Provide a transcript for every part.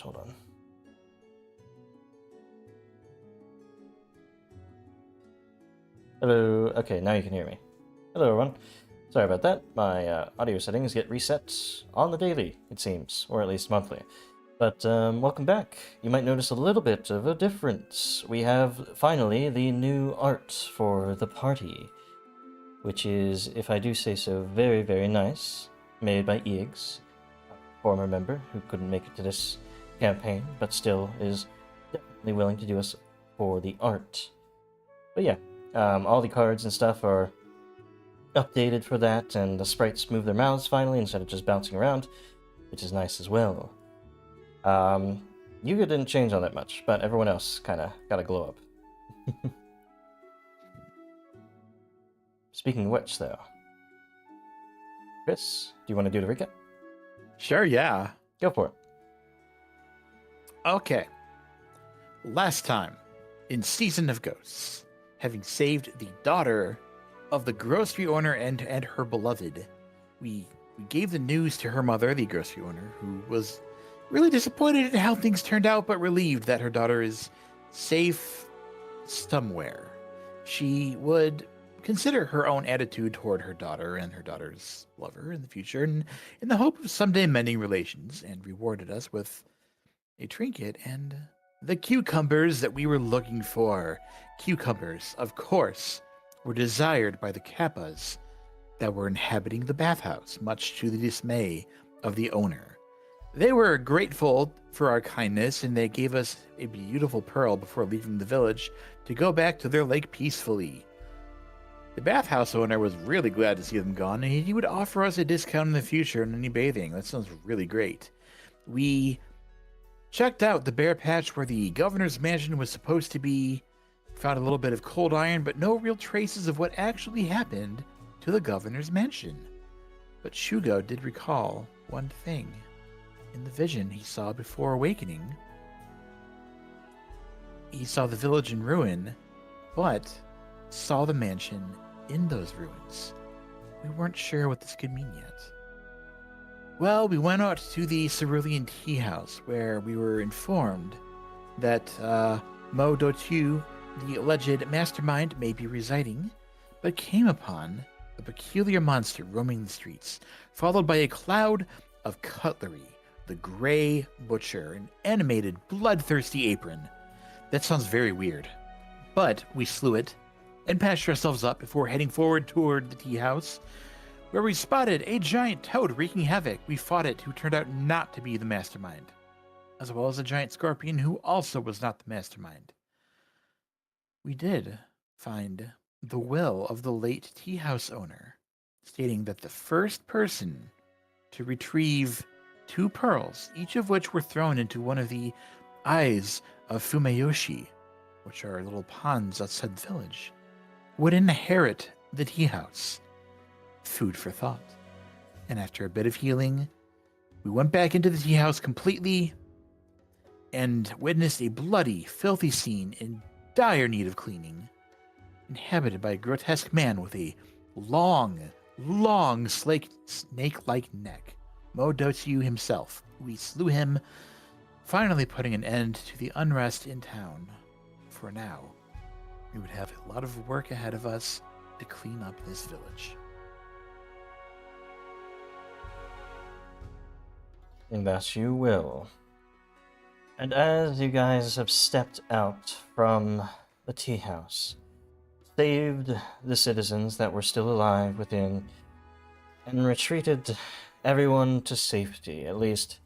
Hold on. Hello. Okay, now you can hear me. Hello, everyone. Sorry about that. My audio settings get reset on the daily, it seems, or at least monthly. But welcome back. You might notice a little bit of a difference. We have, finally, the new art for the party, which is, if I do say so, very, very nice, made by Eags, a former member who couldn't make it to this campaign, but still is definitely willing to do us for the art. But yeah, all the cards and stuff are updated for that, and the sprites move their mouths finally instead of just bouncing around, which is nice as well. Yuga didn't change all that much, but everyone else kind of got a glow up. Speaking of which, though, Chris, do you want to do the recap? Sure, yeah. Go for it. Okay. Last time, in Season of Ghosts, having saved the daughter of the grocery owner and her beloved, we gave the news to her mother, the grocery owner, who was really disappointed in how things turned out, but relieved that her daughter is safe somewhere. She would consider her own attitude toward her daughter and her daughter's lover in the future, and in the hope of someday mending relations, and rewarded us with a trinket and the cucumbers that we were looking for. Cucumbers, of course, were desired by the Kappas that were inhabiting the bathhouse, much to the dismay of the owner. They were grateful for our kindness, and they gave us a beautiful pearl before leaving the village to go back to their lake peacefully. The bathhouse owner was really glad to see them gone, and he would offer us a discount in the future on any bathing. That sounds really great. We checked out the bare patch where the governor's mansion was supposed to be, found a little bit of cold iron, but no real traces of what actually happened to the governor's mansion. But Shugo did recall one thing. In the vision he saw before awakening, he saw the village in ruin, but saw the mansion in those ruins. We weren't sure what this could mean yet. Well, we went out to the Cerulean Tea House, where we were informed that Mo Dotu, the alleged mastermind, may be residing, but came upon a peculiar monster roaming the streets, followed by a cloud of cutlery, the Grey Butcher, an animated, bloodthirsty apron. That sounds very weird. But we slew it and patched ourselves up before heading forward toward the tea house, where we spotted a giant toad wreaking havoc. We fought it, who turned out not to be the mastermind, as well as a giant scorpion who also was not the mastermind. We did find the will of the late tea house owner, stating that the first person to retrieve 2 pearls, each of which were thrown into one of the eyes of Fumeyoshi, which are little ponds outside the village, would inherit the tea house. Food for thought. And after a bit of healing, we went back into the tea house completely and witnessed a bloody, filthy scene in dire need of cleaning, inhabited by a grotesque man with a long, snake-like neck. Modotu himself. We slew him, finally putting an end to the unrest in town. For now, we would have a lot of work ahead of us to clean up this village. And that you will. And as you guys have stepped out from the tea house, saved the citizens that were still alive within, and retreated everyone to safety, at least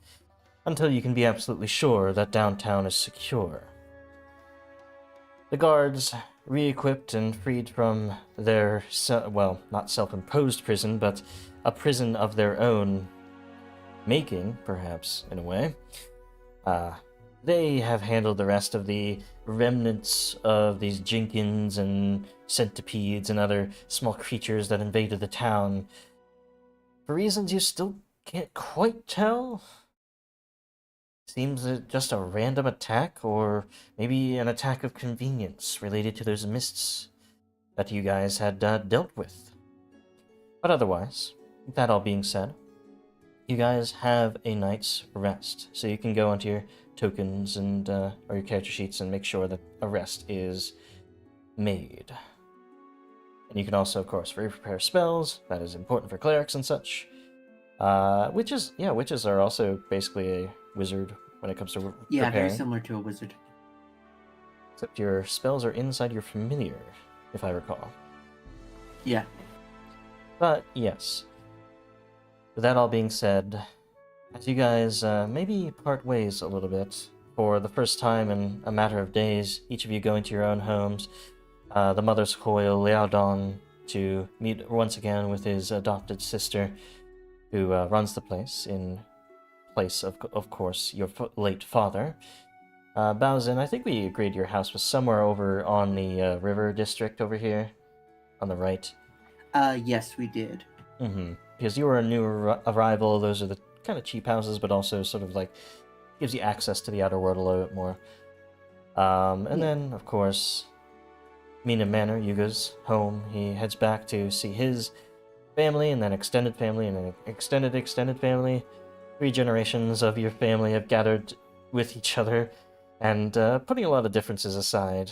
until you can be absolutely sure that downtown is secure. The guards, re-equipped and freed from their, not self-imposed prison, but a prison of their own making, perhaps, in a way. They have handled the rest of the remnants of these Jenkins and centipedes and other small creatures that invaded the town. For reasons you still can't quite tell. Seems just a random attack, or maybe an attack of convenience related to those mists that you guys had dealt with. But otherwise, that all being said, you guys have a night's rest, so you can go onto your tokens and or your character sheets and make sure that a rest is made. And you can also, of course, re-prepare spells. That is important for clerics and such. Witches are also basically a wizard when it comes to Yeah, very preparing. similar to a wizard. Except your spells are inside your familiar, if I recall. Yeah. But yes. With that all being said, as you guys maybe part ways a little bit, for the first time in a matter of days, each of you going to your own homes, the mother's Hoyle, Liaodon, to meet once again with his adopted sister, who runs the place, in place of course, your late father. Baozin, I think we agreed your house was somewhere over on the river district over here, on the right. Yes, we did. Mm-hmm. Because you were a new arrival, those are the kind of cheap houses, but also sort of like gives you access to the outer world a little bit more. And then, of course, Mina Manor, Yuga's home. He heads back to see his family, and then extended family, and then extended family. 3 generations of your family have gathered with each other, and putting a lot of differences aside,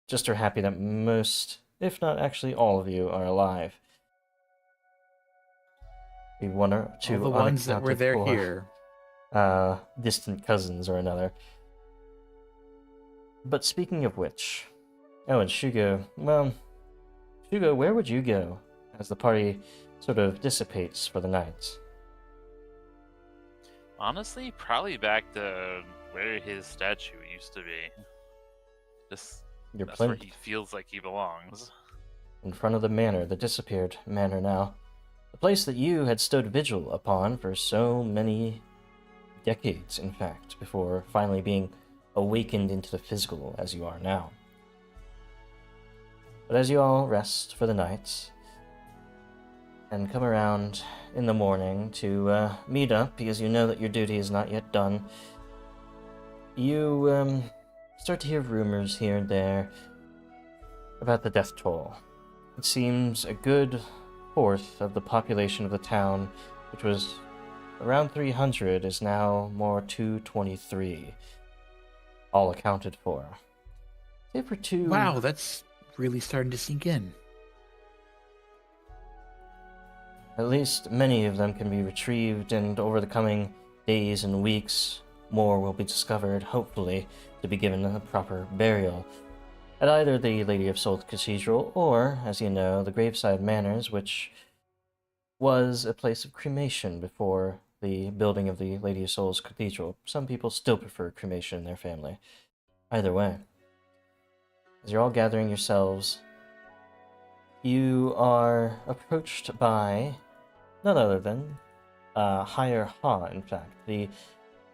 just are happy that most, if not actually all of you, are alive. Be one or two All the ones that were there here. Distant cousins or another. But speaking of which, oh, and Shugo, well, Shugo, where would you go as the party sort of dissipates for the night? Honestly, probably back to where his statue used to be. Just that's where he feels like he belongs. In front of the manor, the disappeared manor now. The place that you had stood vigil upon for so many decades, in fact, before finally being awakened into the physical as you are now. But as you all rest for the night, and come around in the morning to meet up, because you know that your duty is not yet done, you start to hear rumors here and there about the death toll. It seems a good fourth of the population of the town, which was around 300, is now more 223, all accounted for. Save for 2... Wow, that's really starting to sink in. At least many of them can be retrieved, and over the coming days and weeks, more will be discovered, hopefully, to be given a proper burial at either the Lady of Souls Cathedral or, as you know, the Graveside Manors, which was a place of cremation before the building of the Lady of Souls Cathedral. Some people still prefer cremation in their family. Either way, as you're all gathering yourselves, you are approached by none other than Higher Ha, in fact, the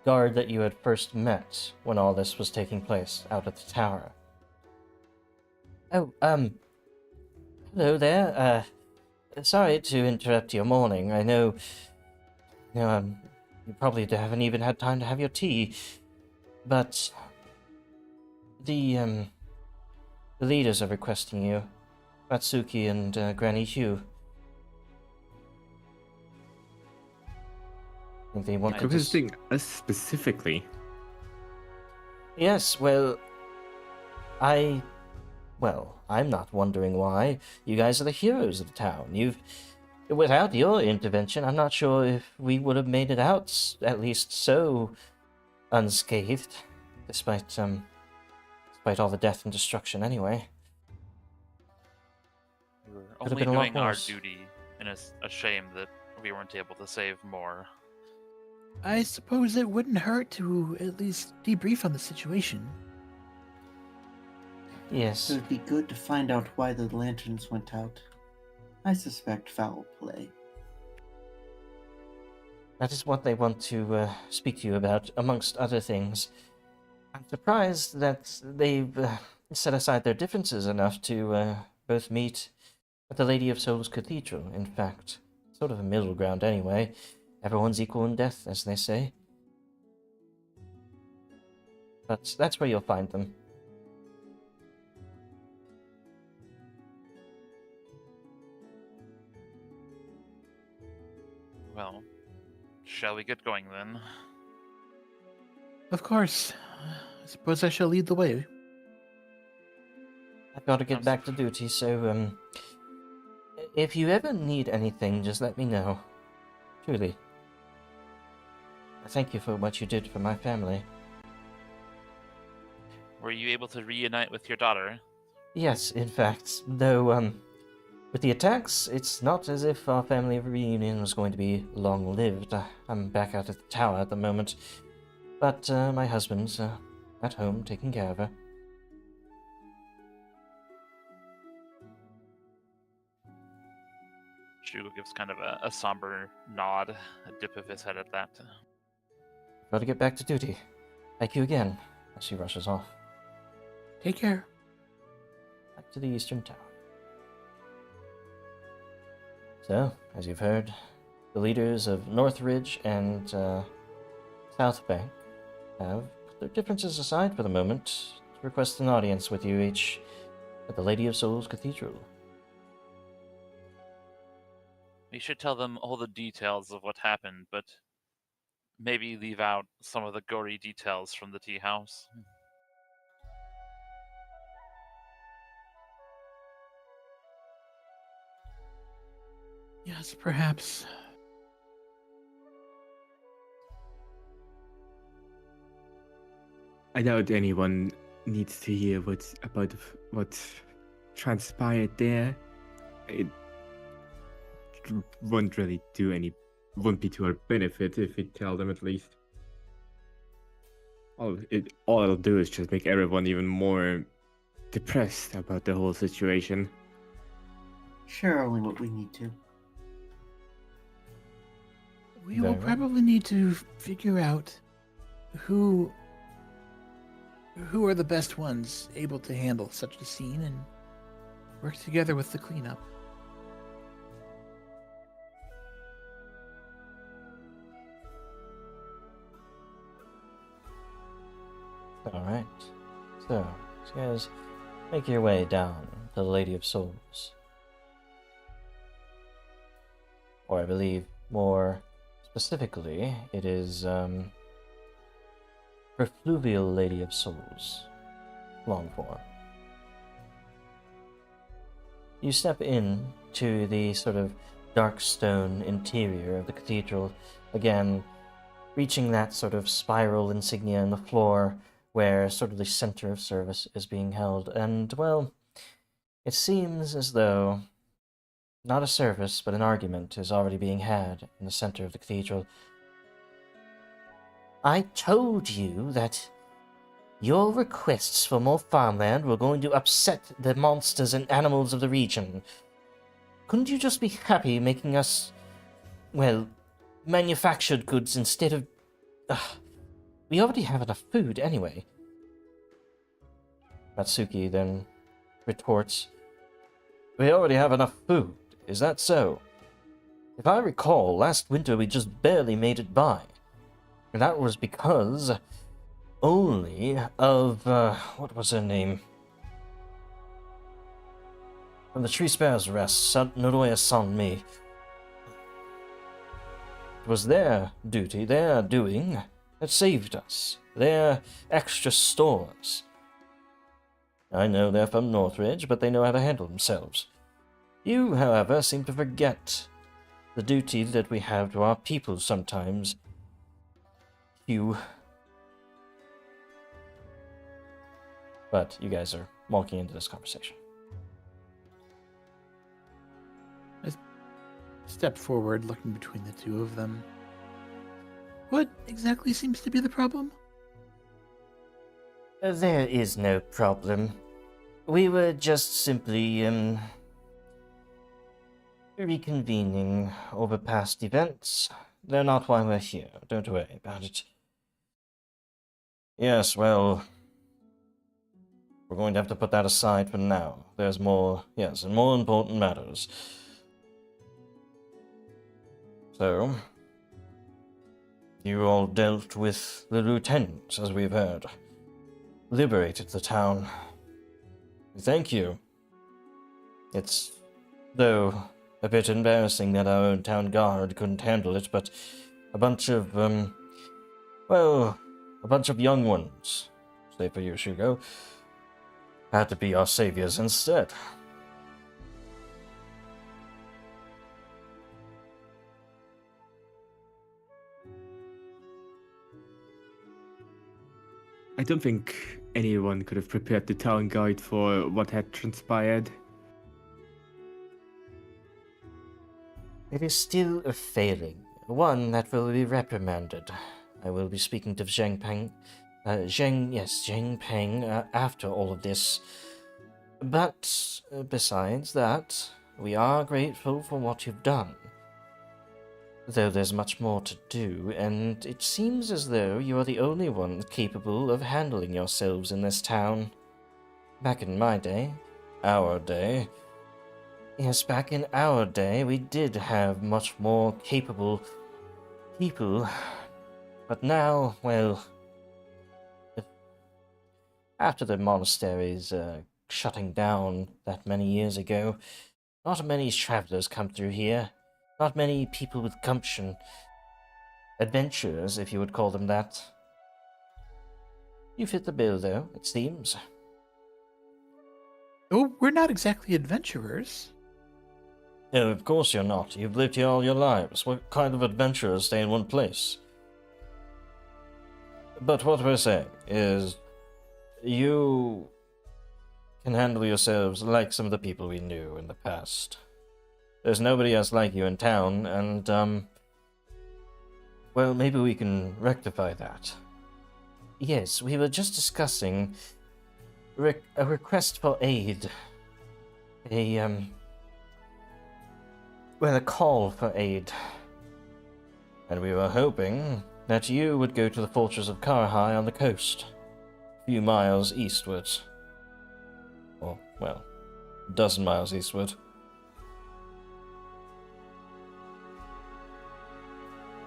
guard that you had first met when all this was taking place out at the tower. Oh, hello there. Sorry to interrupt your morning. I know, you probably haven't even had time to have your tea, but the leaders are requesting you, Matsuki and Granny Hugh. I think they want to requesting us specifically. Yes, I'm not wondering why. You guys are the heroes of the town. Without your intervention, I'm not sure if we would have made it out, at least so unscathed, despite all the death and destruction anyway. We were Could have only been a lot doing our worse. duty, and it's a shame that we weren't able to save more. I suppose it wouldn't hurt to at least debrief on the situation. Yes. It would be good to find out why the lanterns went out. I suspect foul play. That is what they want to speak to you about, amongst other things. I'm surprised that they've set aside their differences enough to both meet at the Lady of Souls Cathedral, in fact. Sort of a middle ground anyway. Everyone's equal in death, as they say. But that's where you'll find them. Well, shall we get going then? Of course. I suppose I shall lead the way. I've got to get back to duty, so, if you ever need anything, just let me know. Truly. I thank you for what you did for my family. Were you able to reunite with your daughter? Yes, in fact, though, with the attacks, it's not as if our family reunion was going to be long-lived. I'm back out at the tower at the moment, but my husband's at home taking care of her. Shugo gives kind of a somber nod, a dip of his head at that. Got to get back to duty. Thank you again, as she rushes off. Take care. Back to the Eastern Tower. So, as you've heard, the leaders of Northridge and South Bank have put their differences aside for the moment to request an audience with you each at the Lady of Souls Cathedral. We should tell them all the details of what happened, but maybe leave out some of the gory details from the tea house. Yes, perhaps. I doubt anyone needs to hear what transpired there. It won't really won't be to our benefit if we tell them at least. All it'll do is just make everyone even more depressed about the whole situation. Share only what we need to. We will Very well. probably need to figure out who are the best ones able to handle such a scene and work together with the cleanup. Alright. So, you guys make your way down to the Lady of Souls. Or I believe more specifically, it is her Fluvial Lady of Souls, long form. You step in to the sort of dark stone interior of the cathedral, again, reaching that sort of spiral insignia in the floor where sort of the center of service is being held, and, well, it seems as though not a service, but an argument is already being had in the center of the cathedral. I told you that your requests for more farmland were going to upset the monsters and animals of the region. Couldn't you just be happy making us, well, manufactured goods instead of... we already have enough food anyway. Matsuki then retorts, We already have enough food, is that so? If I recall, last winter we just barely made it by. And that was because only of, what was her name? From the Tree Sparrow's Rest, Noroya Sanmi. It was their duty, their doing, that saved us. Their extra stores. I know they're from Northridge, but they know how to handle themselves. You, however, seem to forget the duty that we have to our people sometimes. You. But you guys are walking into this conversation. I step forward, looking between the two of them. What exactly seems to be the problem? There is no problem. We were just simply, reconvening over past events. They're not why we're here. Don't worry about it. Yes, well, we're going to have to put that aside for now. There's more, yes, and more important matters. So, you all dealt with the lieutenant, as we've heard. Liberated the town. Thank you. It's, though, a bit embarrassing that our own town guard couldn't handle it, but a bunch of, well, a bunch of young ones, save for you, Shugo, had to be our saviors instead. I don't think anyone could have prepared the town guide for what had transpired. It is still a failing, one that will be reprimanded. I will be speaking to Zheng Peng, Zheng Peng, after all of this. But besides that, we are grateful for what you've done. Though there's much more to do, and it seems as though you are the only one capable of handling yourselves in this town. Back in my day, our day, yes, back in our day, we did have much more capable people. But now, well, after the monasteries shutting down that many years ago, not many travelers come through here. Not many people with gumption. Adventurers, if you would call them that. You fit the bill, though, it seems. Oh, we're not exactly adventurers. No, of course you're not. You've lived here all your lives. What kind of adventurers stay in one place? But what we're saying is, you can handle yourselves like some of the people we knew in the past. There's nobody else like you in town, and, well, maybe we can rectify that. Yes, we were just discussing a request for aid. Well, a call for aid. And we were hoping that you would go to the fortress of Karahai on the coast, a few miles eastwards. Or, well, a dozen miles eastward.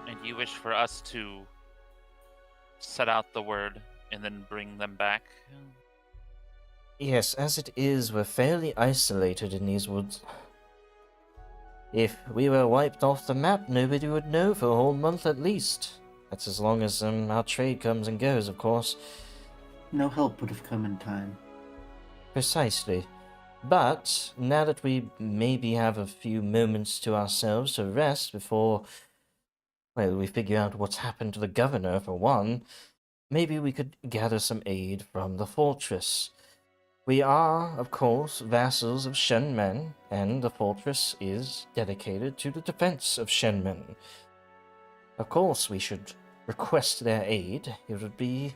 And you wish for us to set out the word and then bring them back? Yes, as it is, we're fairly isolated in these woods. If we were wiped off the map, nobody would know for a whole month at least. That's as long as our trade comes and goes, of course. No help would have come in time. Precisely. But now that we maybe have a few moments to ourselves to rest before, well, we figure out what's happened to the governor, for one, maybe we could gather some aid from the fortress. We are, of course, vassals of Shenmen, and the fortress is dedicated to the defense of Shenmen. Of course, we should request their aid. It would be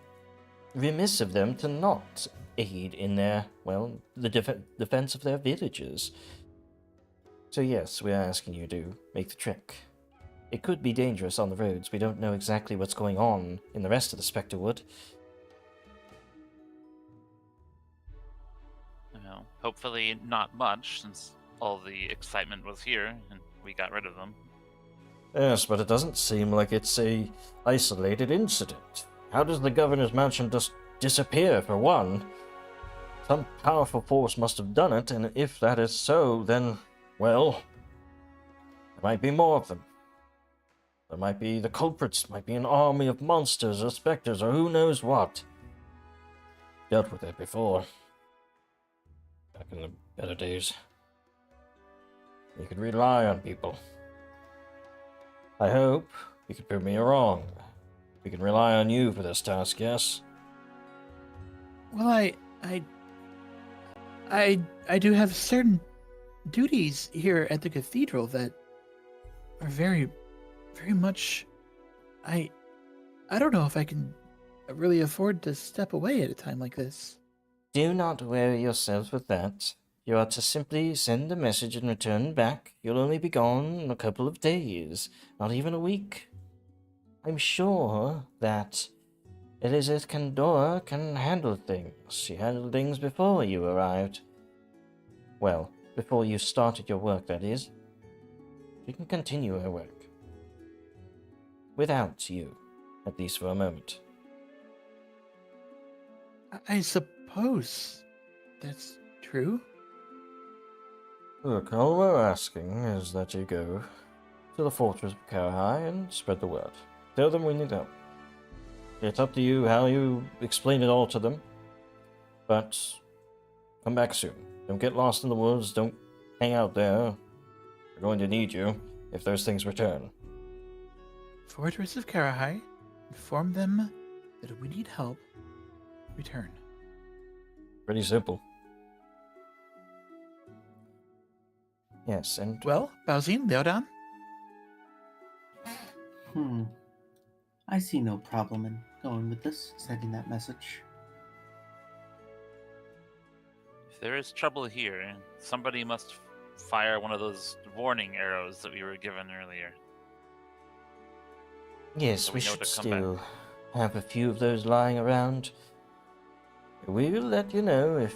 remiss of them to not aid in their, well, the defense of their villages. So yes, we are asking you to make the trek. It could be dangerous on the roads. We don't know exactly what's going on in the rest of the Specterwood. Well, hopefully not much, since all the excitement was here and we got rid of them. Yes, but it doesn't seem like it's a isolated incident. How does the governor's mansion just disappear, for one? Some powerful force must have done it, and if that is so, then, well, there might be more of them. There might be the culprits, might be an army of monsters or specters or who knows what. Dealt with it before. Back in the better days. You could rely on people. I hope you could prove me wrong. We can rely on you for this task, yes? Well, I do have certain duties here at the cathedral that are very much. I don't know if I can really afford to step away at a time like this. Do not worry yourself with that. You are to simply send a message and return back. You'll only be gone a couple of days, not even a week. I'm sure that Elizabeth Candora can handle things. She handled things before you arrived. Well, before you started your work, that is. She can continue her work. Without you, at least for a moment. I suppose that's true. Look, all we're asking is that you go to the fortress of Karahai and spread the word. Tell them we need help. It's up to you how you explain it all to them. But come back soon. Don't get lost in the woods. Don't hang out there. We're going to need you if those things return. Fortress of Karahai, inform them that if we need help, return. Pretty simple. Yes, and Well, Baozin, Leodan, I see no problem in going with this, sending that message. If there is trouble here, somebody must fire one of those warning arrows that we were given earlier. yes, So we we know should to come back. still have a few of those lying around. We will let you know if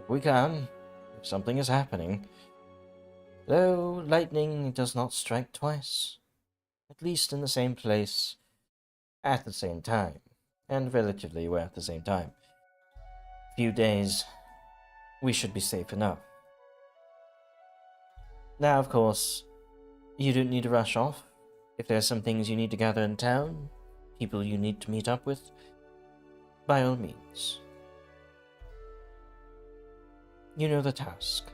we can, if something is happening. Though lightning does not strike twice, at least in the same place, at the same time, and relatively well at the same time. Few days, we should be safe enough. Now, of course, you don't need to rush off. If there's some things you need to gather in town, people you need to meet up with, by all means. You know the task,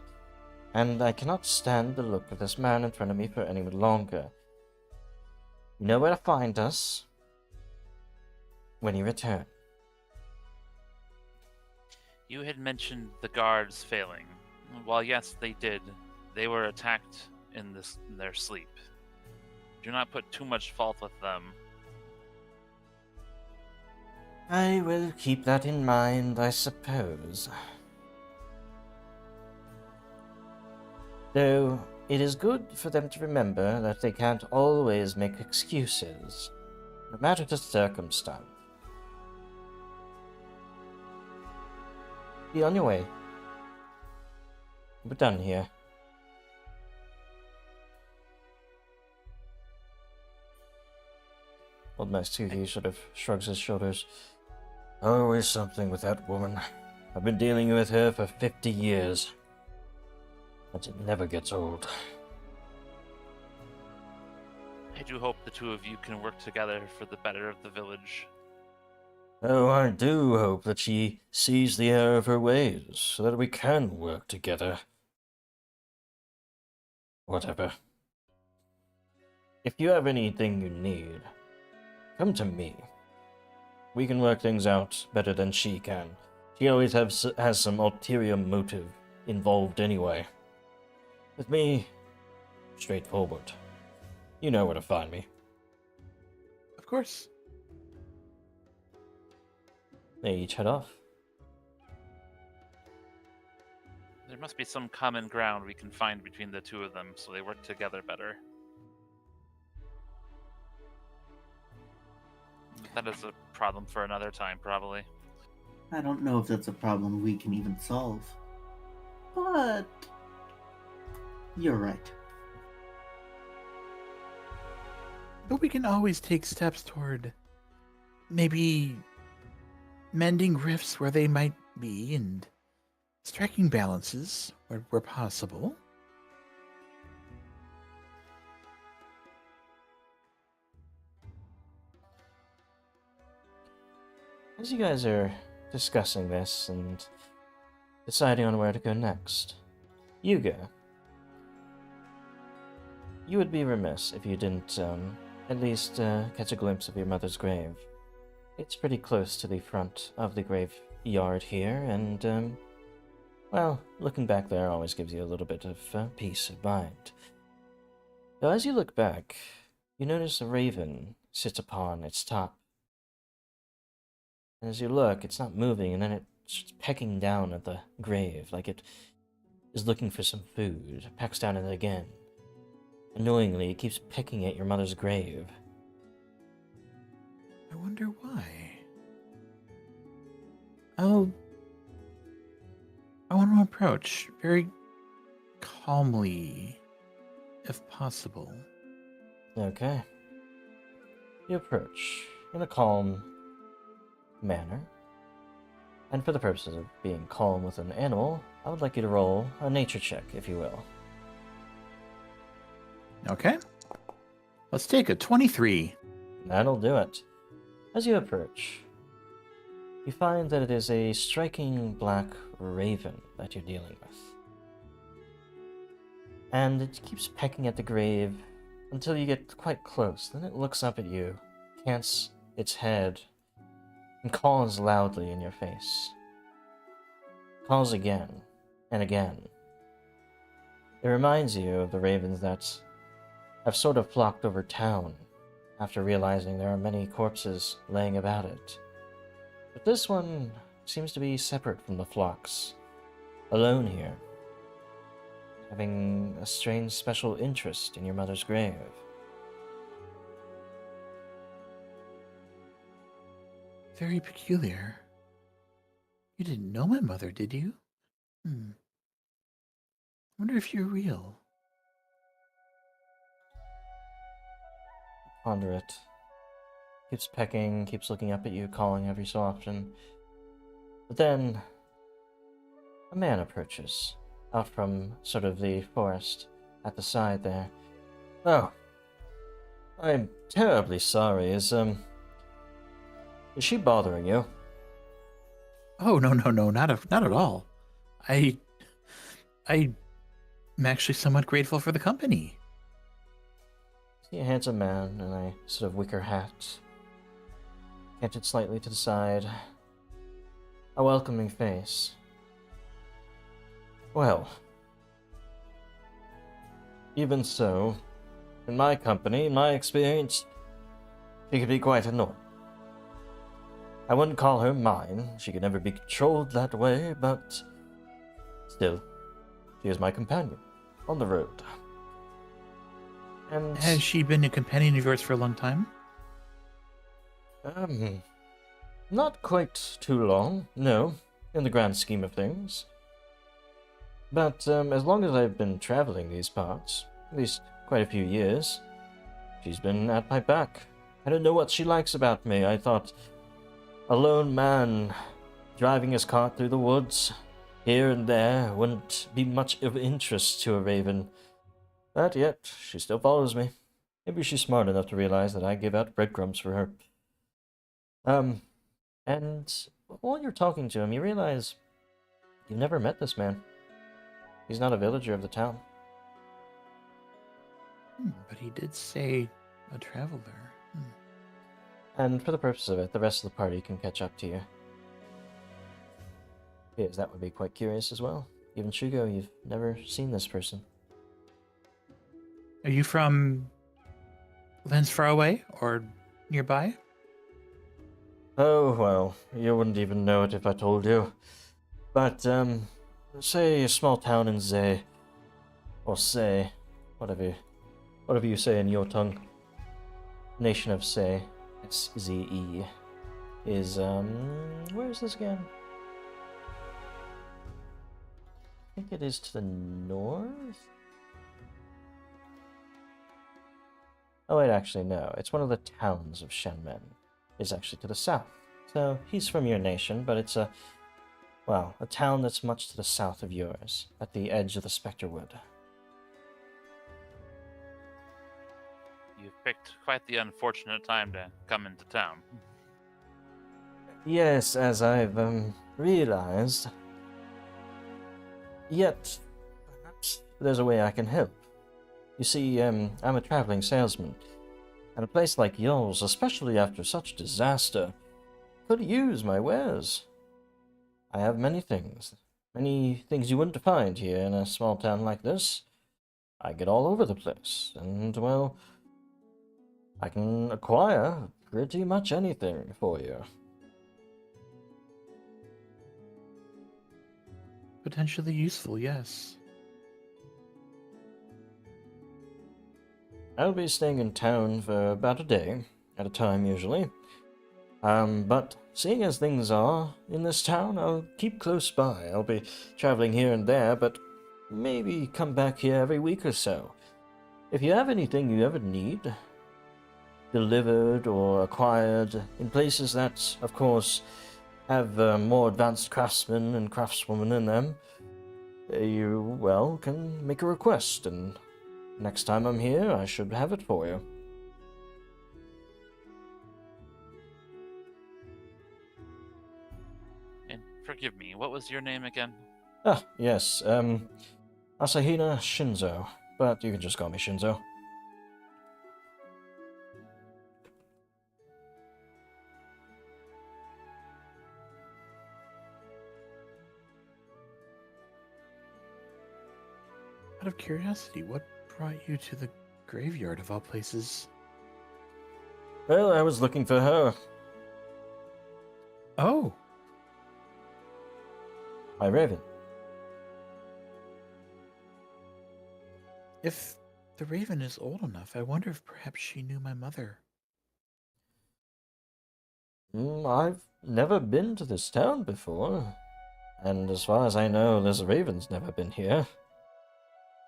and I cannot stand the look of this man in front of me for any longer. You know where to find us when you return. You had mentioned the guards failing. While yes, they did, they were attacked in their sleep. Do not put too much fault with them. I will keep that in mind, I suppose. Though it is good for them to remember that they can't always make excuses, no matter the circumstance. Be on your way. We're done here. Old Master Tuki sort of shrugs his shoulders. Always something with that woman. I've been dealing with her for 50 years. But it never gets old. I do hope the two of you can work together for the better of the village. Oh, I do hope that she sees the error of her ways, so that we can work together. Whatever. If you have anything you need, come to me. We can work things out better than she can. She always has some ulterior motive involved anyway. With me, straightforward. You know where to find me. of course. They each head off. There must be some common ground we can find between the two of them so they work together better. That is a problem for another time, probably. I don't know if that's a problem we can even solve. But you're right. But we can always take steps toward maybe mending rifts where they might be and striking balances where possible. As you guys are discussing this and deciding on where to go next, Yuga, you would be remiss if you didn't at least catch a glimpse of your mother's grave. It's pretty close to the front of the graveyard here, and well, looking back there always gives you a little bit of peace of mind. Though as you look back, you notice a raven sits upon its top. And as you look, it's not moving, and then it's pecking down at the grave, like it is looking for some food. It pecks down at it again. Annoyingly, it keeps pecking at your mother's grave. I wonder why. I want to approach very calmly, if possible. Okay. You approach in a calm manner. And for the purposes of being calm with an animal, I would like you to roll a nature check, if you will. Okay. Let's take a 23. That'll do it. As you approach, you find that it is a striking black raven that you're dealing with. And it keeps pecking at the grave until you get quite close. Then it looks up at you, cants its head, and calls loudly in your face. Calls again and again. It reminds you of the ravens that have sort of flocked over town after realizing there are many corpses laying about it. But this one seems to be separate from the flocks, alone here, having a strange special interest in your mother's grave. Very peculiar. You didn't know my mother, did you? Wonder if you're real. Ponder it. Keeps pecking, keeps looking up at you, calling every so often. But then, a man approaches, out from sort of the forest at the side there. Oh, I'm terribly sorry. Is she bothering you? Oh, no, not at all. I'm actually somewhat grateful for the company. See a handsome man in a sort of wicker hat, canted slightly to the side, a welcoming face. Well, even so, in my company, in my experience, she could be quite annoying. I wouldn't call her mine, she could never be controlled that way, but still, she is my companion on the road. And Has she been a companion of yours for a long time? not quite too long, no, in the grand scheme of things. But as long as I've been traveling these parts, at least quite a few years, she's been at my back. I don't know what she likes about me. I thought a lone man driving his cart through the woods, here and there, wouldn't be much of interest to a raven. But yet, she still follows me. Maybe she's smart enough to realize that I give out breadcrumbs for her. And while you're talking to him, you realize you've never met this man. He's not a villager of the town. But he did say a traveler. And for the purpose of it, the rest of the party can catch up to you. Because that would be quite curious as well. Even Shugo, you've never seen this person. Are you from lands far away or nearby? Oh, well, you wouldn't even know it if I told you. But, say a small town in Zay, or say, whatever you say in your tongue. Nation of Say, S-Z-E, is, where is this again? I think it is to the north? Oh wait, actually no, it's one of the towns of Shenmen. It's actually to the south. So, he's from your nation, but it's a town that's much to the south of yours, at the edge of the Spectrewood. You've picked quite the unfortunate time to come into town. Yes, as I've, realized. Yet, perhaps there's a way I can help. You see, I'm a traveling salesman, and a place like yours, especially after such disaster, could use my wares. I have many things you wouldn't find here in a small town like this. I get all over the place, and, well, I can acquire pretty much anything for you. Potentially useful, yes. I'll be staying in town for about a day, at a time usually. But seeing as things are in this town, I'll keep close by. I'll be traveling here and there, but maybe come back here every week or so. If you have anything you ever need, delivered or acquired in places that, of course, have more advanced craftsmen and craftswomen in them, you, well, can make a request, and next time I'm here, I should have it for you. what was your name again? Ah, yes, Asahina Shinzo, but you can just call me Shinzo. Out of curiosity, what brought you to the graveyard of all places? Well, I was looking for her, Oh, my raven. if the raven is old enough, I wonder if perhaps she knew my mother. I've never been to this town before, and as far as I know, this raven's never been here.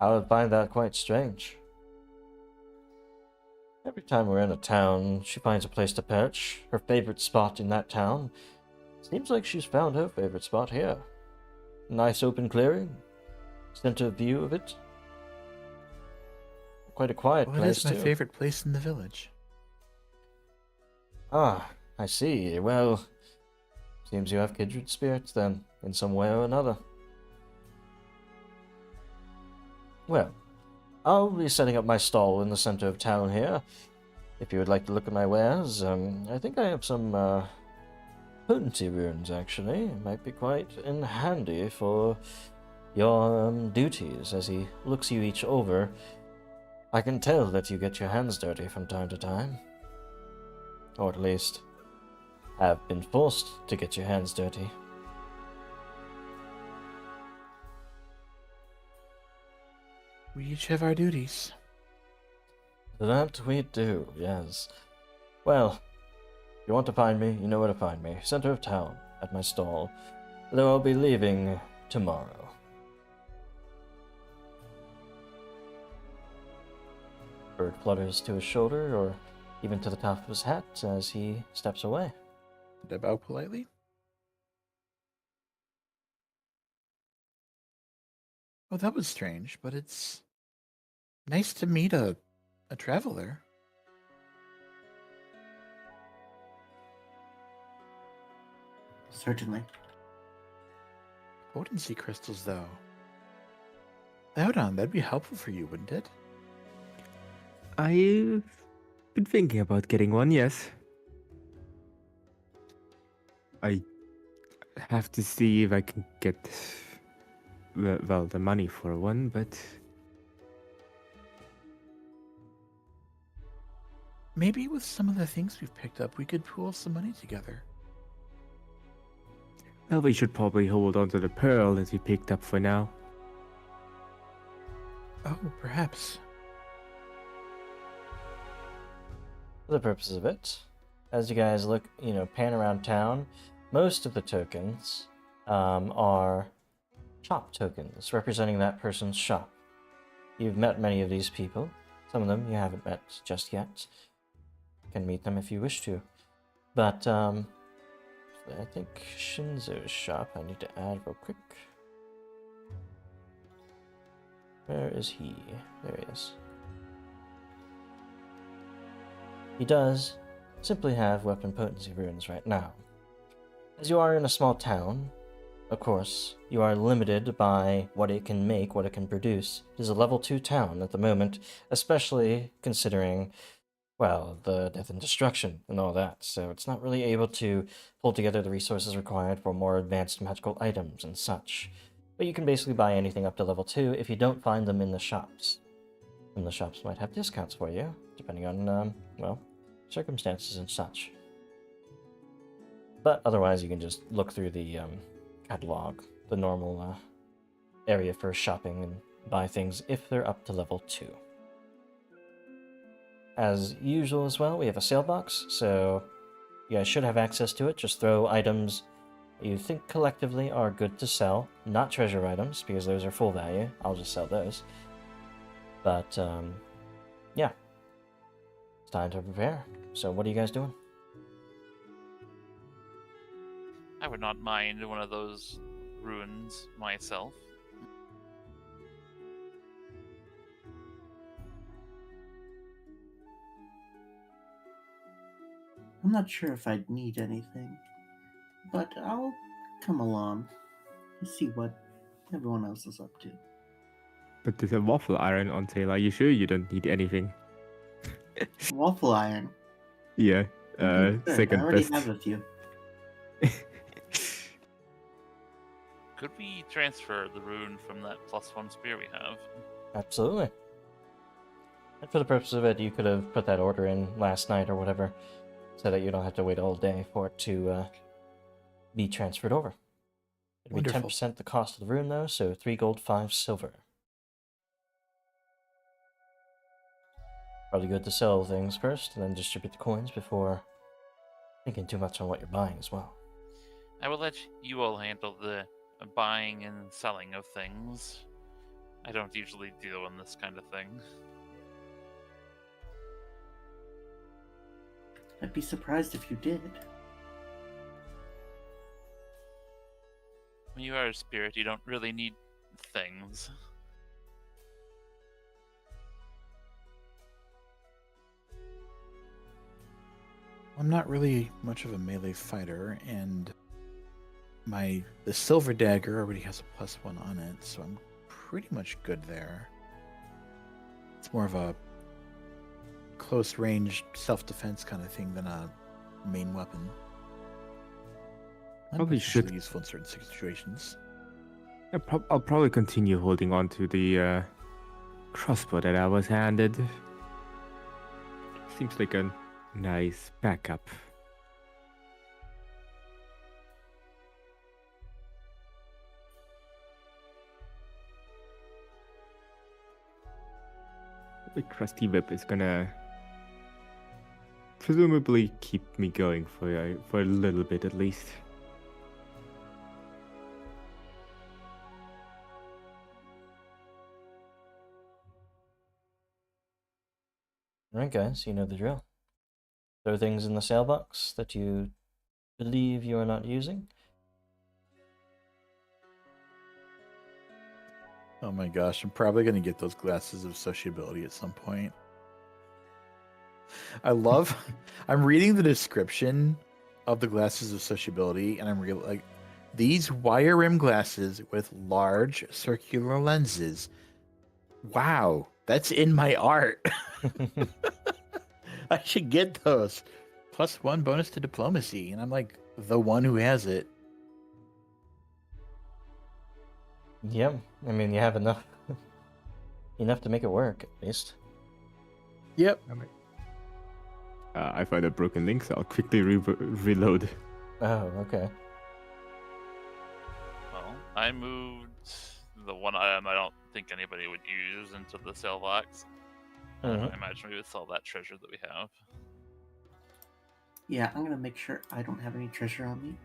I would find that quite strange. Every time we're in a town, she finds a place to perch, her favorite spot in that town. Seems like she's found her favorite spot here. Nice open clearing, center view of it. Quite a quiet Well, it place, is my too. favorite place in the village. Ah, I see. Well, seems you have kindred spirits then, in some way or another. Well, I'll be setting up my stall in the center of town here. If you would like to look at my wares, I think I have some potency runes actually. It might be quite in handy for your duties. As he looks you each over, I can tell that you get your hands dirty from time to time. Or at least, have been forced to get your hands dirty. We each have our duties. That we do, yes. Well, if you want to find me, you know where to find me. Center of town, at my stall. Though I'll be leaving tomorrow. Bird flutters to his shoulder, or even to the top of his hat, as he steps away. Did I bow politely? Oh, that was strange, but it's nice to meet a traveler. Certainly. Potency crystals, though. Hold on, that'd be helpful for you, wouldn't it? I've been thinking about getting one, yes. I have to see if I can get, well, the money for one, but Maybe with some of the things we've picked up, we could pool some money together. well, we should probably hold on to the pearl that we picked up for now. Oh, perhaps. For the purposes of it, as you guys look, pan around town, most of the tokens are shop tokens representing that person's shop. You've met many of these people. Some of them you haven't met just yet. You can meet them if you wish to. But I think Shinzo's shop I need to add real quick. Where is he? There he is. He does simply have weapon potency runes right now. As you are in a small town, of course, you are limited by what it can make, what it can produce. It is a level 2 town at the moment, especially considering, well, the death and destruction and all that. So it's not really able to pull together the resources required for more advanced magical items and such. But you can basically buy anything up to level 2 if you don't find them in the shops. And the shops might have discounts for you, depending on, well, circumstances and such. But otherwise, you can just look through the catalog, the normal area for shopping, and buy things if they're up to level 2. As usual as well, we have a sale box, so you guys should have access to it. Just throw items you think collectively are good to sell, not treasure items, because those are full value. I'll just sell those. But, yeah. It's time to prepare. So what are you guys doing? I would not mind one of those ruins myself. I'm not sure if I'd need anything, but I'll come along. Let's see what everyone else is up to. But there's a waffle iron on sale. Are you sure you don't need anything? Waffle iron. Yeah. I'm concerned. I Second already best. have a few. Could we transfer the rune from that +1 spear we have? Absolutely. And for the purpose of it, you could have put that order in last night or whatever, so that you don't have to wait all day for it to be transferred over. It'd be Wonderful. 10% the cost of the rune, though, so 3 gold, 5 silver. Probably good to sell things first, and then distribute the coins before thinking too much on what you're buying as well. I will let you all handle the buying and selling of things. I don't usually deal in this kind of thing. I'd be surprised if you did. When you are a spirit, you don't really need things. I'm not really much of a melee fighter, and the silver dagger already has a +1 on it, so I'm pretty much good there. It's more of a close range self-defense kind of thing than a main weapon. And Probably potentially should- useful in certain situations. I'll probably continue holding on to the crossbow that I was handed. Seems like a nice backup. The crusty whip is gonna presumably keep me going for a little bit at least. Alright, guys, you know the drill. Throw things in the sale box that you believe you are not using. Oh my gosh, I'm probably going to get those glasses of sociability at some point. I'm reading the description of the glasses of sociability, and I'm like, these wire rim glasses with large circular lenses. Wow, that's in my art. I should get those. +1 bonus to diplomacy, and I'm like the one who has it. Yep, I mean, you have enough enough to make it work, at least. Yep. I find a broken link, so I'll quickly reload. Oh, okay. Well, I moved the one item I don't think anybody would use into the sale box. Mhm. I imagine we would sell that treasure that we have. Yeah, I'm gonna make sure I don't have any treasure on me.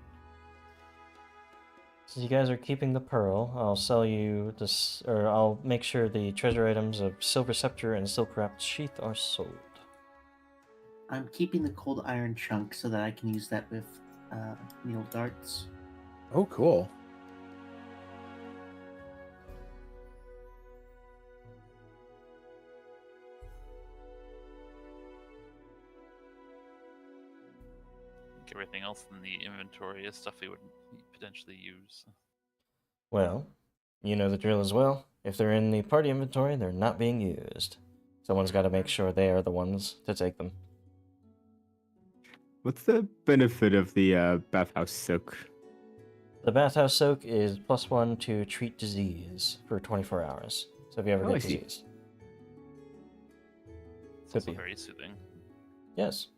Since you guys are keeping the pearl, I'll sell you this, or I'll make sure the treasure items of silver scepter and silk wrapped sheath are sold. I'm keeping the cold iron chunk so that I can use that with needle darts. Oh, cool. Everything else in the inventory is stuff we would potentially use. Well, you know the drill as well. If they're in the party inventory, they're not being used. Someone's got to make sure they are the ones to take them. What's the benefit of the bathhouse soak? The bathhouse soak is +1 to treat disease for 24 hours. So if you ever Oh, I get see. disease. It's Could also be. very soothing. Yes.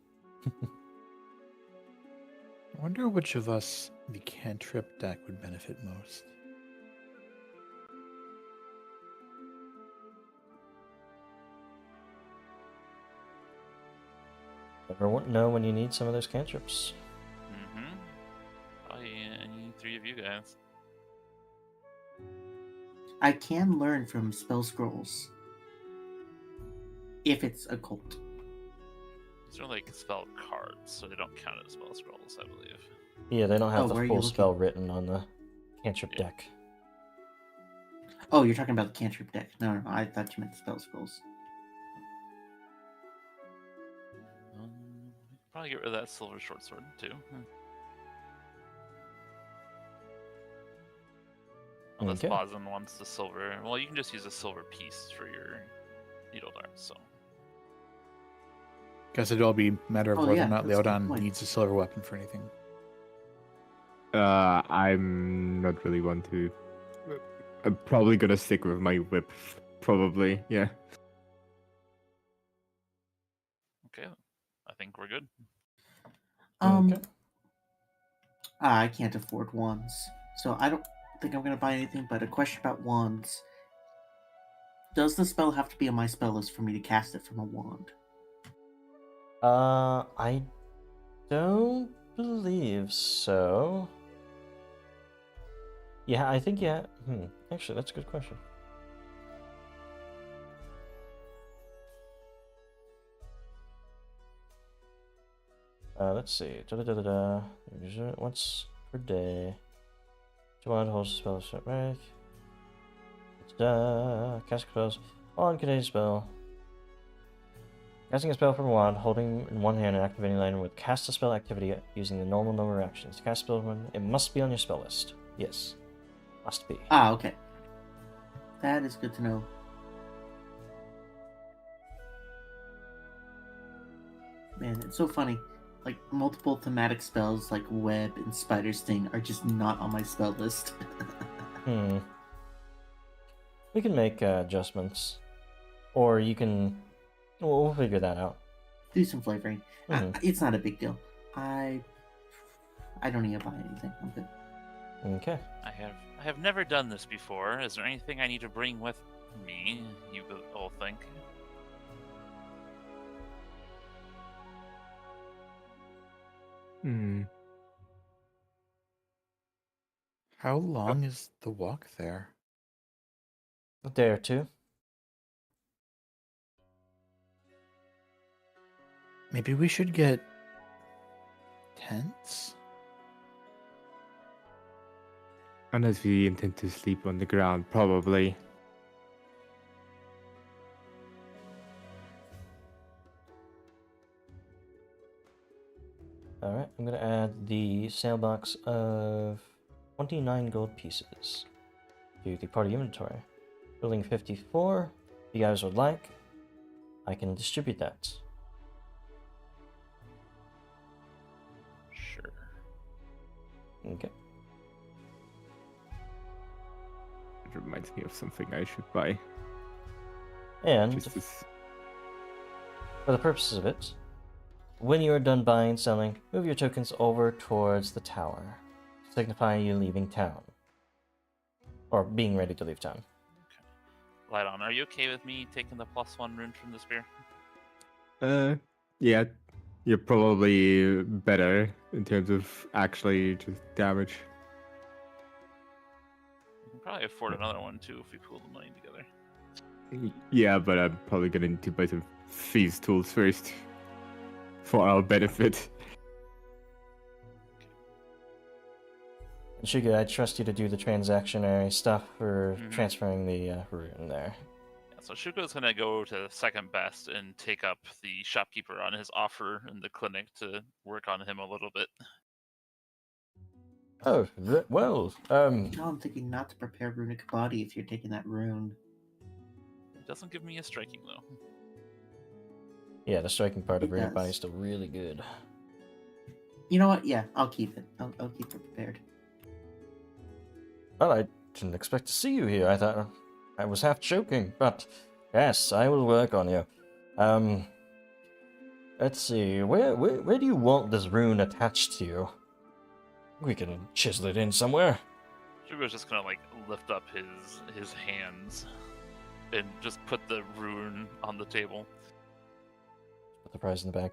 I wonder which of us the cantrip deck would benefit most. Never know when you need some of those cantrips. Mm-hmm. Probably any three of you guys. I can learn from spell scrolls if it's occult. These are like spell cards, so they don't count as spell scrolls, I believe. Yeah, they don't have Oh, the where are you full looking? spell written on the cantrip Yeah. deck. Oh, you're talking about the cantrip deck. No, I thought you meant spell scrolls. Probably get rid of that silver short sword too. Unless Okay. Bosun wants the silver. Well, you can just use a silver piece for your needle darts, so. Guess it'll be a matter of Oh, whether yeah, or not that's a good Leodon point. needs a silver weapon for anything. I'm not really one to. I'm probably gonna stick with my whip. Probably, yeah. Okay, I think we're good. Um, Okay. I can't afford wands, so I don't think I'm gonna buy anything. But a question about wands: does the spell have to be on my spell list for me to cast it from a wand? I don't believe so. Yeah, I think yeah. Actually, that's a good question. Let's see. Once per day. 2 holds spell set rank. Cast spells. On today's spell. Casting a spell from a wand, holding in one hand and activating the item with cast a spell activity using the normal number of actions. To cast a spell when it must be on your spell list. Yes. Must be. Ah, okay. That is good to know. Man, it's so funny. Like, multiple thematic spells like Web and Spider Sting are just not on my spell list. We can make adjustments. Or you can... We'll figure that out. Do some flavoring. Mhm. It's not a big deal. I don't need to buy anything. I'm good. Okay. I have never done this before. Is there anything I need to bring with me? You all think? Hmm. How long is the walk there? A day or two. Maybe we should get tents? Unless we intend to sleep on the ground, probably. Alright, I'm gonna add the sandbox of 29 gold pieces to the party inventory. Building 54. If you guys would like, I can distribute that. Sure. Okay. It reminds me of something I should buy. And Just as... for the purposes of it, when you are done buying and selling, move your tokens over towards the tower, signifying you leaving town. Or being ready to leave town. Light on. Are you okay with me taking the +1 rune from the spear? Yeah, you're probably better in terms of actually just damage. We can probably afford another one too if we pool the money together. Yeah, but I'm probably gonna need to buy some thieves tools first for our benefit. And Shuga, I trust you to do the transactionary stuff for Mhm. transferring the rune there. Yeah, so Shuko's gonna go to second best and take up the shopkeeper on his offer in the clinic to work on him a little bit. Oh, well, No, I'm thinking not to prepare runic body if you're taking that rune. It doesn't give me a striking though. yeah, the striking part of It runic body is does. still really good. You know what? Yeah, I'll keep it. I'll keep it prepared. Well, I didn't expect to see you here. I thought I was half joking, but yes, I will work on you. Let's see, where do you want this rune attached to you? We can chisel it in somewhere. Shuko's just gonna like lift up his hands and just put the rune on the table. Put the prize in the bag.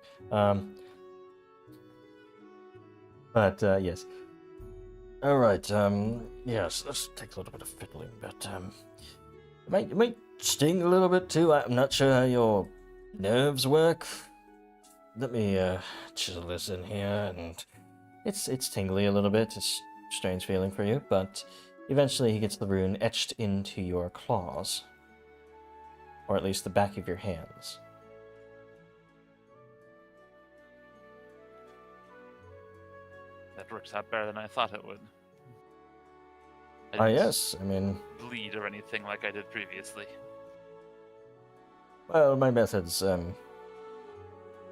But yes. All right. Yes, this takes a little bit of fiddling, but it might sting a little bit too. I'm not sure how your nerves work. Let me chisel this in here, and it's tingly a little bit. It's a strange feeling for you, but eventually he gets the rune etched into your claws, or at least the back of your hands. That works out better than I thought it would. Ah, yes, I mean, bleed or anything like I did previously. well, my methods,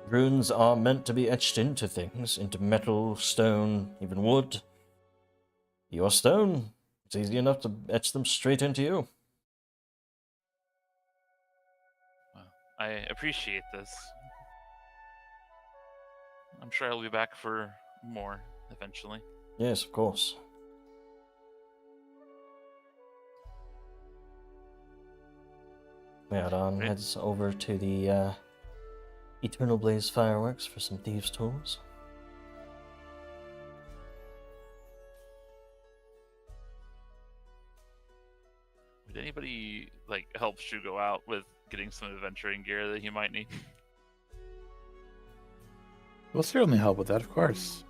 runes are meant to be etched into things, into metal, stone, even wood. Your stone, it's easy enough to etch them straight into you. Well, I appreciate this. I'm sure I'll be back for more eventually. Yes, of course. Meadon Right. heads over to the Eternal Blaze fireworks for some thieves' tools. Would anybody like help Shugo out with getting some adventuring gear that he might need? We'll certainly help with that, of course.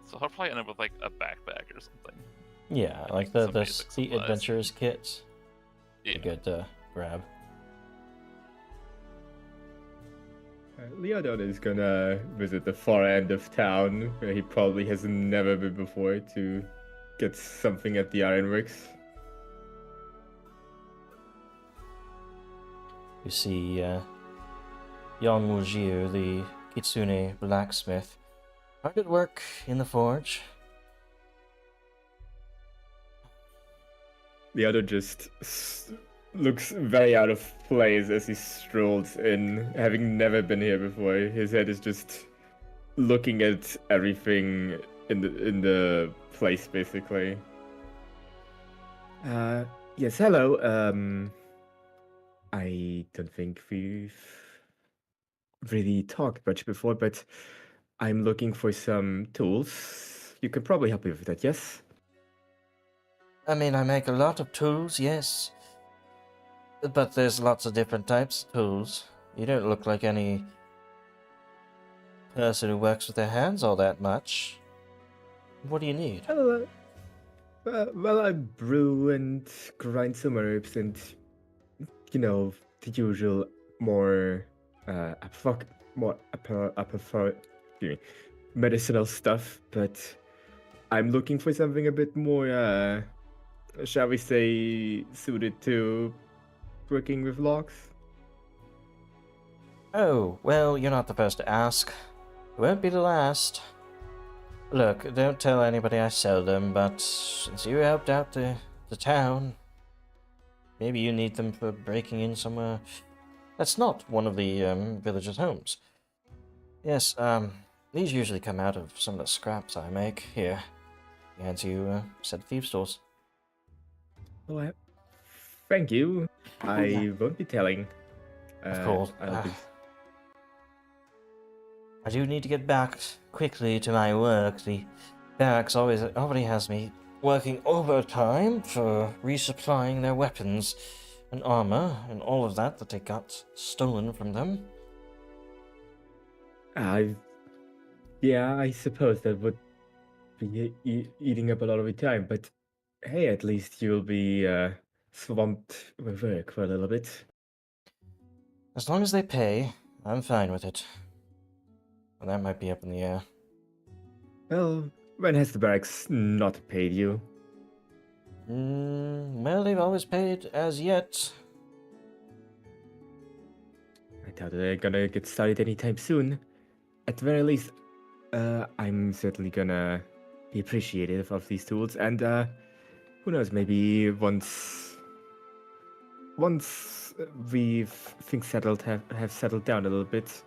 So I'll probably end up with like a backpack or something. Yeah, like some the basic the supplies. adventurer's kit. Yeah. A good grab. Leodon is gonna visit the far end of town, where he probably has never been before, to get something at the ironworks. You see Yang Wujiu, the Kitsune blacksmith, hard at work in the forge. Leodon just looks very out of place as he strolls in, having never been here before. His head is just looking at everything in the place, basically. Yes, hello. I don't think we've really talked much before, but I'm looking for some tools. You could probably help me with that, yes? I mean, I make a lot of tools, yes. But there's lots of different types of tools. You don't look like any person who works with their hands all that much. What do you need? Well, I brew and grind some herbs and, you know, the usual more, medicinal stuff, but I'm looking for something a bit more, shall we say, suited to working with logs. Oh, well, you're not the first to ask. You won't be the last. Look, don't tell anybody I sell them, but since you helped out the town, maybe you need them for breaking in somewhere that's not one of the villagers' homes. Yes, these usually come out of some of the scraps I make. Here, he hands you a set of thieves' tools. Oh, thank you. I yeah. won't be telling. Of course. I'll be... I do need to get back quickly to my work. The barracks already has me working overtime for resupplying their weapons and armor and all of that they got stolen from them. Yeah, I suppose that would be eating up a lot of your time, but hey, at least you'll be swamped with work for a little bit. As long as they pay, I'm fine with it. Well, that might be up in the air. Well, when has the barracks not paid you? Well, they've always paid as yet. I doubt they're gonna get started anytime soon. At the very least, I'm certainly gonna be appreciative of these tools, and who knows, maybe once we've things have settled down a little bit,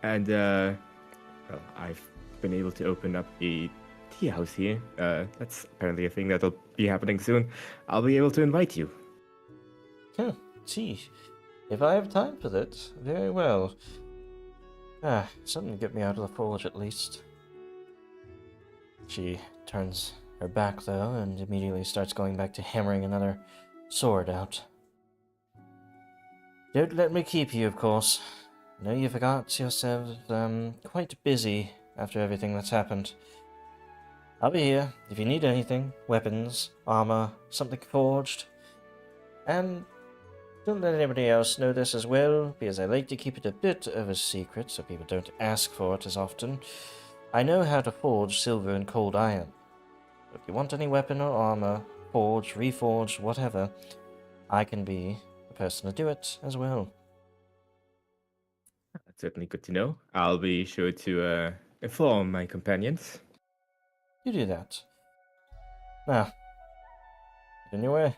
and well, I've been able to open up a tea house here. That's apparently a thing that'll be happening soon. I'll be able to invite you. Huh, tea. If I have time for that, very well. Something to get me out of the forge at least. She turns her back though and immediately starts going back to hammering another sword out. Don't let me keep you, of course. I know you forgot yourselves quite busy after everything that's happened. I'll be here if you need anything, weapons, armor, something forged. And don't let anybody else know this as well, because I like to keep it a bit of a secret so people don't ask for it as often. I know how to forge silver and cold iron. If you want any weapon or armor, forged, reforged, whatever, I can be the person to do it as well. That's certainly good to know. I'll be sure to inform my companions. You do that. Now, get in your way.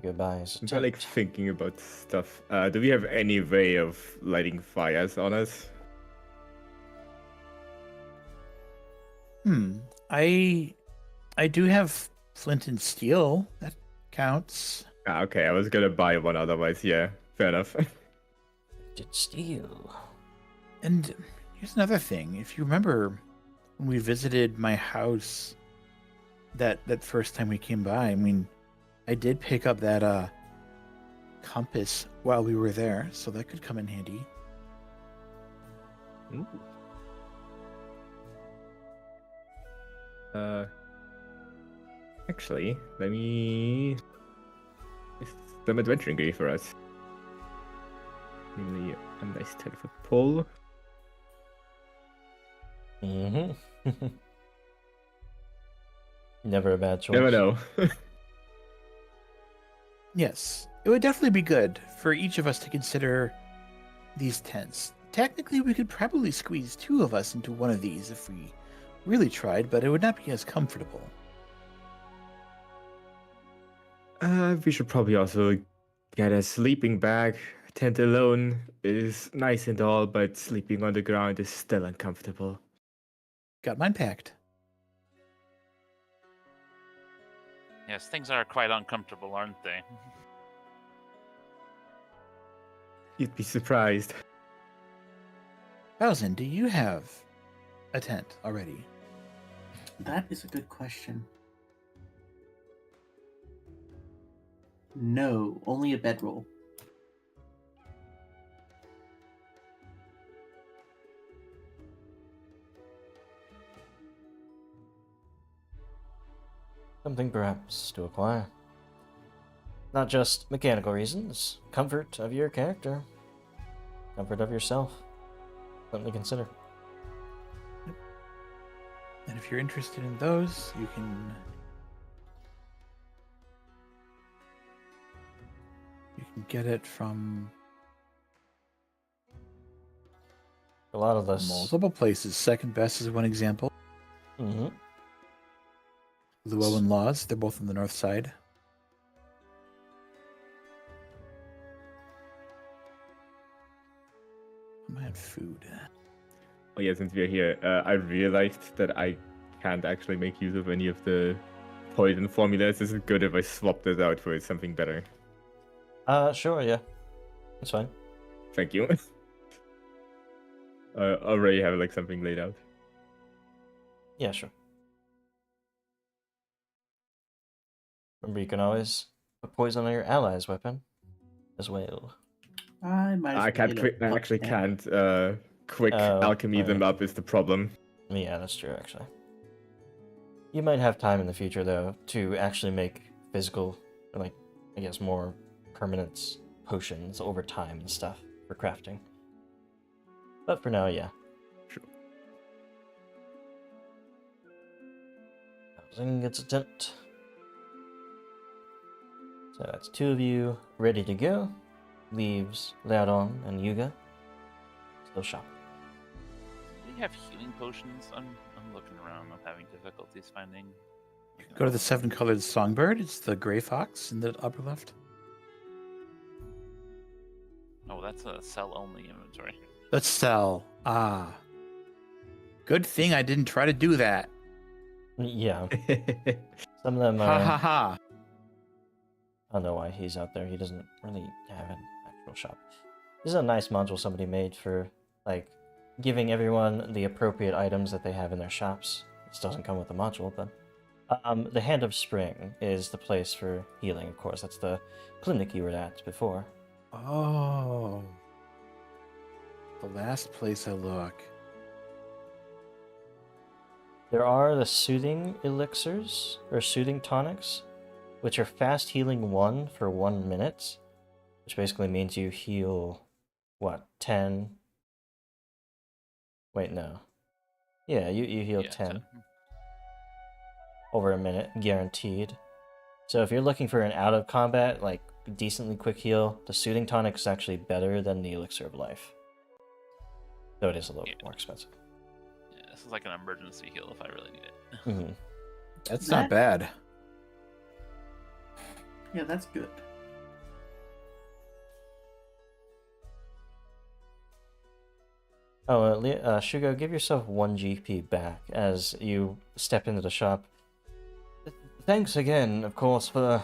Goodbyes. I'm kind of like thinking about stuff. Do we have any way of lighting fires on us? I do have flint and steel. That counts. Okay, I was gonna buy one otherwise. Yeah, fair enough. Did steal. And here's another thing. If you remember when we visited my house that first time we came by, I mean, I did pick up that compass while we were there, so that could come in handy. Ooh. Actually, let me. It's some adventuring gear for us. Really a nice 10-foot pole. Mm-hmm. Never a bad choice. Never know. Yes, it would definitely be good for each of us to consider these tents. Technically, we could probably squeeze 2 of us into one of these if we really tried, but it would not be as comfortable. We should probably also get a sleeping bag. A tent alone is nice and all, but sleeping on the ground is still uncomfortable. Got mine packed. Yes, things are quite uncomfortable, aren't they? You'd be surprised. Bowsen, do you have a tent already? That is a good question. No, only a bedroll. Something perhaps to acquire. Not just mechanical reasons, comfort of your character, comfort of yourself. Something to consider. And if you're interested in those, you can get it from A lot of this. multiple places. Second Best is one example. Mm-hmm. Llewellyn Laws, they're both on the north side. I had food. Oh yeah, since we're here, I realized that I can't actually make use of any of the poison formulas. Is it good if I swap this out for something better? Sure, yeah. That's fine. Thank you. I already have like something laid out. Yeah, sure. Remember, you can always put poison on your ally's weapon as well. I might. I can't. I actually can't. Quick alchemy them up is the problem. Yeah, that's true, actually. You might have time in the future, though, to actually make physical, or like, I guess, more permanent potions over time and stuff for crafting. But for now, yeah. Sure. Housing gets a tent. So that's 2 of you ready to go. Leaves Laodon and Yuga still shopping. Do we have healing potions? I'm looking around. I'm having difficulties finding. Go to the 7-colored songbird. It's the gray fox in the upper left. Oh, that's a sell-only inventory. Let's sell. Ah. Good thing I didn't try to do that. Yeah, some of them Ha are. ha ha. I don't know why he's out there. He doesn't really have an actual shop. This is a nice module somebody made for, like, giving everyone the appropriate items that they have in their shops. This doesn't come with the module, but... the Hand of Spring is the place for healing, of course. That's the clinic you were at before. Oh. The last place I look. There are the Soothing Elixirs, or Soothing Tonics, which are fast healing 1 for 1 minute, which basically means you heal what, 10? Wait, no. Yeah, you heal Yeah, 10 over a minute, guaranteed. So if you're looking for an out of combat, like decently quick heal, the soothing tonic is actually better than the elixir of life. Though it is a little bit more expensive. Yeah, this is like an emergency heal if I really need it. Mm-hmm. That's not bad. Yeah, that's good. Oh, Shugo, give yourself 1 GP back as you step into the shop. Thanks again, of course, for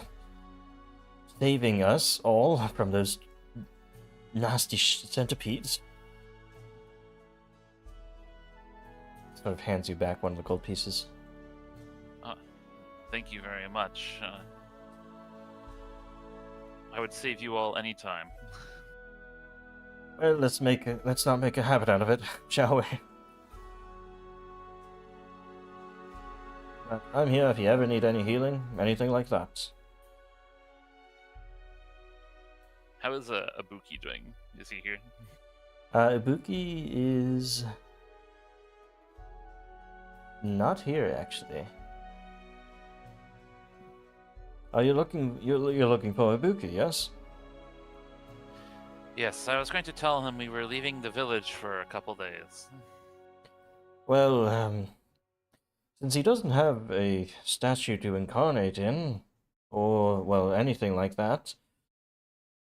saving us all from those nasty centipedes. Sort of hands you back one of the gold pieces. Thank you very much. I would save you all anytime. Well, let's not make a habit out of it, shall we? I'm here if you ever need any healing, anything like that. How is Ibuki doing? Is he here? Ibuki is not here, actually. Are you looking? You're looking for Ibuki, yes? Yes, I was going to tell him we were leaving the village for a couple days. Well, since he doesn't have a statue to incarnate in, or well, anything like that,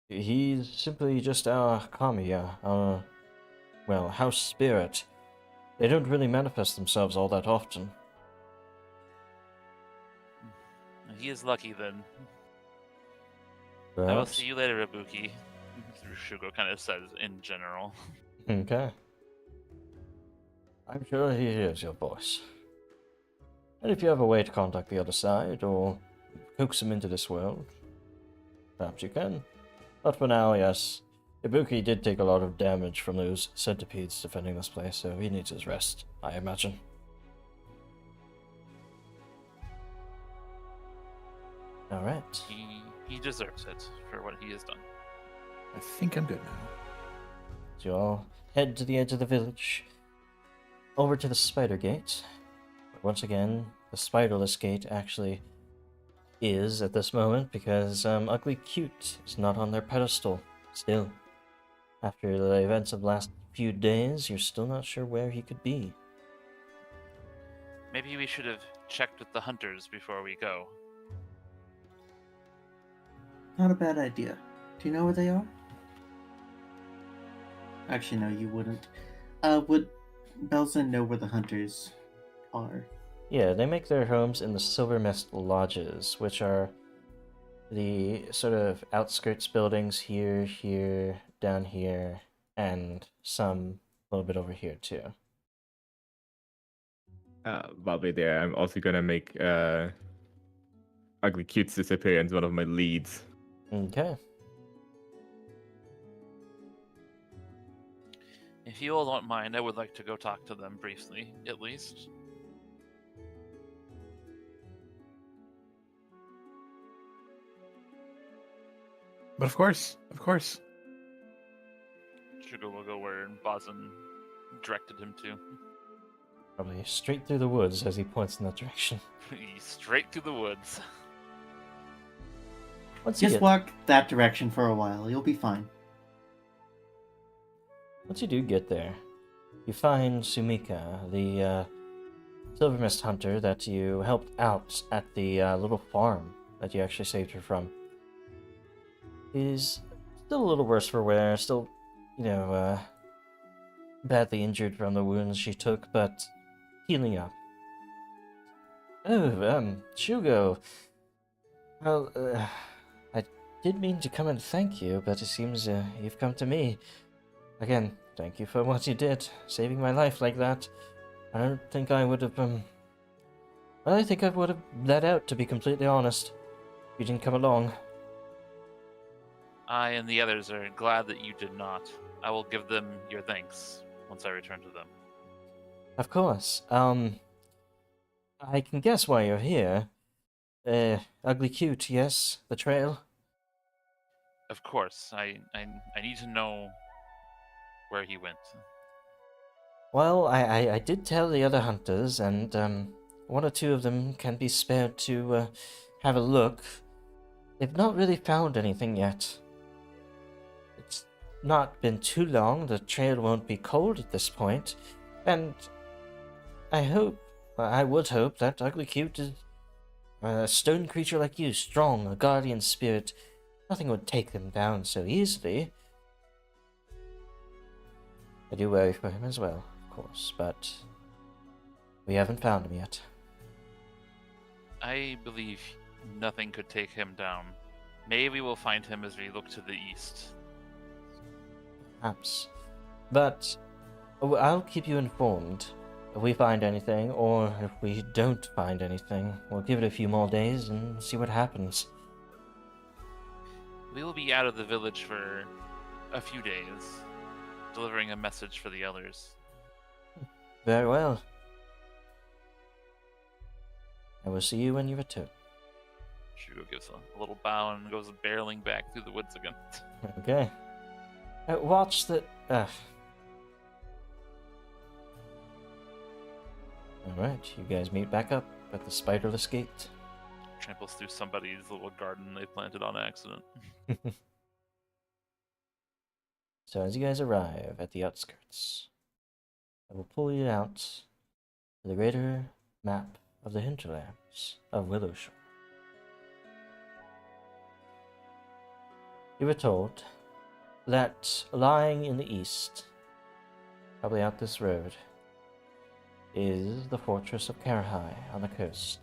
he's simply just our kamiya, our house spirit. They don't really manifest themselves all that often. He is lucky then. I will Perhaps. see you later, Ibuki. Shugo kind of says in general. Okay. I'm sure he hears your voice. And if you have a way to contact the other side, or coax him into this world, perhaps you can. But for now, yes, Ibuki did take a lot of damage from those centipedes defending this place, so he needs his rest, I imagine. Alright. He deserves it for what he has done. I think I'm good now. So you all head to the edge of the village, over to the spider gate. But once again, the spiderless gate actually is at this moment because Ugly Cute is not on their pedestal still. After the events of the last few days, you're still not sure where he could be. Maybe we should have checked with the hunters before we go. Not a bad idea. Do you know where they are? Actually, no, you wouldn't. Would Belzen know where the hunters are? Yeah, they make their homes in the Silver Mist Lodges, which are the sort of outskirts buildings here, down here, and some a little bit over here too. While we're there, I'm also gonna make Ugly Cute's disappearance one of my leads. Okay. If you all don't mind, I would like to go talk to them briefly, at least. But of course. Shugo will go where Bazin directed him to. Probably straight through the woods as he points in that direction. Straight through the woods. Once you Just walk that direction for a while. You'll be fine. Once you do get there, you find Sumika, the Silver Mist hunter that you helped out at the little farm that you actually saved her from. Is still a little worse for wear, still, badly injured from the wounds she took, but healing up. Oh, Shugo. Well, I did mean to come and thank you, but it seems you've come to me. Again, thank you for what you did, saving my life like that. I don't think I would have, I think I would have let out, to be completely honest, if you didn't come along. I and the others are glad that you did not. I will give them your thanks once I return to them. Of course. I can guess why you're here. Ugly Cute, yes? The trail? Of course, I need to know where he went. Well, I did tell the other hunters, and one or two of them can be spared to have a look. They've not really found anything yet. It's not been too long. The trail won't be cold at this point, and I would hope that Ugly Cute is a stone creature like you, strong, a guardian spirit. Nothing would take them down so easily. I do worry for him as well, of course, but we haven't found him yet. I believe nothing could take him down. Maybe we will find him as we look to the east. Perhaps. But I'll keep you informed if we find anything, or if we don't find anything. We'll give it a few more days and see what happens. We will be out of the village for a few days, delivering a message for the others. Very well. I will see you when you return. Shugo gives a little bow and goes barreling back through the woods again. Okay. Watch the... Alright, you guys meet back up at the spiderless gate. Tramples through somebody's little garden they planted on accident. So as you guys arrive at the outskirts, I will pull you out to the greater map of the hinterlands of Willowshore. You were told that lying in the east, probably out this road, is the fortress of Karahai on the coast.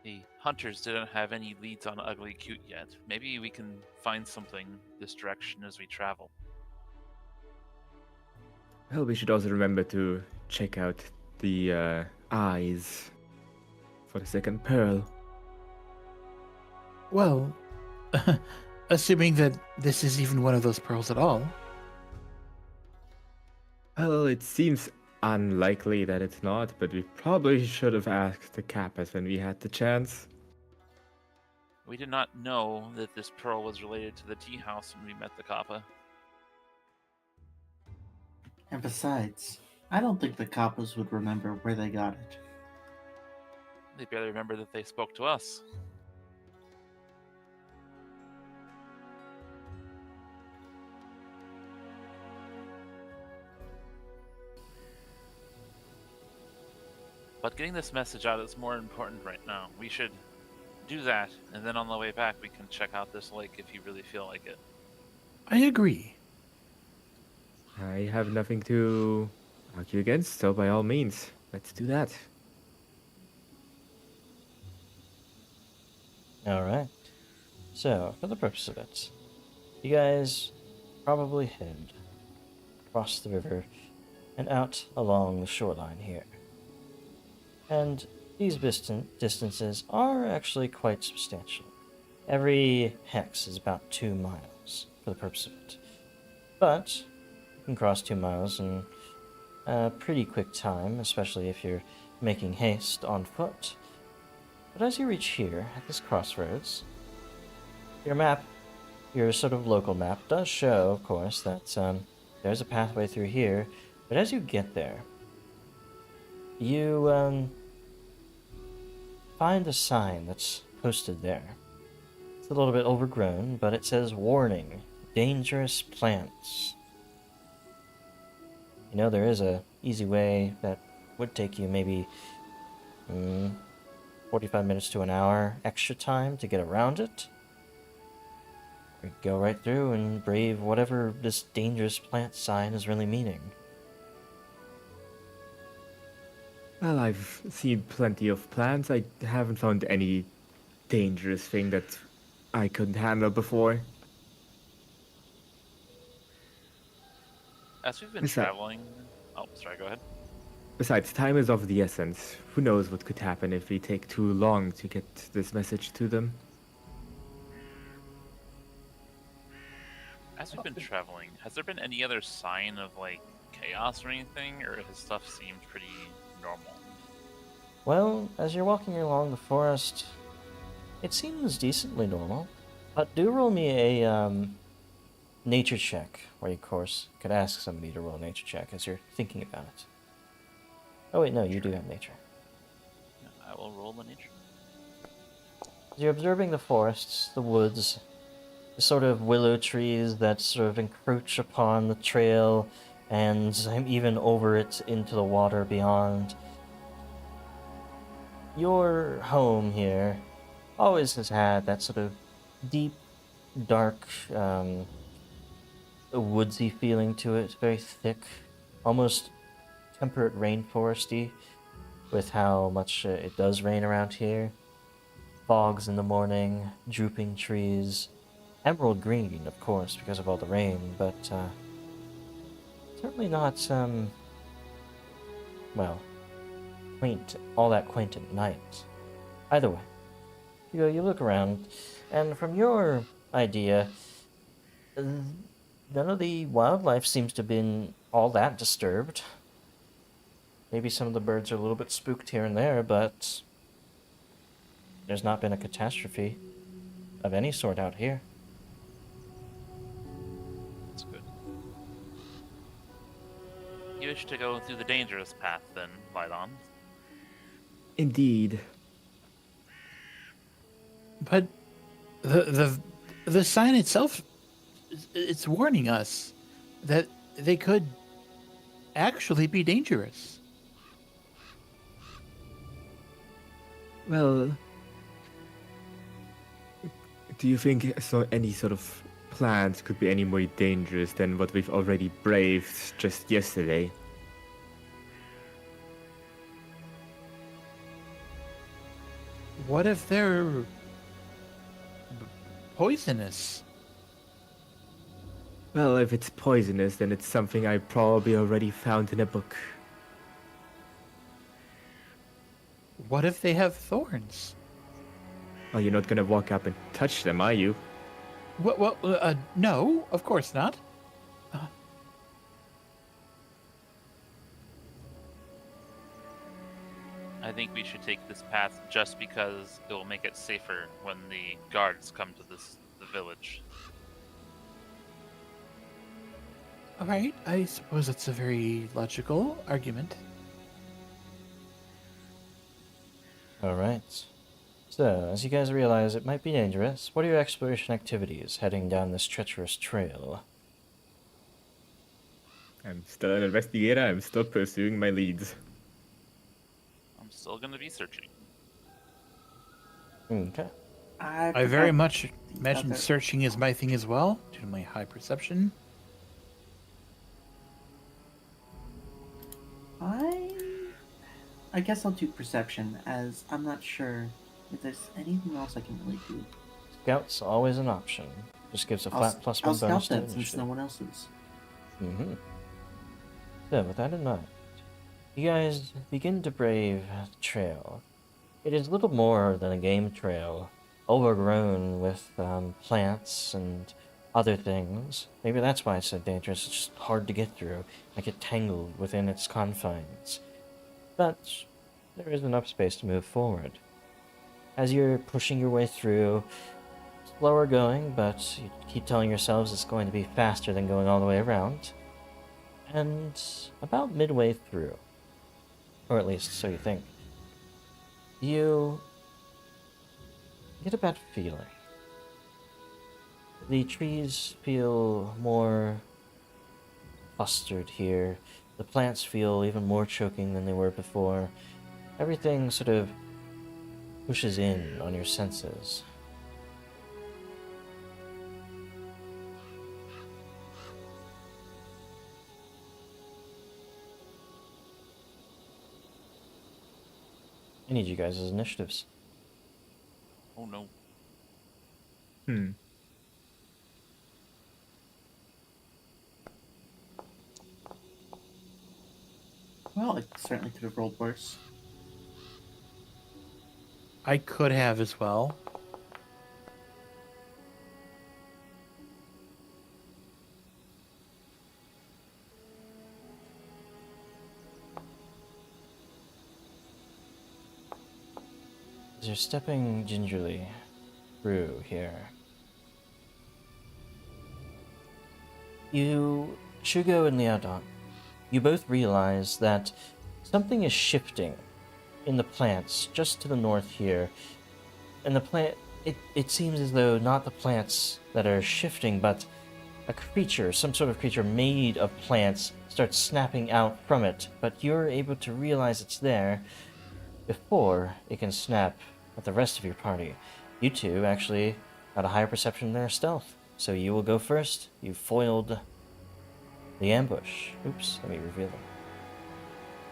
The hunters didn't have any leads on Ugly Cute yet. Maybe we can find something this direction as we travel. Well, we should also remember to check out the eyes for the second pearl. Well, assuming that this is even one of those pearls at all. Well, it seems unlikely that it's not, but we probably should have asked the Kappas when we had the chance. We did not know that this pearl was related to the tea house when we met the Kappa. And besides, I don't think the Kappas would remember where they got it. They barely remember that they spoke to us. But getting this message out is more important right now. We should do that, and then on the way back we can check out this lake if you really feel like it. I agree. I have nothing to argue against, so by all means, let's do that. Alright. So, for the purpose of it, you guys probably head across the river and out along the shoreline here. And these distances are actually quite substantial. Every hex is about 2 miles for the purpose of it. But you can cross 2 miles in a pretty quick time, especially if you're making haste on foot. But as you reach here, at this crossroads, your map, your sort of local map, does show, of course, that there's a pathway through here. But as you get there, you find a sign that's posted there. It's a little bit overgrown, but it says, "Warning, dangerous plants." You know, there is a easy way that would take you maybe 45 minutes to an hour extra time to get around it. Or go right through and brave whatever this dangerous plant sign is really meaning. Well, I've seen plenty of plants. I haven't found any dangerous thing that I couldn't handle before. As we've been Is that- traveling... Oh, sorry, go ahead. Besides, time is of the essence. Who knows what could happen if we take too long to get this message to them? As we've been traveling, has there been any other sign of, like, chaos or anything? Or has stuff seemed pretty normal? Well, as you're walking along the forest, it seems decently normal. But do roll me a nature check, where you, of course, could ask somebody to roll a nature check as you're thinking about it. Oh wait, no, you do have nature. Yeah, I will roll the nature. As you're observing the forests, the woods, the sort of willow trees that sort of encroach upon the trail and even over it into the water beyond. Your home here always has had that sort of deep, dark, woodsy feeling to it. Very thick, almost temperate rainforesty, with how much it does rain around here. Fogs in the morning, drooping trees, emerald green, of course, because of all the rain, but certainly not well, quaint, all that quaint at night. Either way, you look around, and from your idea, none of the wildlife seems to have been all that disturbed. Maybe some of the birds are a little bit spooked here and there, but there's not been a catastrophe of any sort out here. That's good. You wish to go through the dangerous path, then, Lydon. Indeed. But the sign itself, it's warning us that they could actually be dangerous. Well, do you think any sort of plans could be any more dangerous than what we've already braved just yesterday? What if they're poisonous? Well, if it's poisonous, then it's something I probably already found in a book. What if they have thorns? Well, you're not gonna walk up and touch them, are you? No, of course not. I think we should take this path just because it will make it safer when the guards come to the village. All right, I suppose it's a very logical argument. Alright. So, as you guys realize it might be dangerous, what are your exploration activities heading down this treacherous trail? I'm still an investigator, I'm still pursuing my leads. I'm still going to be searching. Okay. I very much the imagine other- searching is my thing as well, due to my high perception. I guess I'll do perception, as I'm not sure if there's anything else I can really do. Scout's always an option. Just gives a flat plus I'll one bonus scout to that since initiative. no one else is. Mm-hmm. So, with that in mind, you guys begin to brave the trail. It is little more than a game trail, overgrown with plants and other things. Maybe that's why it's so dangerous. It's just hard to get through. I get tangled within its confines. But there is enough space to move forward. As you're pushing your way through, slower going, but you keep telling yourselves it's going to be faster than going all the way around. And about midway through, or at least so you think, you get a bad feeling. The trees feel more clustered here. The plants feel even more choking than they were before. Everything sort of pushes in on your senses. I need you guys as initiatives. Oh no. Well, I certainly could have rolled worse. I could have as well. as you're stepping gingerly through here, you, Shugo and Liaodon, you both realize that something is shifting in the plants just to the north here. And the plant, it seems as though not the plants that are shifting, but a creature, some sort of creature made of plants, starts snapping out from it. But you're able to realize it's there before it can snap at the rest of your party. You two actually had a higher perception than their stealth. So you will go first. You foiled the ambush. Oops, let me reveal them.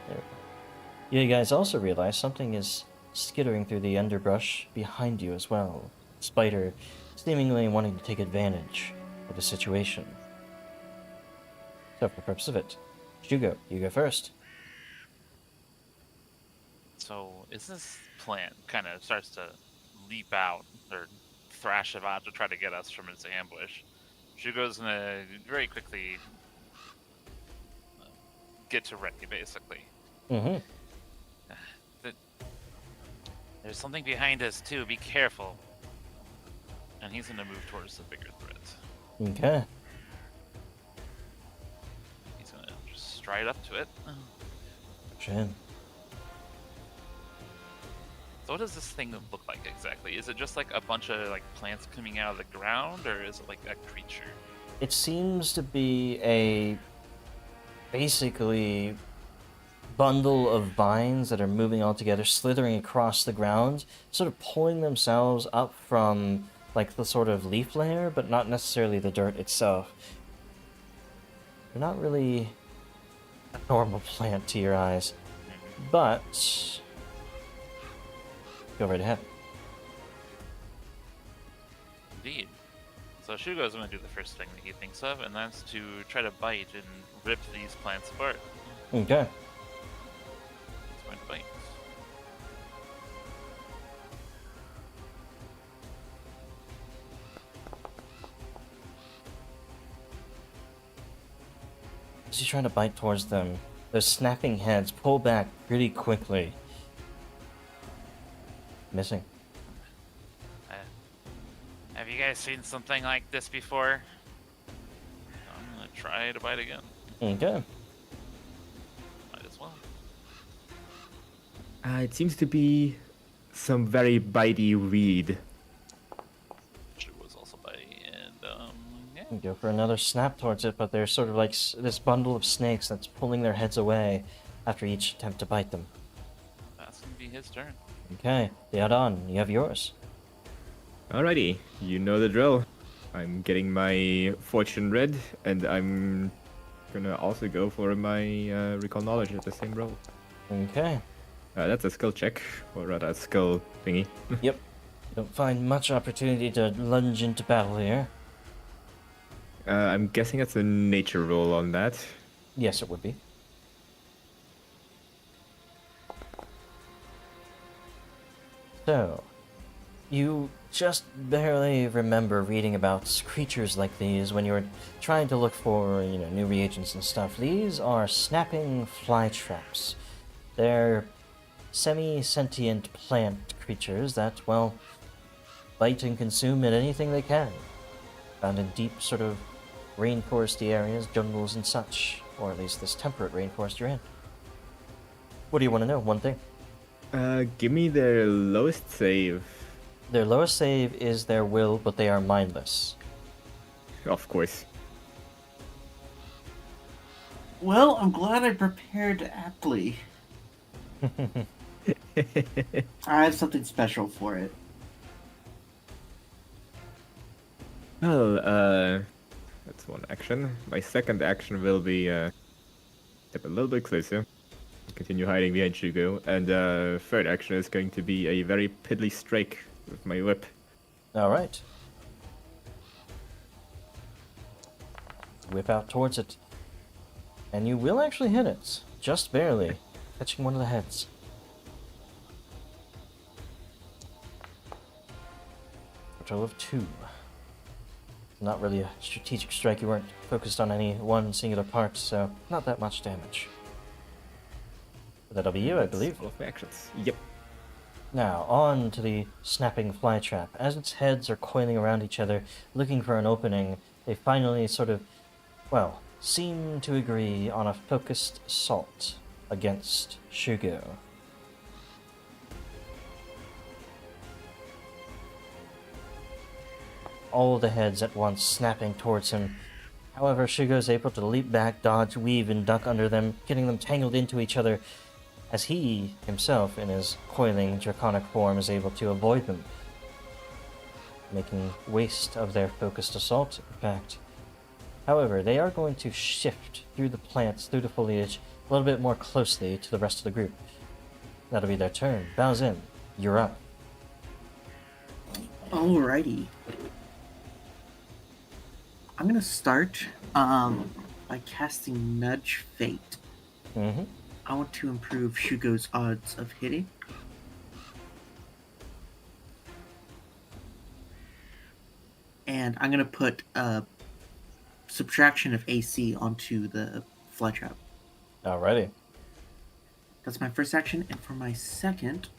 There we go. You guys also realize something is skittering through the underbrush behind you as well. Spider seemingly wanting to take advantage of the situation. So for the purpose of it, Shugo, you go first. So, is this plant kind of starts to leap out or thrash about to try to get us from its ambush? Shugo's gonna very quickly get to ready, basically. Mm-hmm. There's something behind us too. Be careful. And he's gonna move towards the bigger threat. Okay. He's gonna just stride up to it. Chin. So what does this thing look like exactly? Is it just like a bunch of like plants coming out of the ground, or is it like a creature? It seems to be a basically bundle of vines that are moving all together, slithering across the ground, sort of pulling themselves up from like the sort of leaf layer, but not necessarily the dirt itself. They're not really a normal plant to your eyes, but go right ahead. Indeed. So Shugo's gonna do the first thing that he thinks of, and that's to try to bite and rip these plants apart. Okay. He's going to bite. As you're trying to bite towards them, those snapping heads pull back pretty quickly. Missing. Have you guys seen something like this before? I'm gonna try to bite again. Okay. Might as well. It seems to be some very bitey weed. Shugo's also biting, and yeah. You go for another snap towards it, but there's sort of like this bundle of snakes that's pulling their heads away after each attempt to bite them. That's gonna be his turn. Okay, Liaodon, you have yours. Alrighty, you know the drill. I'm getting my fortune red, and I'm gonna also go for my recall knowledge at the same roll. Okay. That's a skill check, or rather a skill thingy. Yep. You don't find much opportunity to lunge into battle here. I'm guessing it's a nature roll on that. Yes, it would be. So, you just barely remember reading about creatures like these when you were trying to look for, new reagents and stuff. These are snapping fly traps. They're semi-sentient plant creatures that, well, bite and consume at anything they can. Found in deep sort of rainforesty areas, jungles and such. Or at least this temperate rainforest you're in. What do you want to know? One thing. Give me their lowest save. Their lowest save is their will, but they are mindless. Of course. Well, I'm glad I prepared aptly. I have something special for it. Well, that's one action. My second action will be step a little bit closer, continue hiding behind Shugo, and third action is going to be a very piddly strike with my whip. Alright. Whip out towards it. And you will actually hit it. Just barely. Catching one of the heads. A total of 2. Not really a strategic strike. You weren't focused on any one singular part, so not that much damage. That'll be you, I believe. All of my actions. Yep. Now, on to the snapping flytrap. As its heads are coiling around each other, looking for an opening, they finally sort of, well, seem to agree on a focused assault against Shugo. All the heads at once snapping towards him. However, Shugo is able to leap back, dodge, weave, and duck under them, getting them tangled into each other, as he himself, in his coiling draconic form, is able to avoid them, making waste of their focused assault, in fact. However, they are going to shift through the plants, through the foliage, a little bit more closely to the rest of the group. That'll be their turn. Baozin, you're up. Alrighty. I'm gonna start by casting Nudge Fate. Mm-hmm. I want to improve Shugo's odds of hitting. And I'm gonna put subtraction of AC onto the flytrap. Alrighty. That's my first action, and for my second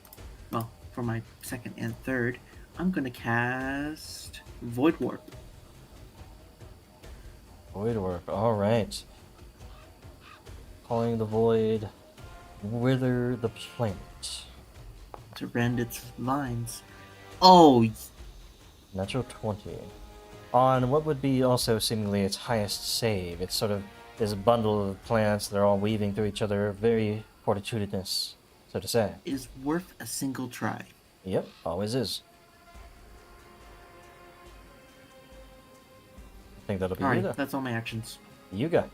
and third, I'm gonna cast Void Warp. Void Warp, alright. Calling the void, wither the plant. To rend its vines. Oh, Natural 20. On what would be also seemingly its highest save. It's sort of this bundle of plants, they're all weaving through each other, very fortitudinous, so to say. is worth a single try. Yep, always is. I think that'll be Alright, Yuga. that's all my actions. Yuga.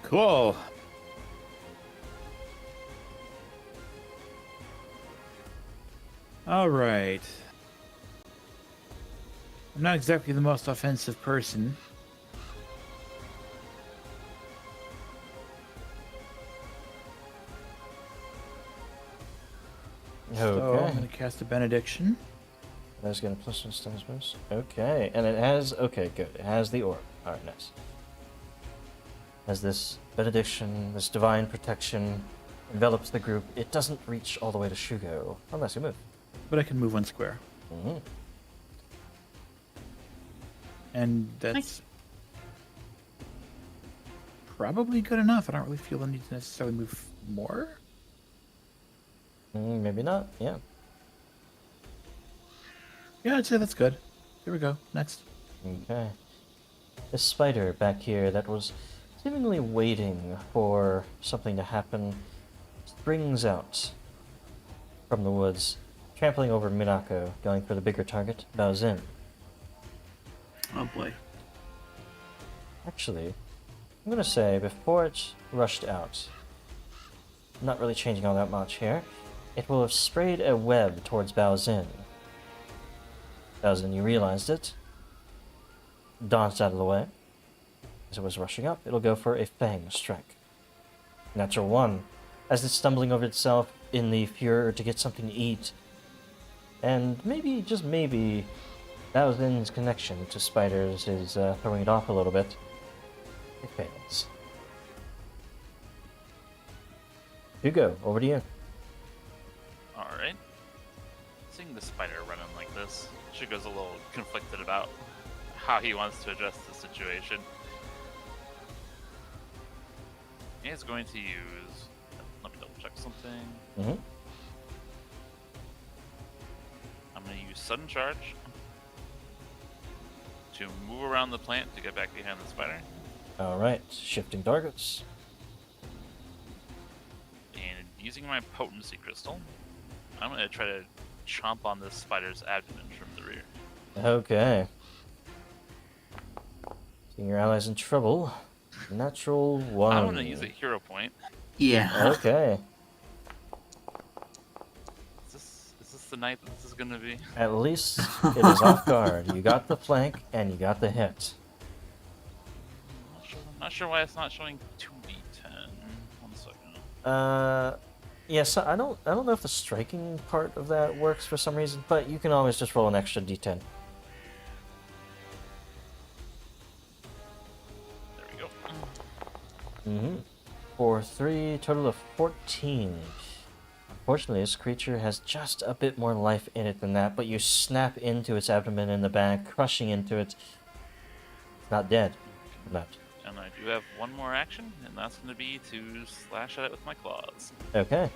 Cool. All right. I'm not exactly the most offensive person. So I'm Okay. going to cast a benediction. That's gonna plus one status boost. Okay, and it has, okay, good. It has the orb. Alright, nice. As this benediction, this divine protection envelops the group, it doesn't reach all the way to Shugo, unless you move. But I can move one square. Mm-hmm. And that's Nice. probably good enough. I don't really feel the need to necessarily move more. Maybe not, yeah. Yeah, I'd say that's good. Here we go. Next. Okay. This spider back here that was seemingly waiting for something to happen springs out from the woods, trampling over Minako, going for the bigger target, Baozin. Oh boy. Actually, I'm gonna say before it rushed out, not really changing all that much here, it will have sprayed a web towards Baozin. Baozin, you realized it, dodged out of the way. As it was rushing up, it'll go for a Fang strike. Natural 1, as it's stumbling over itself in the furor to get something to eat. And maybe, just maybe, Baozin's connection to spiders is throwing it off a little bit. It fails. Hugo, over to you. Alright. Seeing the spider running like this, Shugo's a little conflicted about how he wants to address the situation. He's going to use... Let me double check something. Mm-hmm. I'm going to use Sudden Charge to move around the plant to get back behind the spider. Alright, shifting targets. And using my Potency Crystal, I'm going to try to chomp on this spider's abdomen from the rear. Okay. Seeing your allies in trouble. Natural 1. I'm going to use a hero point. Yeah. Okay. Is this the night that this is going to be? At least it is off guard. You got the flank and you got the hit. Not sure why it's not showing 2d10. 1 second. Yes, I don't know if the striking part of that works for some reason, but you can always just roll an extra d10. There we go. Mm-hmm. For 3, total of 14. Unfortunately, this creature has just a bit more life in it than that, but you snap into its abdomen in the back, crushing into it. It's not dead. Not. And I do have one more action, and that's going to be to slash at it with my claws. Okay.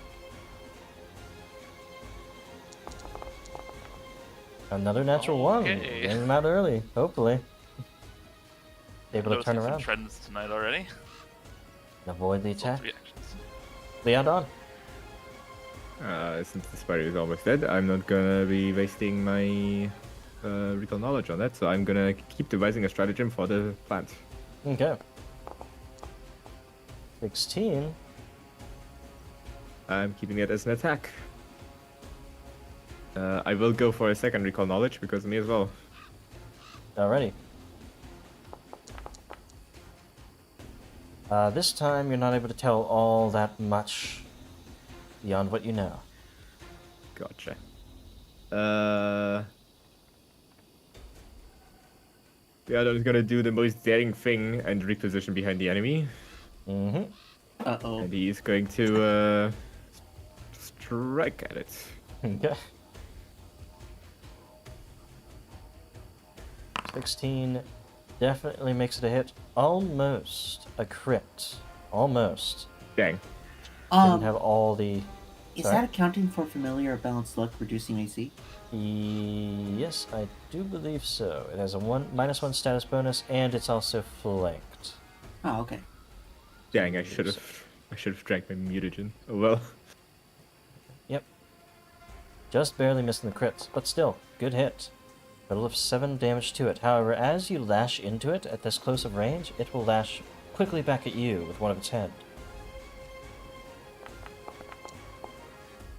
Another natural one. Okay. Getting him out early, hopefully. Able to turn Noticing some around trends tonight already. and avoid the Well, attack. 3 actions. Leodon. Since the spider is almost dead, I'm not gonna be wasting my recall knowledge on that, so I'm gonna keep devising a stratagem for the plant. Okay. 16. I'm keeping it as an attack. I will go for a second recall knowledge because of me as well. Alrighty. This time you're not able to tell all that much beyond what you know. Gotcha. The other is gonna do the most daring thing and reposition behind the enemy. Mm-hmm. Uh-oh. And he is going to strike at it. Okay. 16 definitely makes it a hit. Almost a crit. Almost. Dang. Didn't have all the... Is Sorry? that accounting for familiar or balanced luck reducing AC? Yes, I do believe so. It has a -1 status bonus, and it's also flanked. Oh, okay. Dang, I should have drank my mutagen. Oh well. Yep. Just barely missing the crits, but still, good hit. Total of 7 damage to it. However, as you lash into it at this close of range, it will lash quickly back at you with one of its head.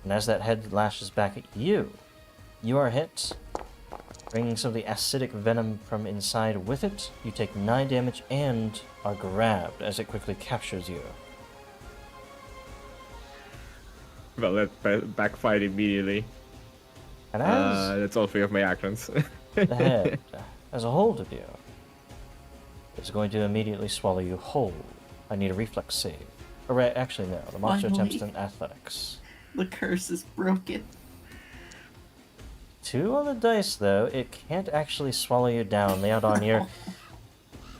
And as that head lashes back at you, you are hit. Bringing some of the acidic venom from inside with it, you take 9 damage and are grabbed as it quickly captures you. Well, that backfired immediately. And as That's all 3 of my actions. the head has a hold of you, it's going to immediately swallow you whole. I need a reflex save. Or actually, no. The monster Finally. attempts an athletics. The curse is broken. 2 on the dice, though. It can't actually swallow you down. Leodon, you're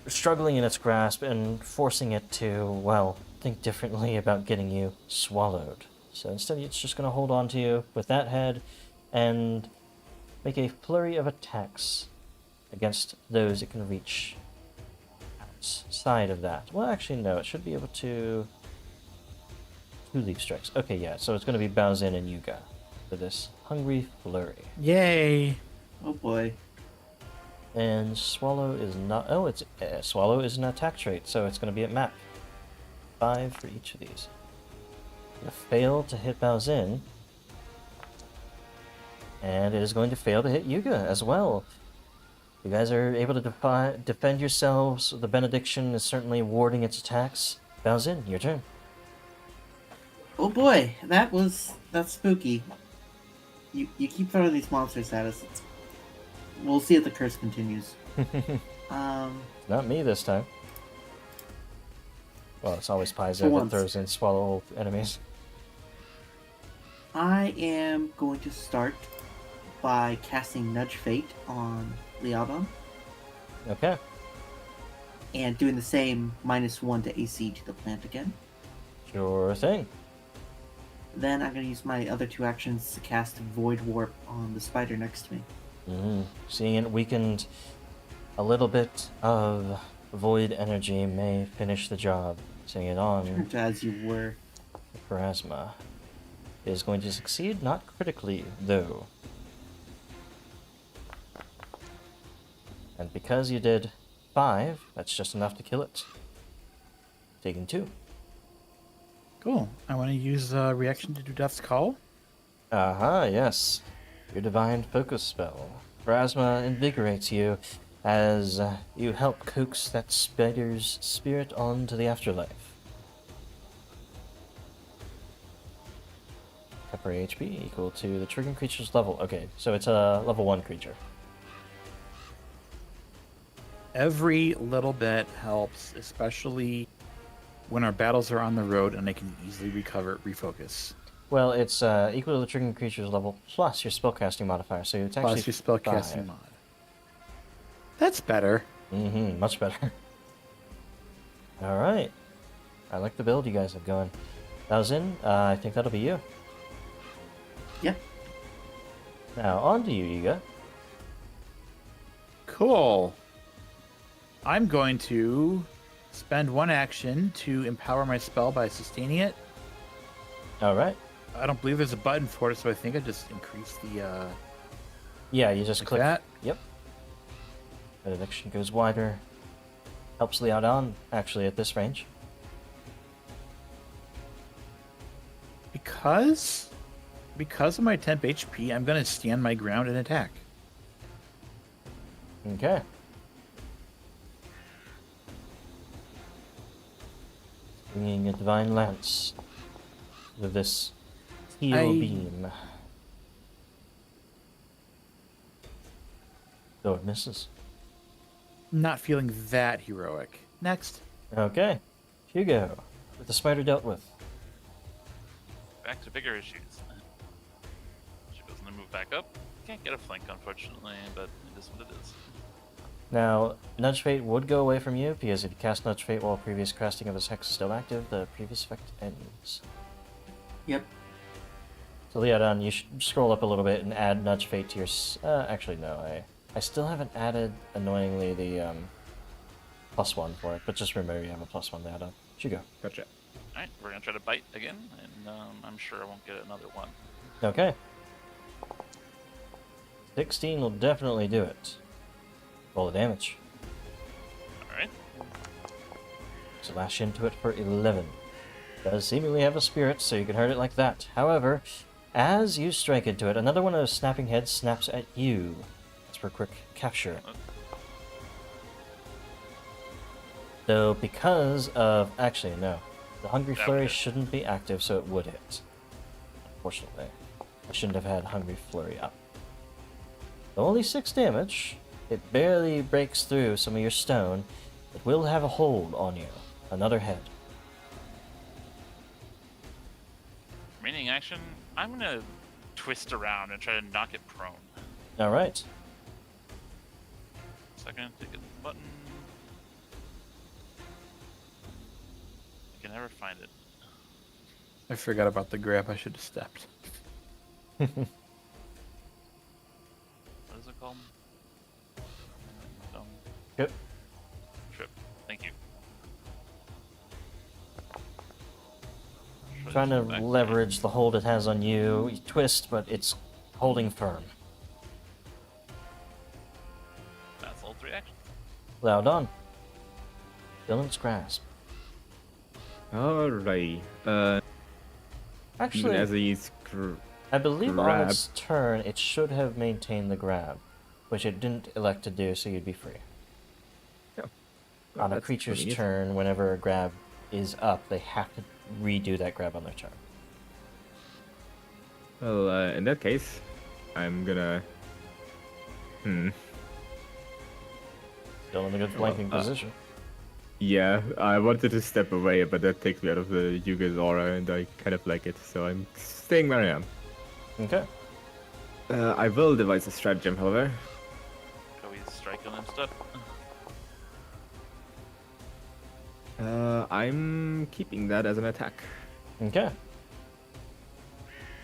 struggling in its grasp and forcing it to, well, think differently about getting you swallowed. So instead, it's just going to hold on to you with that head and make a flurry of attacks against those it can reach outside of that. Well, actually, no. It should be able to... 2 leaf strikes. Okay, yeah. So it's going to be Baozin and Yuga for this hungry flurry. Yay! Oh boy. And Swallow is not... Oh, it's Swallow is an attack trait, so it's going to be at map. 5 for each of these. Gonna fail to hit Baozin. And it is going to fail to hit Yuga as well. You guys are able to defend yourselves. The benediction is certainly warding its attacks. Baozin, your turn. Oh boy, that's spooky. You keep throwing these monsters at us. We'll see if the curse continues. Not me this time. Well, it's always For Paizo that once. throws in swallow enemies. I am going to start by casting Nudge Fate on Leodon Okay. and doing the same -1 to AC to the plant again. Sure thing. Then I'm going to use my other 2 actions to cast Void Warp on the spider next to me. Seeing it weakened, a little bit of void energy may finish the job. Seeing it on As you were. Pharasma is going to succeed, not critically, though. And because you did 5, that's just enough to kill it. Taking 2. Cool. I want to use reaction to do Death's Call. Yes. Your divine focus spell. Pharasma invigorates you as you help coax that spider's spirit onto the afterlife. Temporary HP equal to the triggering creature's level. Okay, so it's a level 1 creature. Every little bit helps, especially when our battles are on the road and I can easily refocus. Well, it's equal to the triggering creature's level plus your spellcasting modifier, so it's actually Plus your spellcasting 5. mod. That's better. Mm-hmm, much better. Alright. I like the build you guys have going. Thousand, I think that'll be you. Yeah. Now, on to you, Iga. Cool. I'm going to spend 1 action to empower my spell by sustaining it. Alright. I don't believe there's a button for it, so I think I just increase the Yeah, you just like click. that. Yep. Benediction goes wider. Helps Leodon, actually, at this range. Because of my temp HP, I'm gonna stand my ground and attack. Okay. Bringing a Divine Lance with this heal beam. Though it misses. Not feeling that heroic. Next. Okay. Hugo, with the spider dealt with. Back to bigger issues. She goes to move back up. Can't get a flank, unfortunately, but it is what it is. Now, Nudge Fate would go away from you, because if you cast Nudge Fate while previous casting of his hex is still active, the previous effect ends. Yep. So Leodon, you should scroll up a little bit and add Nudge Fate to your... actually, no, I still haven't added, annoyingly, the +1 for it, but just remember you have a +1 to add on. Should go. Gotcha. Alright, we're gonna try to bite again, and I'm sure I won't get another one. Okay. 16 will definitely do it. Roll the damage. Alright. So lash into it for 11. Does seemingly have a spirit, so you can hurt it like that. However, as you strike into it, another one of those snapping heads snaps at you. That's for quick capture. Though because of... Actually, no. The Hungry That Flurry would hit. shouldn't be active, so it would hit. Unfortunately. I shouldn't have had Hungry Flurry up. Only 6 damage. It barely breaks through some of your stone. It will have a hold on you. Another head. Remaining action, I'm gonna twist around and try to knock it prone. Alright. Second to get the button. I can never find it. I forgot about the grab. I should have stepped. What is it called? Yep. Trip. Thank you. Trying to Back. leverage the hold it has on you. You twist, but it's holding firm. That's all 3 actions. Loud on. Still in its grasp. Alright. Even Actually, as he's I believe on grab. its turn, it should have maintained the grab, which it didn't elect to do, so you'd be free. On a creature's turn, whenever a grab is up, they have to redo that grab on their turn. Well, in that case, I'm gonna. Still in a good flanking position. Yeah, I wanted to step away, but that takes me out of the Yuga's aura, and I kind of like it, so I'm staying where I am. Okay. I will devise a stratagem, however. Go easy strike on them stuff. I'm keeping that as an attack. Okay.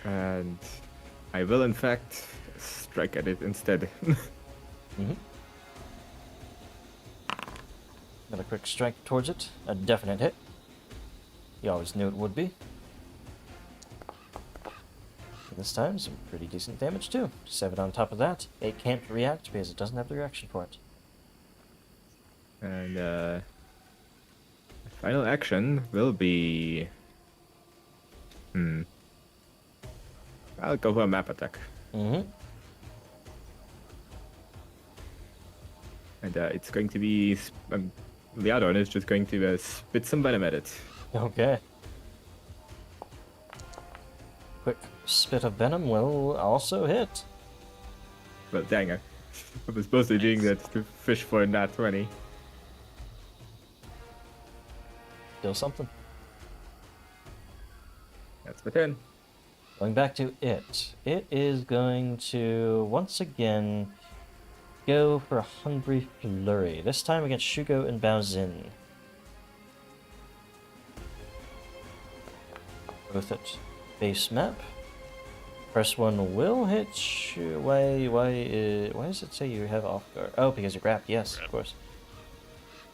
And I will, in fact, strike at it instead. Mm-hmm. Another quick strike towards it. A definite hit. You always knew it would be. And this time, some pretty decent damage too. 7 on top of that. It can't react because it doesn't have the reaction for it. And the final action will be... I'll go for a map attack. Mm-hmm. And it's going to be... Leodon is just going to spit some venom at it. Okay. Quick spit of venom will also hit. Well, dang, I was supposed to be doing that to fish for a nat 20. Still something. That's my turn. Going back to it. It is going to, once again, go for a Hungry Flurry. This time against Shugo and Baozin. Both at base map. First one will hit you. Why does it say you have off guard? Oh, because you're grabbed. Yes, of course.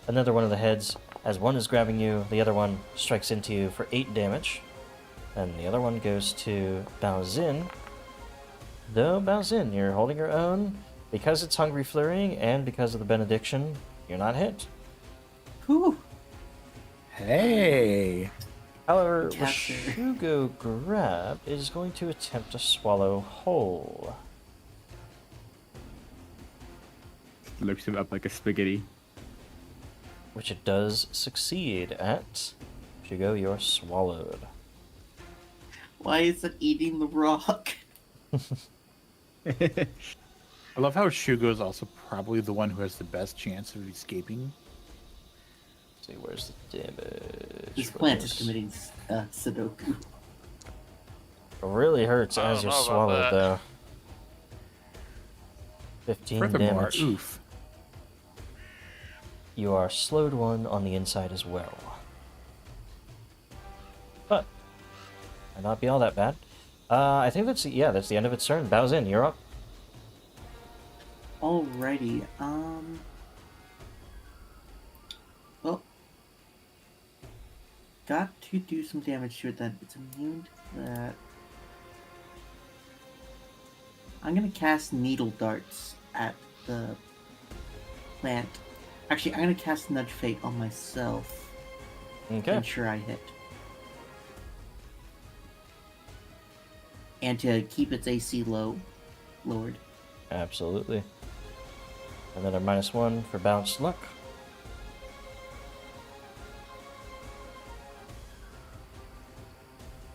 Another one of the heads. As one is grabbing you, the other one strikes into you for 8 damage. And the other one goes to Baozin. Though, Baozin, you're holding your own. Because it's Hungry Flurrying and because of the Benediction, you're not hit. Whew. Hey. However, Capture. Shugo Grab is going to attempt to swallow whole. Looks him up like a spaghetti. Which it does succeed at. Shugo, you're swallowed. Why is it eating the rock? I love how Shugo is also probably the one who has the best chance of escaping. Let's see, where's the damage? This for plant is this? committing Sudoku. It really hurts I as don't you're know about swallowed, that. though. 15 Furthermore, damage. oof. You are slowed one on the inside as well. But, might not be all that bad. I think that's the end of its turn. Baozin, you're up. Alrighty, well, got to do some damage to it then. It's immune to that. I'm gonna cast Needle Darts at the plant. Actually, I'm gonna cast Nudge Fate on myself. Okay. Ensure I hit. And to keep its AC lowered. Absolutely. Another -1 for bounce luck.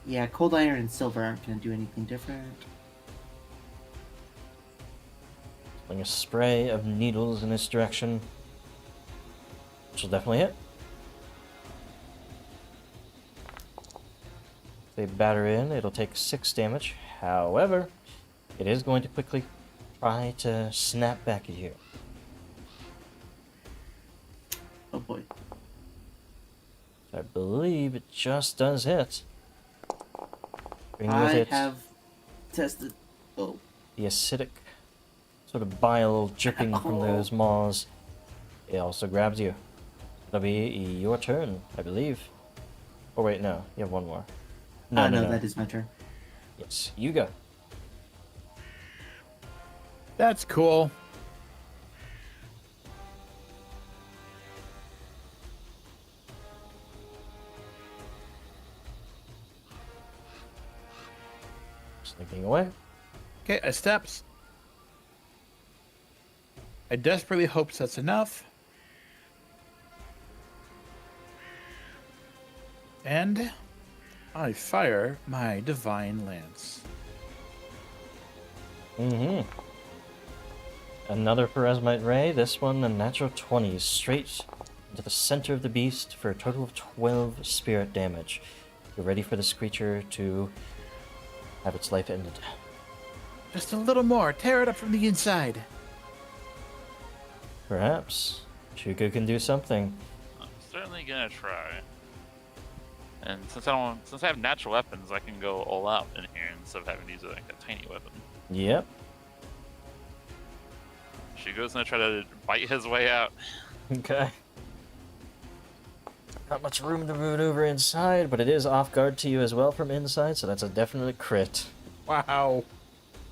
Yeah, Cold Iron and Silver aren't gonna do anything different. Fling a spray of needles in this direction. Which will definitely hit. If they batter in, it'll take 6 damage. However, it is going to quickly try to snap back at you. Oh boy. I believe it just does hit. Bring with I it have tested. Oh, the acidic sort of bile dripping from those maws. It also grabs you. It'll be your turn, I believe. Oh wait, no, you have one more. No, that is my turn. Yes, you go. That's cool. Slinking away. Okay, I steps. I desperately hope that's enough. And I fire my Divine Lance. Mm-hmm. Another Pharasmite Ray. This one a natural 20 straight into the center of the beast for a total of 12 spirit damage. You're ready for this creature to have its life ended. Just a little more. Tear it up from the inside. Perhaps Shuko can do something. I'm certainly gonna try. And since I have natural weapons, I can go all out in here instead of having to use like a tiny weapon. Yep. Shugo's gonna try to bite his way out. Okay. Not much room to maneuver inside, but it is off guard to you as well from inside, so that's a definite crit. Wow.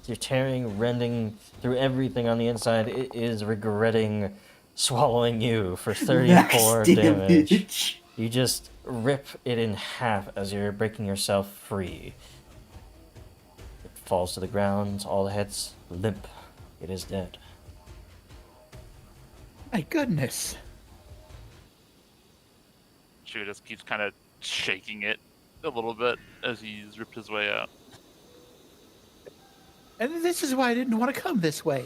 You're tearing, rending through everything on the inside. It is regretting swallowing you for 34 Max damage. You just rip it in half as you're breaking yourself free. It falls to the ground, all the heads limp. It is dead. My goodness. Shugo just keeps kind of shaking it a little bit as he's ripped his way out. And this is why I didn't want to come this way.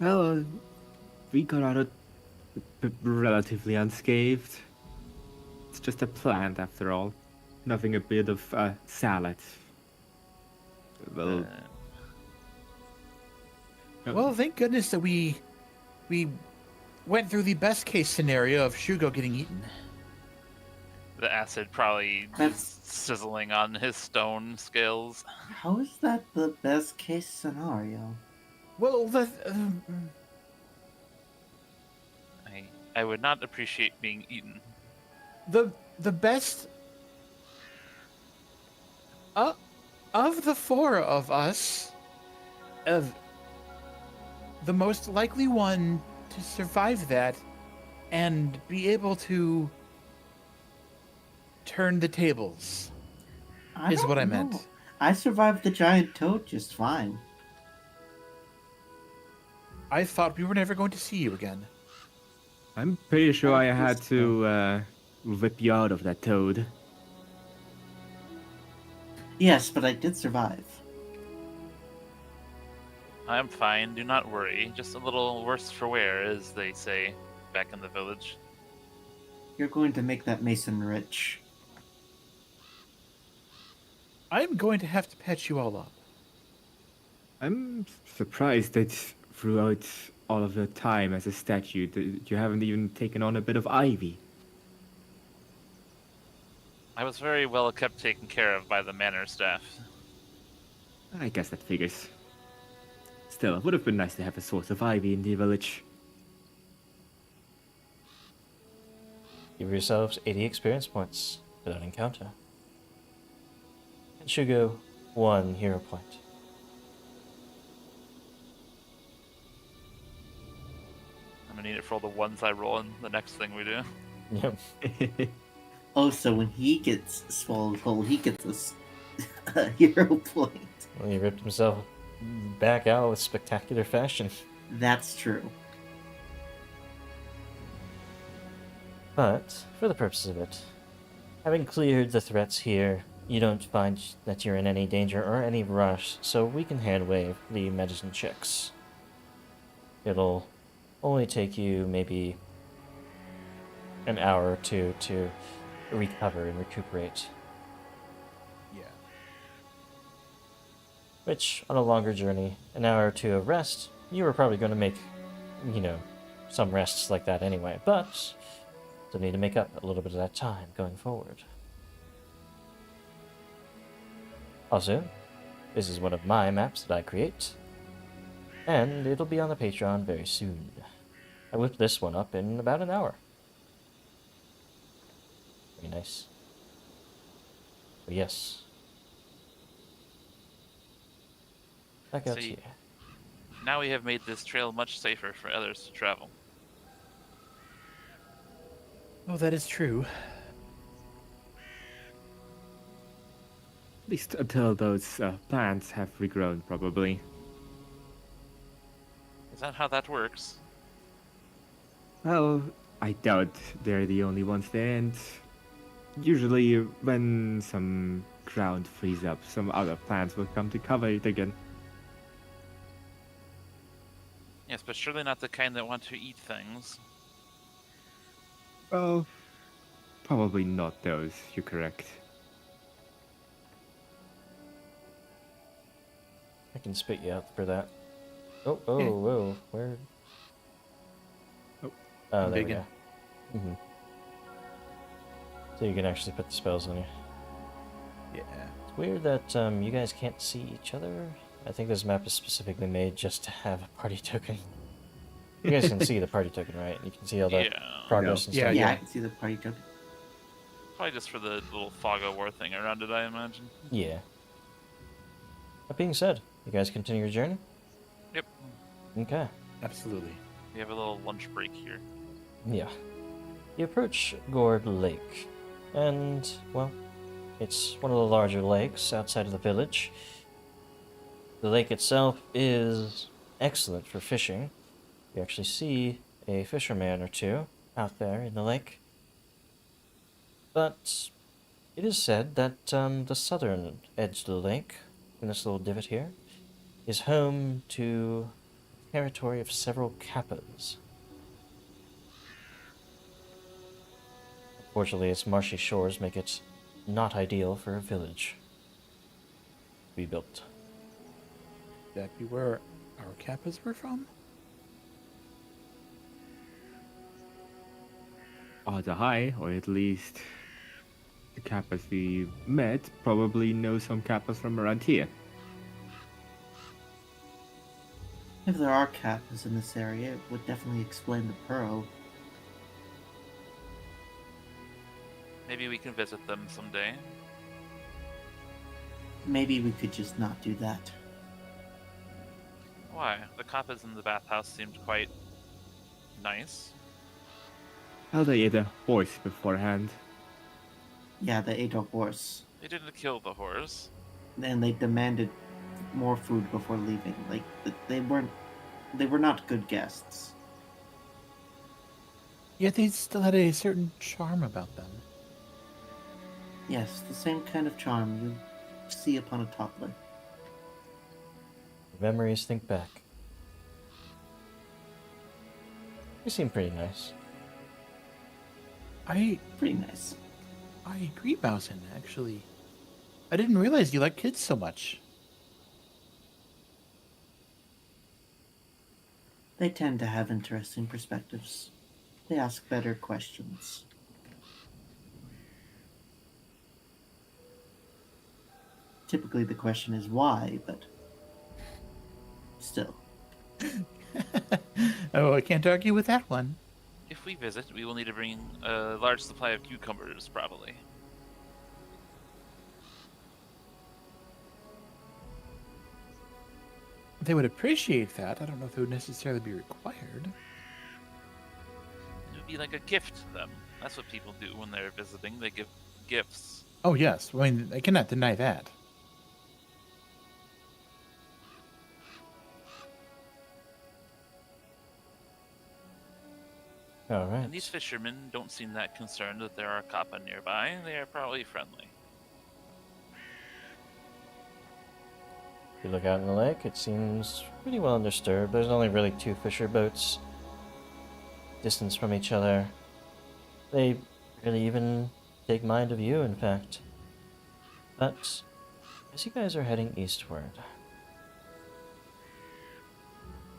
Well, we got out of relatively unscathed. It's just a plant after all. nothing a bit of salad. Well, Well, thank goodness that we went through the best case scenario of Shugo getting eaten. The acid probably That's- sizzling on his stone scales. How is that the best case scenario? Well, I would not appreciate being eaten. the best of the four of us, of the most likely one to survive that and be able to turn the tables is what I don't meant. know. I survived the giant toad just fine. I thought we were never going to see you again. I'm pretty sure I That had was to rip you out of that toad. Yes, but I did survive. I'm fine, do not worry. Just a little worse for wear, as they say back in the village. You're going to make that mason rich. I'm going to have to patch you all up. I'm surprised that throughout all of the time as a statue, that you haven't even taken on a bit of ivy. I was very well kept taken care of by the manor staff. I guess that figures. Still, it would have been nice to have a source of ivy in the village. Give yourselves 80 experience points for that encounter. And Shugo, 1 hero point. I'm gonna need it for all the ones I roll in the next thing we do. Yep. Oh, so when he gets swallowed whole, he gets a hero point. Well, he ripped himself back out with spectacular fashion. That's true. But, for the purposes of it, having cleared the threats here, you don't find that you're in any danger or any rush, so we can hand wave the medicine checks. It'll only take you maybe an hour or two to recover and recuperate. Yeah. Which, on a longer journey, an hour or two of rest, you were probably going to make, some rests like that anyway, but still need to make up a little bit of that time going forward. Also, this is one of my maps that I create, and it'll be on the Patreon very soon. I whipped this one up in about an hour. Very nice. But yes. Back out See, here. Now we have made this trail much safer for others to travel. Oh, that is true. At least until those plants have regrown, probably. Is that how that works? Well, I doubt they're the only ones there, and usually when some ground frees up, some other plants will come to cover it again. Yes, but surely not the kind that want to eat things. Well, probably not those, you're correct. I can spit you out for that. Oh, Yeah. whoa, where? Oh, there we digging. go. So you can actually put the spells on you. Yeah. It's weird that you guys can't see each other. I think this map is specifically made just to have a party token. You guys can see the party token, right? You can see all the Yeah. progress and Yeah, stuff. Yeah, yeah. I can see the party token. Probably just for the little fog of war thing around it, I imagine. Yeah. That being said, you guys continue your journey? Yep. Okay. Absolutely. We have a little lunch break here. Yeah. You approach Gourd Lake, and, well, it's one of the larger lakes outside of the village. The lake itself is excellent for fishing. You actually see a fisherman or two out there in the lake. But it is said that the southern edge of the lake, in this little divot here, is home to territory of several kappas. Unfortunately, its marshy shores make it not ideal for a village to be built. That be where our kappas were from? Odds are high, or at least the Kappas we met probably know some Kappas from around here. If there are kappas in this area, it would definitely explain the pearl. Maybe we can visit them someday. Maybe we could just not do that. Why? The kappas in the bathhouse seemed quite nice. Well, they ate a horse beforehand. Yeah, they ate a horse. They didn't kill the horse. And they demanded more food before leaving. Like, they were not good guests. Yet they still had a certain charm about them. Yes, the same kind of charm you see upon a toddler. Memories think back. You seem pretty nice. Pretty nice. I agree, Bowsen, actually. I didn't realize you like kids so much. They tend to have interesting perspectives. They ask better questions. Typically the question is why, but still. Oh, I can't argue with that one. If we visit, we will need to bring a large supply of cucumbers, probably. They would appreciate that. I don't know if it would necessarily be required. It would be like a gift to them. That's what people do when they're visiting. They give gifts. Oh, yes. I mean, I cannot deny that. Alright. And these fishermen don't seem that concerned that there are kappa nearby. They are probably friendly. If you look out in the lake, it seems pretty well undisturbed. There's only really 2 fisher boats distance from each other. They really even take mind of you, in fact. But as you guys are heading eastward,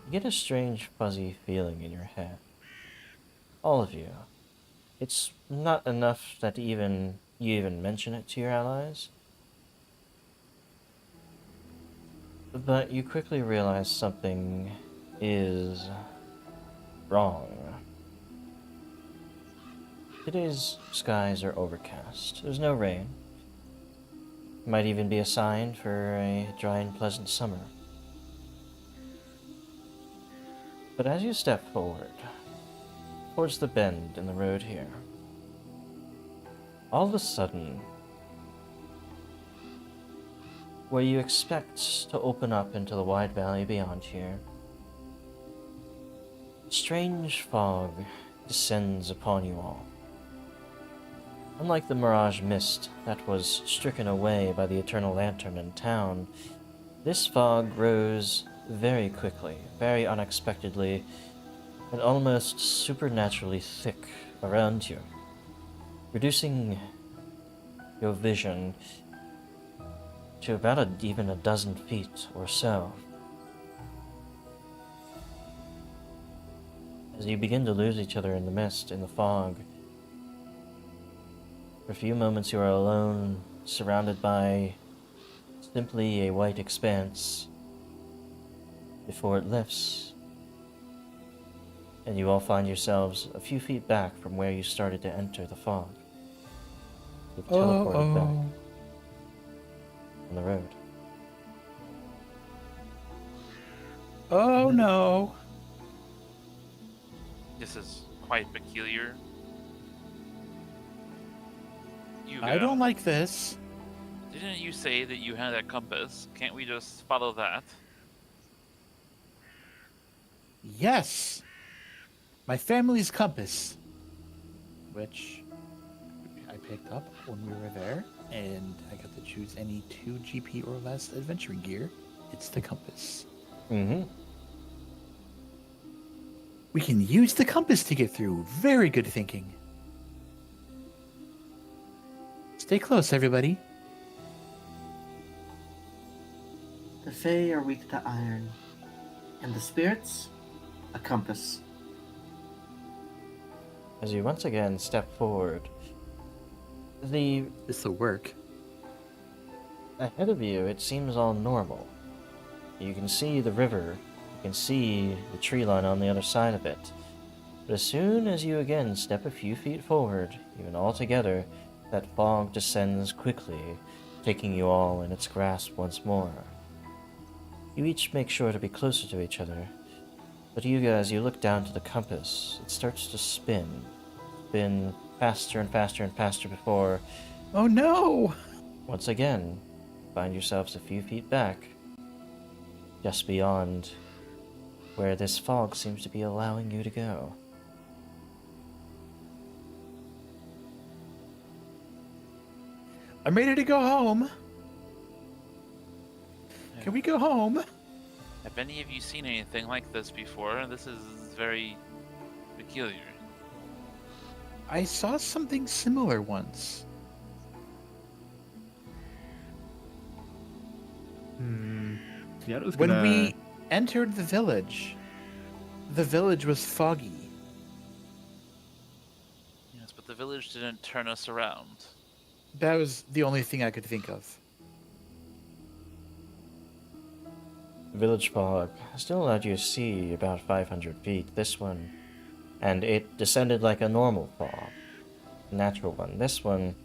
you get a strange fuzzy feeling in your head. All of you. It's not enough that you even mention it to your allies. But you quickly realize something is wrong. Today's skies are overcast. There's no rain. Might even be a sign for a dry and pleasant summer. But as you step forward, towards the bend in the road here, all of a sudden, where you expect to open up into the wide valley beyond here, strange fog descends upon you all. Unlike the mirage mist that was stricken away by the Eternal Lantern in town, this fog rose very quickly, very unexpectedly, and almost supernaturally thick around you, reducing your vision to about even a dozen feet or so. As you begin to lose each other in the mist, in the fog, for a few moments you are alone, surrounded by simply a white expanse, before it lifts, and you all find yourselves a few feet back from where you started to enter the fog. You've teleported back on the road. Oh, no. This is quite peculiar. I don't like this. Didn't you say that you had a compass? Can't we just follow that? Yes. My family's compass, which I picked up when we were there, and I got to choose any 2 GP or less adventuring gear. It's the compass. Mm-hmm. We can use the compass to get through. Very good thinking. Stay close, everybody. The Fae are weak to iron, and the spirits, a compass. As you once again step forward, the This'll work. ahead of you, it seems all normal. You can see the river, you can see the tree line on the other side of it. But as soon as you again step a few feet forward, even all together, that fog descends quickly, taking you all in its grasp once more. You each make sure to be closer to each other, but you guys, you look down to the compass. It starts to spin faster and faster and faster before, Oh no! once again, find yourselves a few feet back, just beyond where this fog seems to be allowing you to go. I'm ready to go home. Can we go home? Have any of you seen anything like this before? This is very peculiar. I saw something similar once. Seattle's When gonna... we entered the village was foggy. Yes, but the village didn't turn us around. That was the only thing I could think of. Village fog still allowed you to see about 500 feet. This one, and it descended like a normal fog, natural one. This one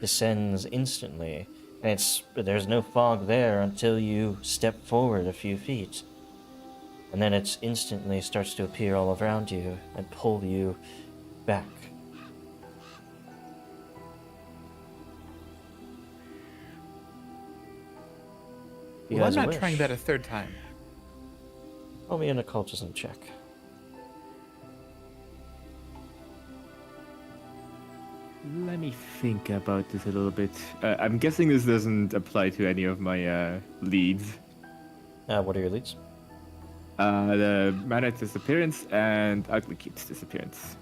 descends instantly, and there's no fog there until you step forward a few feet, and then it instantly starts to appear all around you and pull you back. You Well, I'm guys not wish. trying that a third time. Roll me an occultism check. Let me think about this a little bit. I'm guessing this doesn't apply to any of my leads. What are your leads? The Manet's disappearance and Ugly Keep's disappearance.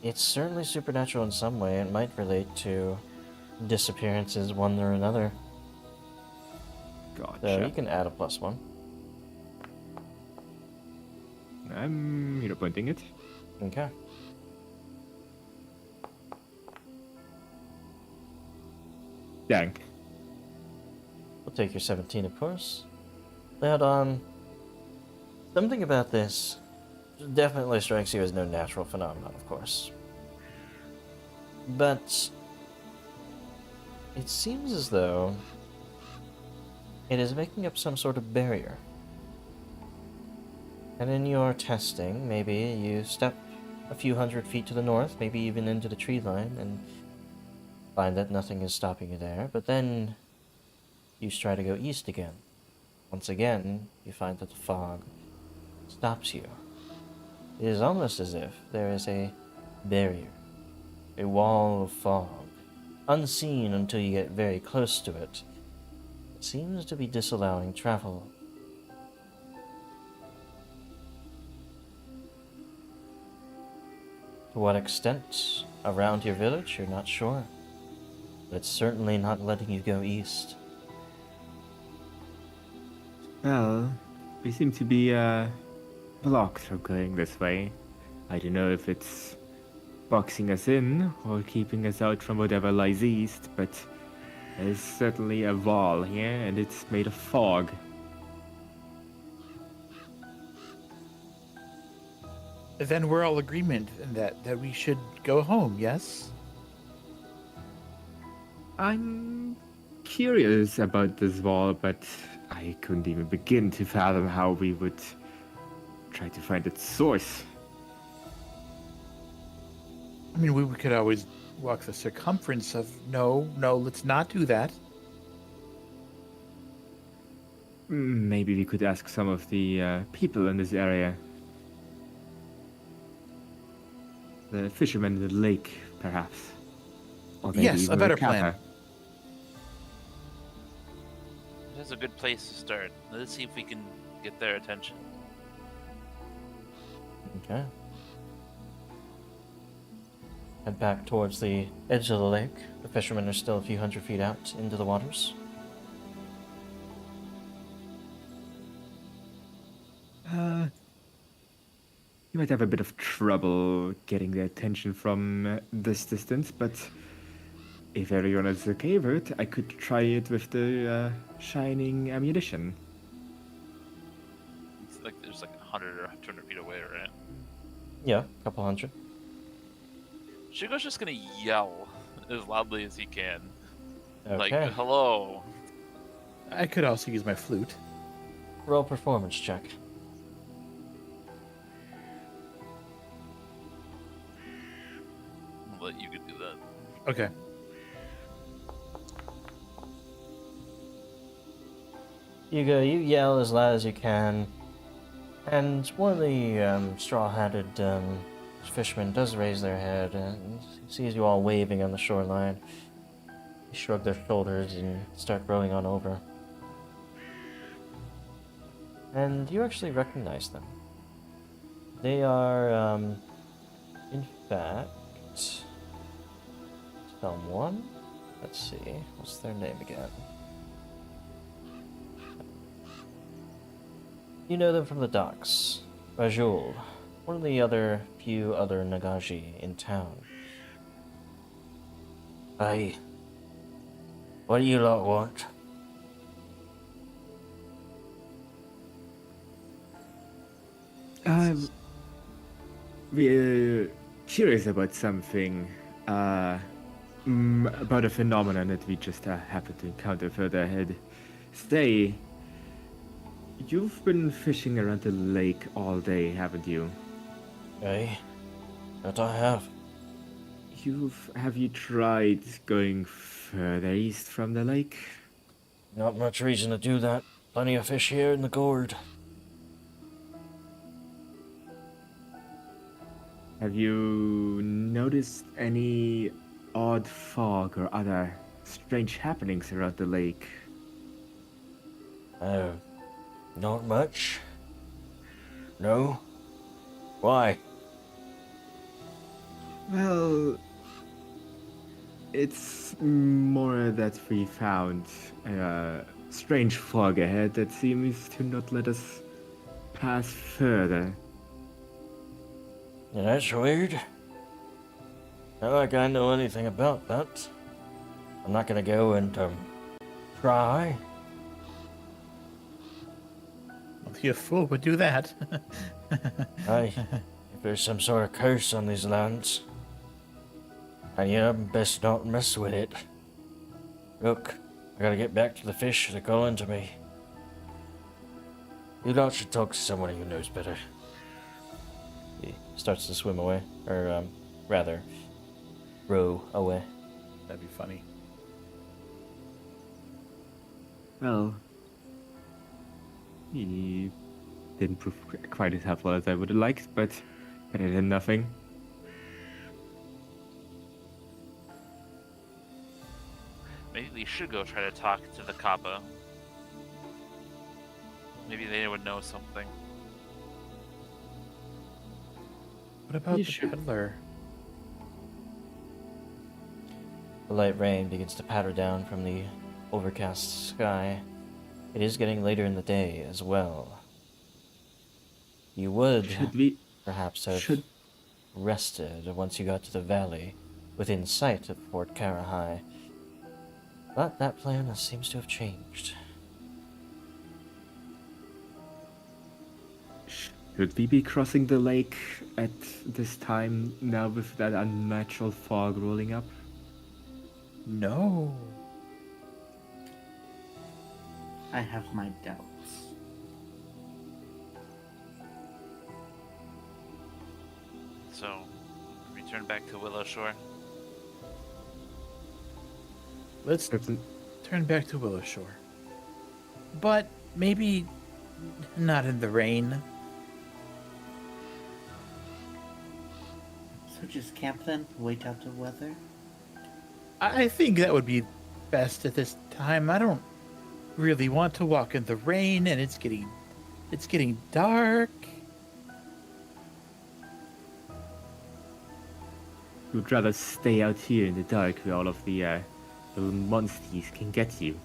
It's certainly supernatural in some way. It might relate to disappearances, one or another. Gotcha. So you can add a +1. I'm pointing it. Okay. Dang. We'll take your 17, of course. Leodon, something about this definitely strikes you as no natural phenomenon, of course. But it seems as though it is making up some sort of barrier. And in your testing, maybe you step a few hundred feet to the north, maybe even into the tree line, and find that nothing is stopping you there, but then you try to go east again. Once again, you find that the fog stops you. It is almost as if there is a barrier, a wall of fog, unseen until you get very close to it. It seems to be disallowing travel. To what extent around your village, you're not sure. But it's certainly not letting you go east. Well, we seem to be blocked from going this way. I don't know if it's boxing us in or keeping us out from whatever lies east, but there's certainly a wall here, and it's made of fog. Then we're all agreement in that we should go home, yes? I'm curious about this wall, but I couldn't even begin to fathom how we would try to find its source. I mean, we could always walk the circumference of no, let's not do that. Maybe we could ask some of the people in this area. The fishermen in the lake, perhaps. Or maybe Yes, a even better the kappa. plan. This is a good place to start. Let's see if we can get their attention. Okay. head back towards the edge of the lake. The fishermen are still a few hundred feet out into the waters. You might have a bit of trouble getting the attention from this distance, but if everyone is okay with it, I could try it with the shining ammunition. It's like there's like 100 or 200 feet away, right? Yeah, a couple hundred. Shugo's just gonna yell as loudly as he can. Like, Okay. hello. I could also use my flute. Roll performance check. I'll let you could do that. Okay. You yell as loud as you can, and one of the straw-hatted fishermen does raise their head and sees you all waving on the shoreline. They shrug their shoulders and start rowing on over. And you actually recognize them. They are, in fact, someone. Let's see, what's their name again? You know them from the docks. Rajul, one of the few other Nagashi in town. Aye. What do you lot want? We're curious about something, about a phenomenon that we just happened to encounter further ahead. Say, you've been fishing around the lake all day, haven't you? Aye. That I have. Have you tried going further east from the lake? Not much reason to do that. Plenty of fish here in the gourd. Have you noticed any odd fog or other strange happenings around the lake? Oh, not much. No? Why? Well, it's more that we found a strange fog ahead that seems to not let us pass further. Yeah, that's weird. Not like I know anything about that. I'm not gonna go and, try. Well, the fool would do that. Aye, if there's some sort of curse on these lands, and you best not mess with it. Look, I gotta get back to the fish. They're calling to me. You lot should talk to someone who knows better. He starts to swim away, or rather, row away. That'd be funny. Well, he didn't prove quite as helpful as I would have liked, but better than nothing. Maybe we should go try to talk to the Kappa. Maybe they would know something. What about You the should- peddler? The light rain begins to patter down from the overcast sky. It is getting later in the day as well. You would Should we? perhaps have Should rested once you got to the valley within sight of Fort Karahai. But that plan seems to have changed. Should we be crossing the lake at this time now with that unnatural fog rolling up? No. I have my doubts. So, return back to Willowshore. Let's Captain, turn back to Willowshore. But maybe not in the rain. So just camp then? Wait out the weather? I think that would be best at this time. I don't really want to walk in the rain, and it's getting dark. You'd rather stay out here in the dark where all of the little monsters can get you.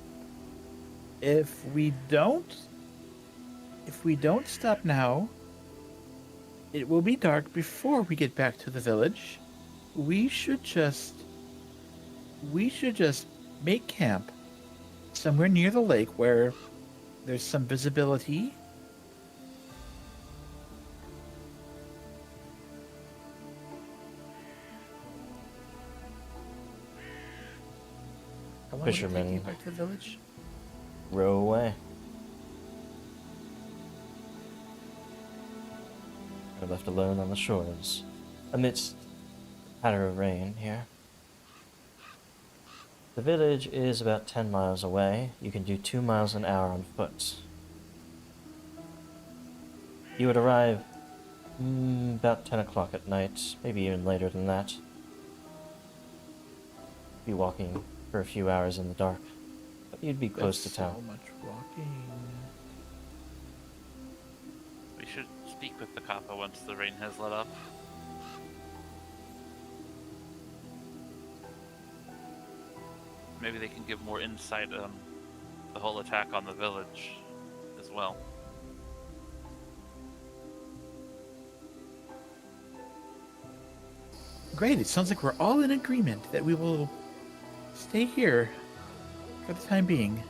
If we don't stop now, it will be dark before we get back to the village. We should just make camp somewhere near the lake where there's some visibility. How long would it take Fisherman. you back to the village? Row away. We're left alone on the shores, amidst a patter of rain here. The village is about 10 miles away. You can do 2 miles an hour on foot. You would arrive about 10 o'clock at night, maybe even later than that. Be walking for a few hours in the dark, but you'd be close to town. So much walking. We should speak with the Kappa once the rain has let up. Maybe they can give more insight on the whole attack on the village as well. Great, it sounds like we're all in agreement that we will stay here for the time being.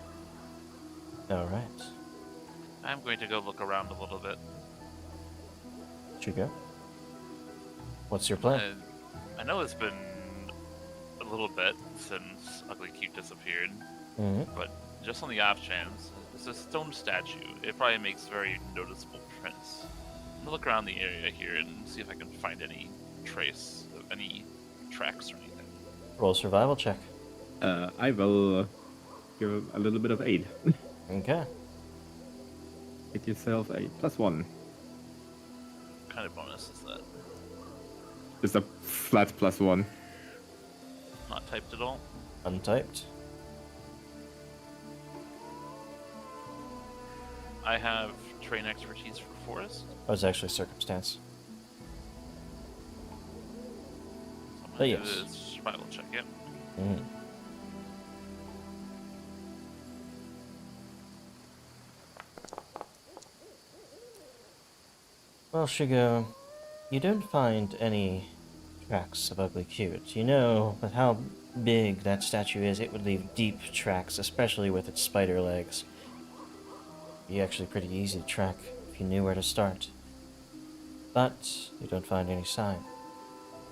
Alright. I'm going to go look around a little bit. You go. What's your plan? I know it's been a little bit since Ugly Cute disappeared, but just on the off chance, it's a stone statue. It probably makes very noticeable prints. I'm gonna look around the area here and see if I can find any trace of any tracks or anything. Roll survival check. I will give a little bit of aid. Okay. Get yourself a +1. What kind of bonus is that? Just a flat +1. Not typed at all? Untyped. I have terrain expertise for forest. That was actually circumstance. So I'm Oh, gonna do yes. this survival check, yep. Mm. Well, Shigo, you don't find any tracks of Ugly Cute. You know, with how big that statue is, it would leave deep tracks, especially with its spider legs. It'd be actually pretty easy to track if you knew where to start. But you don't find any sign.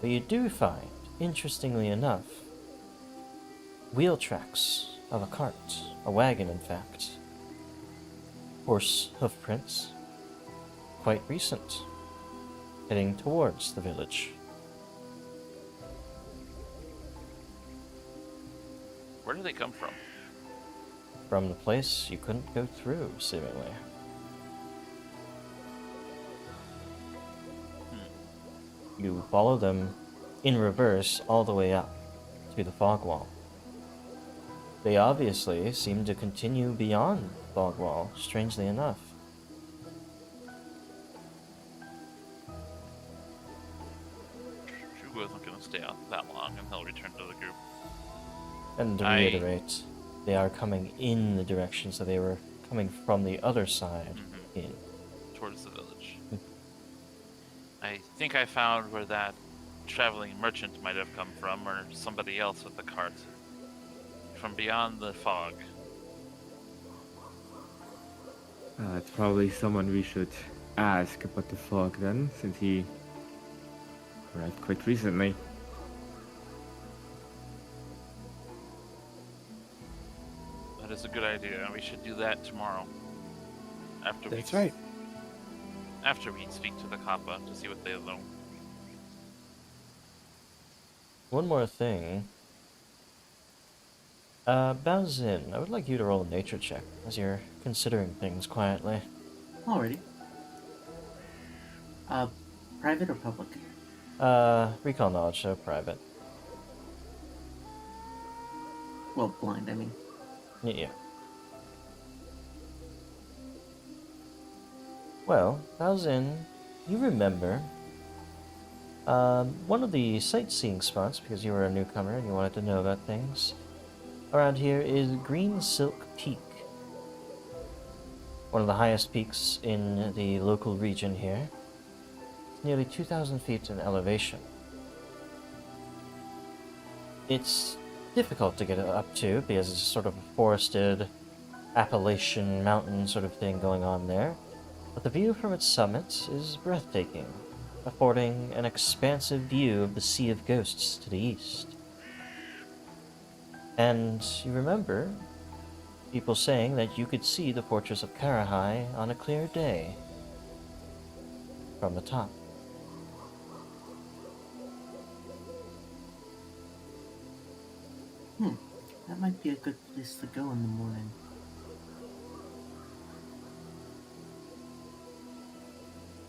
But you do find, interestingly enough, wheel tracks of a cart, a wagon in fact. Horse hoof prints. Quite recent, heading towards the village. Where do they come from? From the place you couldn't go through, seemingly. You follow them in reverse all the way up to the fog wall. They obviously seem to continue beyond the fog wall, strangely enough. Shugo isn't going to stay out that long and he'll return to the group. And to reiterate, they are coming in the direction, so they were coming from the other side in. Towards the village. I think I found where that traveling merchant might have come from, or somebody else with the cart. From beyond the fog. It's probably someone we should ask about the fog then, since he arrived quite recently. That is a good idea, and we should do that tomorrow. That's right. After we speak to the Kappa to see what they know. One more thing. Baozin, I would like you to roll a nature check, as you're considering things quietly. Alrighty. Private or public? Recall knowledge, so private. Well, blind, I mean. Yeah. Well, Baozin, you remember One of the sightseeing spots, because you were a newcomer and you wanted to know about things, around here is Green Silk Peak. One of the highest peaks in the local region here. It's nearly 2,000 feet in elevation. It's difficult to get up to because it's sort of a forested Appalachian mountain sort of thing going on there, but the view from its summit is breathtaking, affording an expansive view of the Sea of Ghosts to the east. And you remember people saying that you could see the fortress of Karahai on a clear day from the top. That might be a good place to go in the morning.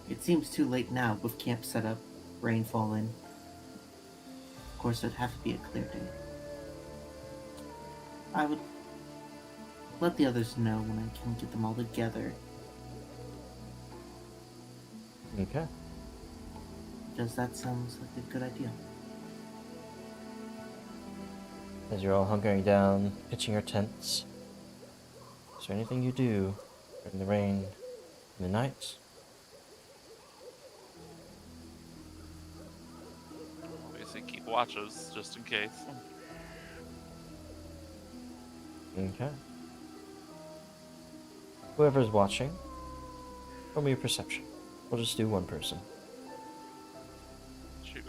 It seems too late now with camp set up, rain falling. Of course, it'd have to be a clear day. I would let the others know when I can get them all together. Okay. Because that sounds like a good idea. As you're all hunkering down, pitching your tents, is there anything you do during the rain in the night? Obviously, keep watches just in case. Okay. Whoever's watching, roll me a perception. We'll just do one person. Shoot.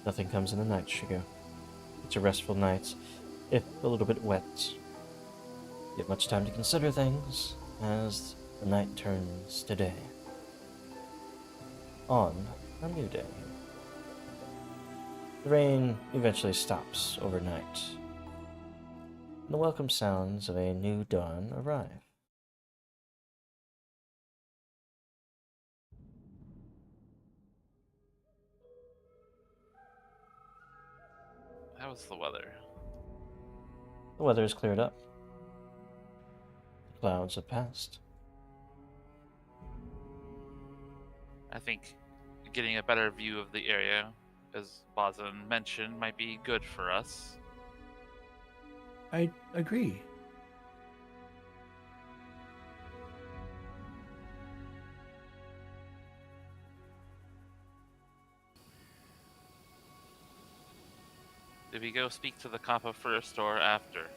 Nothing comes in the night, Shigo. It's a restful night, if a little bit wet. You have much time to consider things as the night turns to day. On a new day. The rain eventually stops overnight, and the welcome sounds of a new dawn arrive. How's the weather? The weather has cleared up. The clouds have passed. I think getting a better view of the area, as Bazan mentioned, might be good for us. I agree. Did we go speak to the Kappa first or after?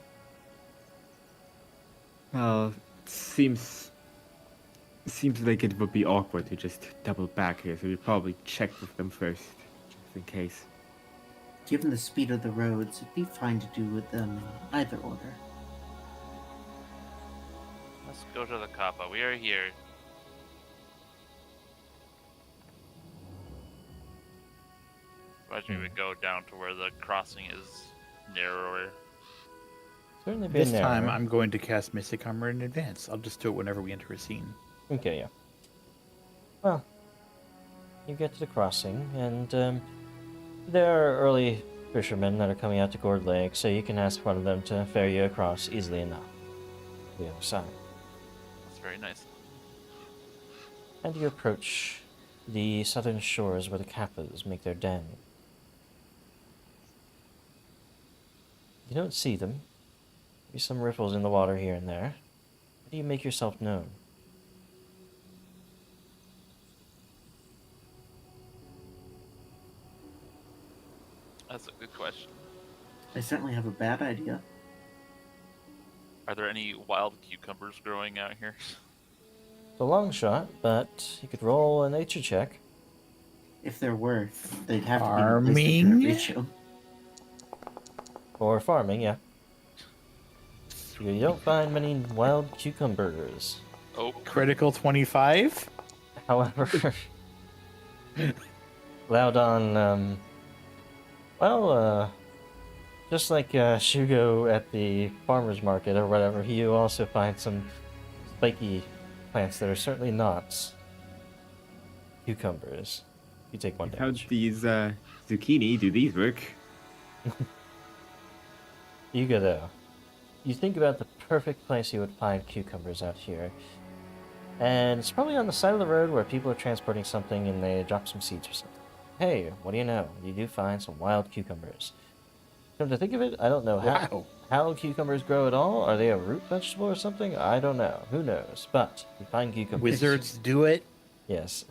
Well, seems like it would be awkward to just double back here, so we probably check with them first, just in case. Given the speed of the roads, it'd be fine to do with them in either order. Let's go to the Kappa. We are here. Imagine we would go down to where the crossing is narrower. Certainly be This time, narrower. I'm going to cast Mystic Armor in advance. I'll just do it whenever we enter a scene. Okay, yeah. Well, you get to the crossing, and there are early fishermen that are coming out to Gourd Lake, so you can ask one of them to ferry you across easily enough to the other side. That's very nice. And you approach the southern shores where the Kappas make their den. You don't see them. Maybe some ripples in the water here and there. How do you make yourself known? That's a good question. I certainly have a bad idea. Are there any wild cucumbers growing out here? It's a long shot, but you could roll a nature check. If there were, they'd have to Farming? be in a place that couldn't reach 'em. Or farming, yeah. You don't find many wild cucumbers. Oh, Critical 25? However, Laudon, just like Shugo at the farmer's market or whatever, you also find some spiky plants that are certainly not cucumbers. You take one How damage. these zucchini do these work? You go though. you think about the perfect place you would find cucumbers out here. And it's probably on the side of the road where people are transporting something and they drop some seeds or something. Hey, what do you know? You do find some wild cucumbers. Come to think of it, I don't know how cucumbers grow at all. Are they a root vegetable or something? I don't know. Who knows? But you find cucumbers. Wizards do it. Yes.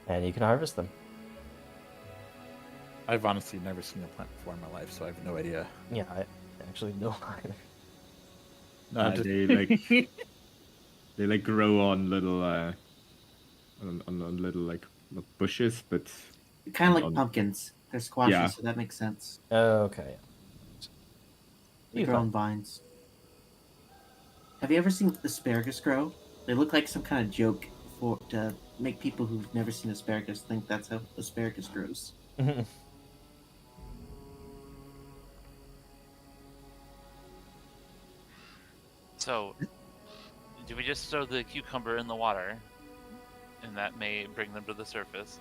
And you can harvest them. I've honestly never seen a plant before in my life, so I have no idea. Yeah, I actually don't either. No, they like grow on little on little like not bushes, but Kind of like on- pumpkins. They're squashy, Yeah. so that makes sense. Okay. They You grow on find- vines. Have you ever seen asparagus grow? They look like some kind of joke to make people who've never seen asparagus think that's how asparagus grows. So, do we just throw the cucumber in the water, and that may bring them to the surface?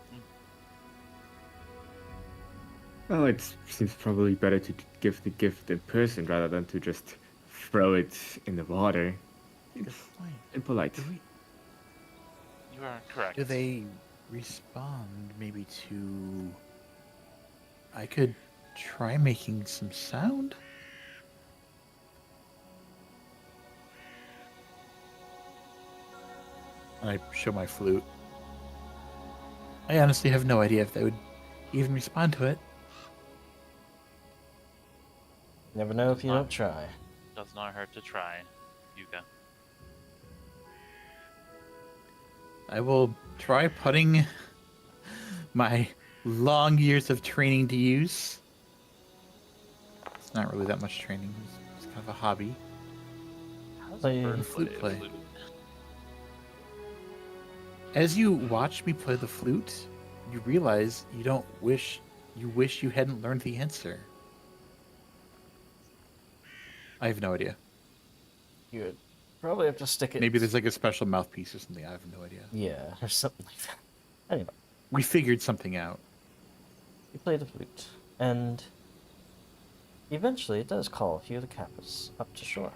Well, it seems probably better to give the gift in person rather than to just throw it in the water. It's impolite. You are correct. Do they respond maybe to... I could try making some sound? And I show my flute. I honestly have no idea if they would even respond to it. Never know if you don't try. Does not hurt to try, Yuka. I will try putting my long years of training to use. It's not really that much training. It's kind of a hobby. How's Play- a bird flute play a play. flute? As you watch me play the flute, you realize you wish you hadn't learned the answer. I have no idea. You would probably have to stick it. Maybe there's like a special mouthpiece or something. I have no idea. Yeah, or something like that. Anyway, We figured something out. you play the flute, and eventually it does call a few of the kappas up to shore.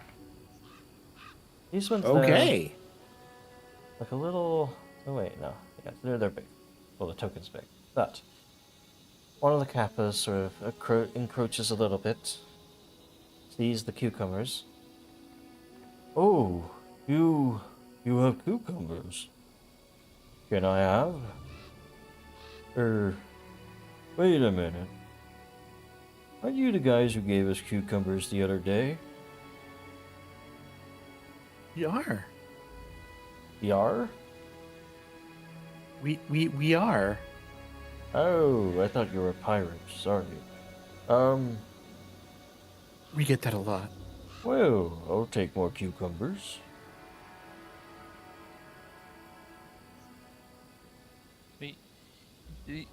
These ones, Okay. like a little. Oh wait, no, yeah, they're big. Well, the token's big, but one of the kappas sort of encroaches a little bit. Sees the cucumbers. Oh, you have cucumbers. Can I have? Wait a minute. Aren't you the guys who gave us cucumbers the other day? We are. Yar? We are. Oh, I thought you were pirates. Sorry. We get that a lot. Well, I'll take more cucumbers.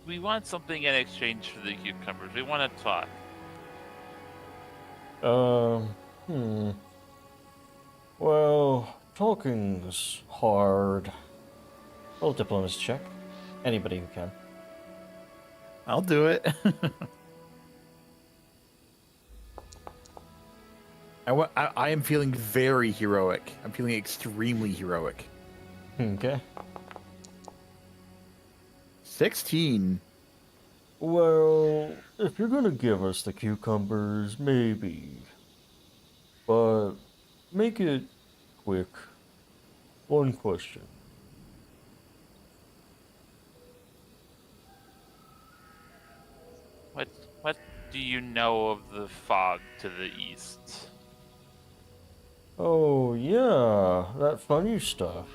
We want something in exchange for the cucumbers. We want to talk. Well, talking's hard. Roll diplomacy check. Anybody who can. I'll do it. I am feeling very heroic. I'm feeling extremely heroic. Okay. 16. Well, if you're gonna give us the cucumbers, maybe. But make it quick. One question. What do you know of the fog to the east? Oh, yeah, that funny stuff.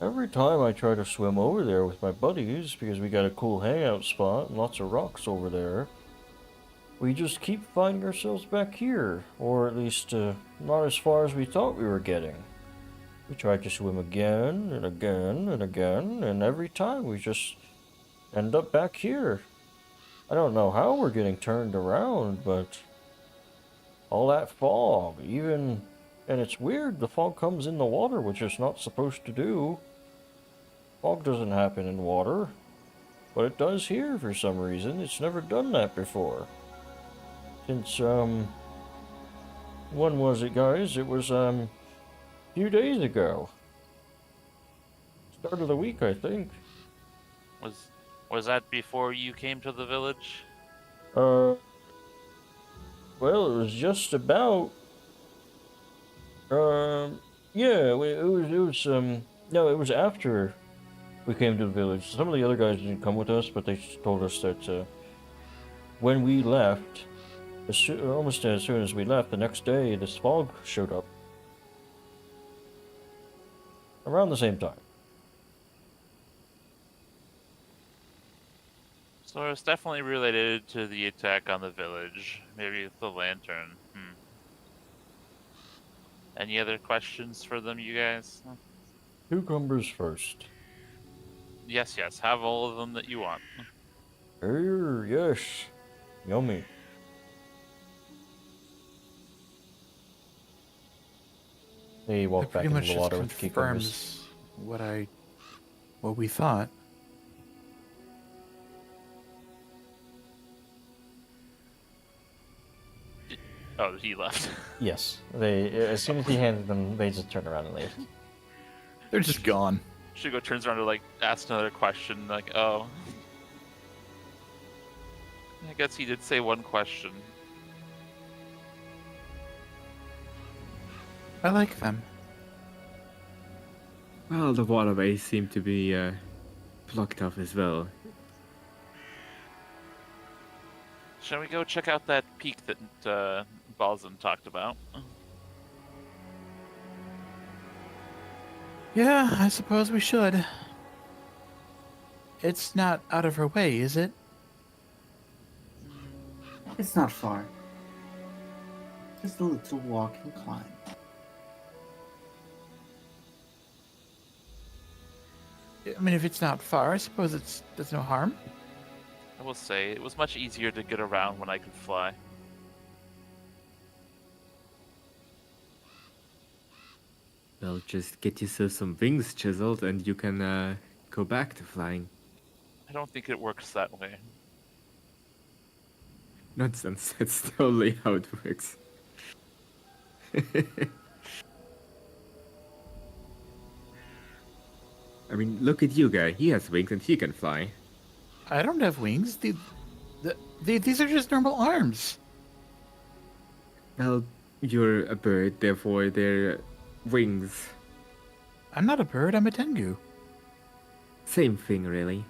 Every time I try to swim over there with my buddies, because we got a cool hangout spot and lots of rocks over there, we just keep finding ourselves back here, or at least not as far as we thought we were getting. We tried to swim again and again and again, and every time we just end up back here. I don't know how we're getting turned around, but all that fog, and it's weird, the fog comes in the water, which it's not supposed to do. Fog doesn't happen in water, but it does here for some reason. It's never done that before. Since When was it, guys? It was, a few days ago. Start of the week, I think. Was that before you came to the village? Well, it was just about, yeah, no, it was after we came to the village. Some of the other guys didn't come with us, but they told us that, when we left, almost as soon as we left, the next day, this fog showed up. Around the same time. So it's definitely related to the attack on the village. Maybe the lantern. Any other questions for them, you guys? Cucumbers first. Yes, have all of them that you want. Yes. Yummy. They walk That back pretty into much the just water with cucumbers. confirms what we thought. Oh, he left. Yes. They, as soon as he handed them, they just turn around and leave. They're just gone. Shugo turns around to like ask another question, like, oh. I guess he did say one question. I like them. Well, the waterways seem to be blocked off as well. Shall we go check out that peak that Balzan talked about? Yeah, I suppose we should. It's not out of her way, is it? It's not far. Just a little walk and climb. I mean, if it's not far, I suppose there's no harm. I will say, it was much easier to get around when I could fly. Well, just get yourself some wings chiseled and you can go back to flying. I don't think it works that way. Nonsense, that's totally how it works. I mean, look at you guy, he has wings and he can fly. I don't have wings. These are just normal arms. Well, you're a bird, therefore they're wings. I'm not a bird, I'm a tengu. Same thing, really.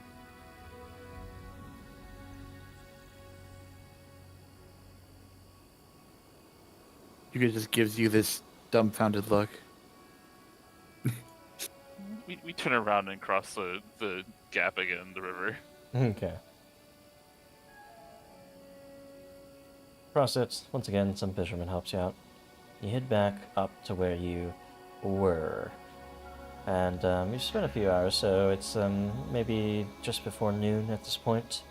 Yuga just gives you this dumbfounded look. We turn around and cross the gap again, the river. Okay. Cross it. Once again, some fisherman helps you out. You head back up to where you were. And you've spent a few hours, so it's maybe just before noon at this point.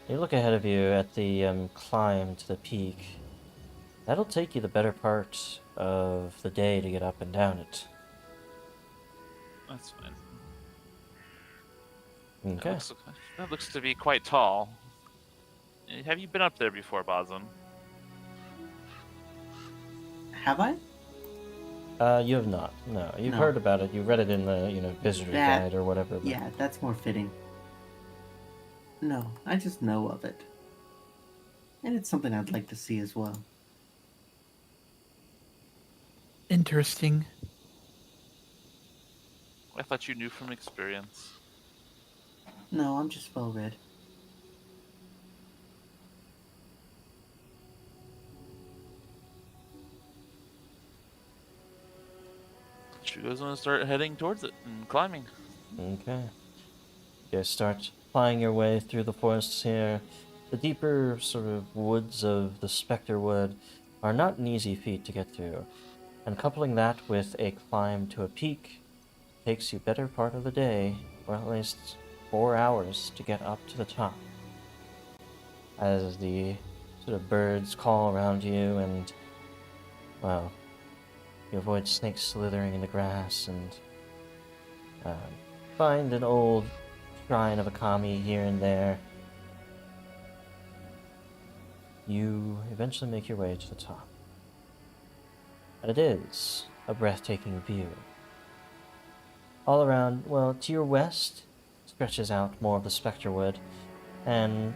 You look ahead of you at the climb to the peak. That'll take you the better part of the day to get up and down it. That's fine. Okay. That looks to be quite tall. Have you been up there before, Bazan? Have I? You have not. No, you've No. heard about it. You read it in the, visitor's That- guide or whatever. But... Yeah, that's more fitting. No, I just know of it. And it's something I'd like to see as well. Interesting. I thought you knew from experience. No, I'm just well read. Shugo's gonna start heading towards it and climbing. Okay. You guys start flying your way through the forests here. The deeper sort of woods of the Spectre Wood are not an easy feat to get through, and coupling that with a climb to a peak takes you better part of the day, or at least 4 hours to get up to the top. As the sort of birds call around you and, well, you avoid snakes slithering in the grass and find an old shrine of a kami here and there. You eventually make your way to the top. And it is a breathtaking view. All around, well, to your west stretches out more of the Spectre Wood, and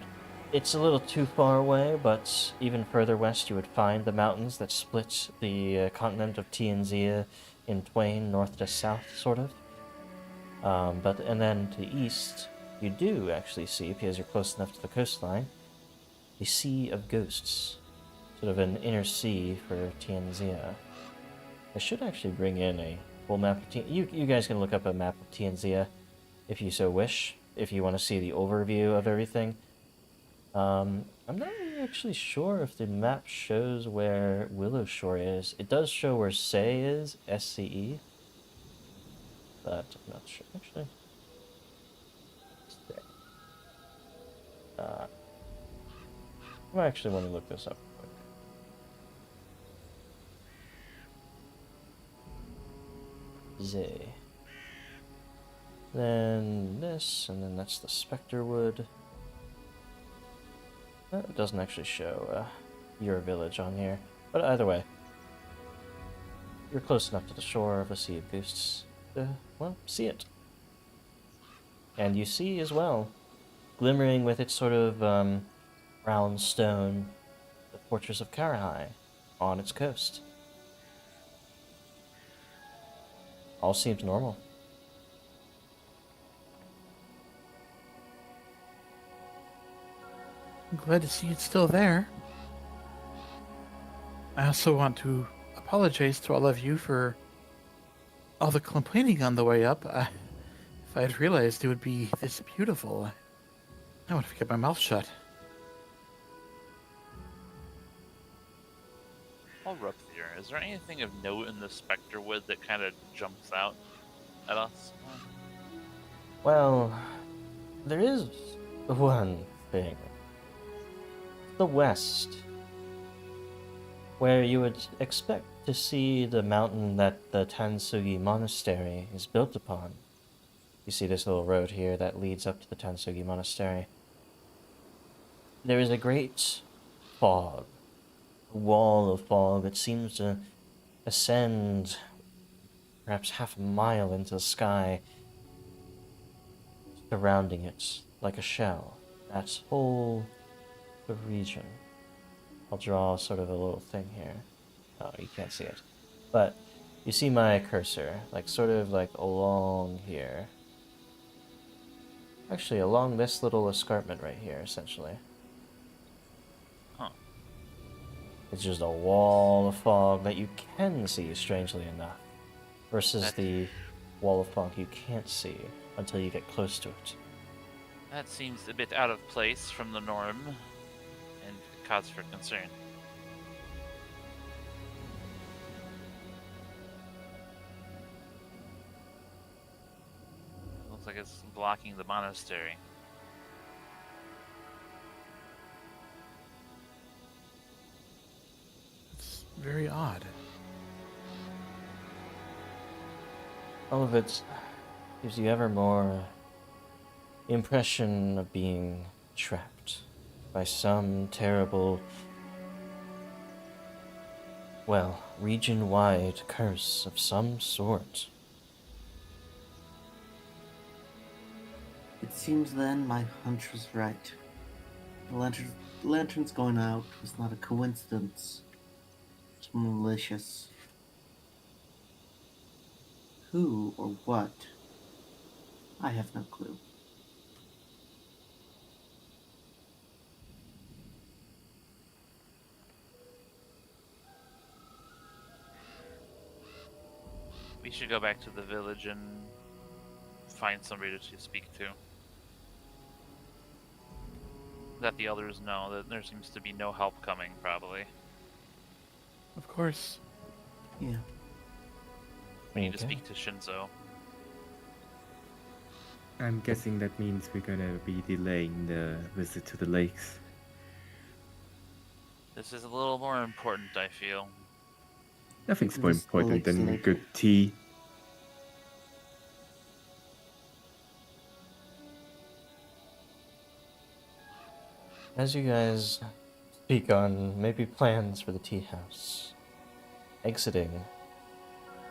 it's a little too far away, but even further west you would find the mountains that split the continent of Tianzia in twain, north to south, sort of. And then to the east, you do actually see, because you're close enough to the coastline, the Sea of Ghosts, sort of an inner sea for Tianzia. I should actually bring in a full map of Tianzia. You guys can look up a map of Tianzia if you so wish, if you want to see the overview of everything. I'm not really actually sure if the map shows where Willowshore is. It does show where Say is, SCE, but I'm not sure actually. I actually want to look this up quick. Zay. Then this, and then that's the Spectre Wood. It doesn't actually show your village on here, but either way, you're close enough to the shore of the Sea of Ghosts to, well, see it. And you see as well, glimmering with its sort of brown stone, the fortress of Karahai on its coast. All seems normal. I'm glad to see it's still there. I also want to apologize to all of you for all the complaining on the way up. If I had realized it would be this beautiful, I would have kept my mouth shut. While we're up here, is there anything of note in the Spectre Wood that kind of jumps out at us? Well, there is one thing. The west, where you would expect to see the mountain that the Tansugi Monastery is built upon. You see this little road here that leads up to the Tansugi Monastery. There is a great fog, a wall of fog that seems to ascend perhaps half a mile into the sky, surrounding it like a shell. That whole region. I'll draw sort of a little thing here. Oh, you can't see it. But you see my cursor, like sort of like along here. Actually, along this little escarpment right here, essentially. Huh. It's just a wall of fog that you can see, strangely enough, versus the wall of fog you can't see until you get close to it. That seems a bit out of place from the norm, and cause for concern. Looks like it's blocking the monastery. It's very odd. All of it gives you ever more impression of being trapped by some terrible, well, region-wide curse of some sort. It seems then my hunch was right. The lanterns going out was not a coincidence. It's malicious. Who or what? I have no clue. We should go back to the village and find somebody to speak to. Let the others know that there seems to be no help coming, probably. Of course. Yeah. We need to speak to Shinzo. I'm guessing that means we're gonna be delaying the visit to the lakes. This is a little more important, I feel. Nothing's more Visit the important lakes than later. good tea. As you guys speak on maybe plans for the tea house, exiting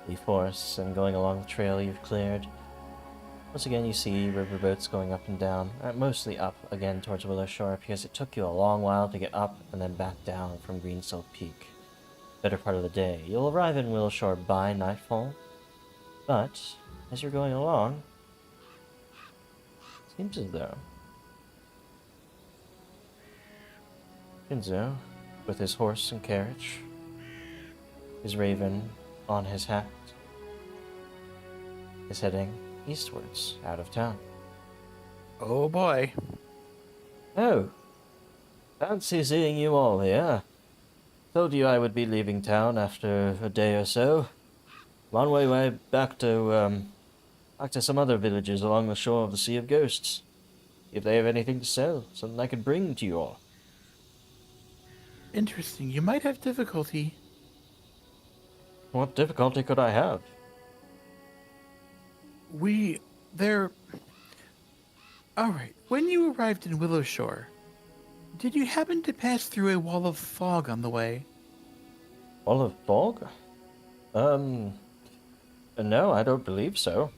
the forest and going along the trail you've cleared, once again you see riverboats going up and down, mostly up again towards Willowshore, because it took you a long while to get up and then back down from Greensill Peak. Better part of the day. You'll arrive in Willowshore by nightfall, but as you're going along, it seems as though Shinzo, with his horse and carriage, his raven on his hat, is heading eastwards, out of town. Oh boy. Oh, fancy seeing you all here. Told you I would be leaving town after a day or so. I'm on my way back to some other villages along the shore of the Sea of Ghosts. If they have anything to sell, something I could bring to you all. Interesting. You might have difficulty. What difficulty could I have? Alright, when you arrived in Willowshore, did you happen to pass through a wall of fog on the way? Wall of fog? No, I don't believe so.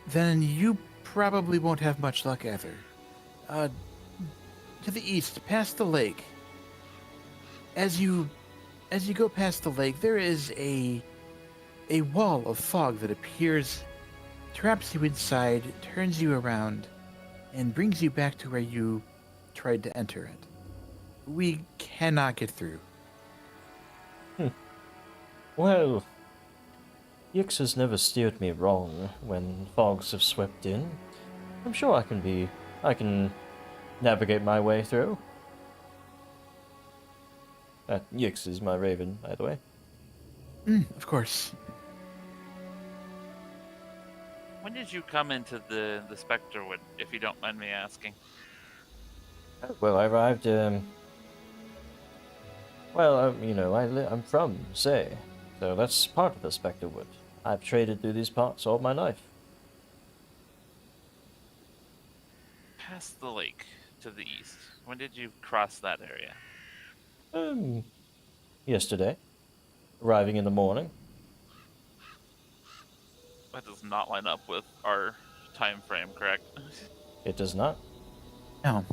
Then you probably won't have much luck either. To the east, past the lake. As you go past the lake, there is a wall of fog that appears, traps you inside, turns you around, and brings you back to where you tried to enter it. We cannot get through. Well, Yix has never steered me wrong when fogs have swept in. I'm sure I can navigate my way through. Yix is my raven, by the way. Of course. When did you come into the Specterwood, if you don't mind me asking? Well, I arrived, I'm from Say, so that's part of the Specterwood. I've traded through these parts all my life. Past the lake to the east. When did you cross that area? Yesterday. Arriving in the morning. That does not line up with our time frame, correct? It does not. No.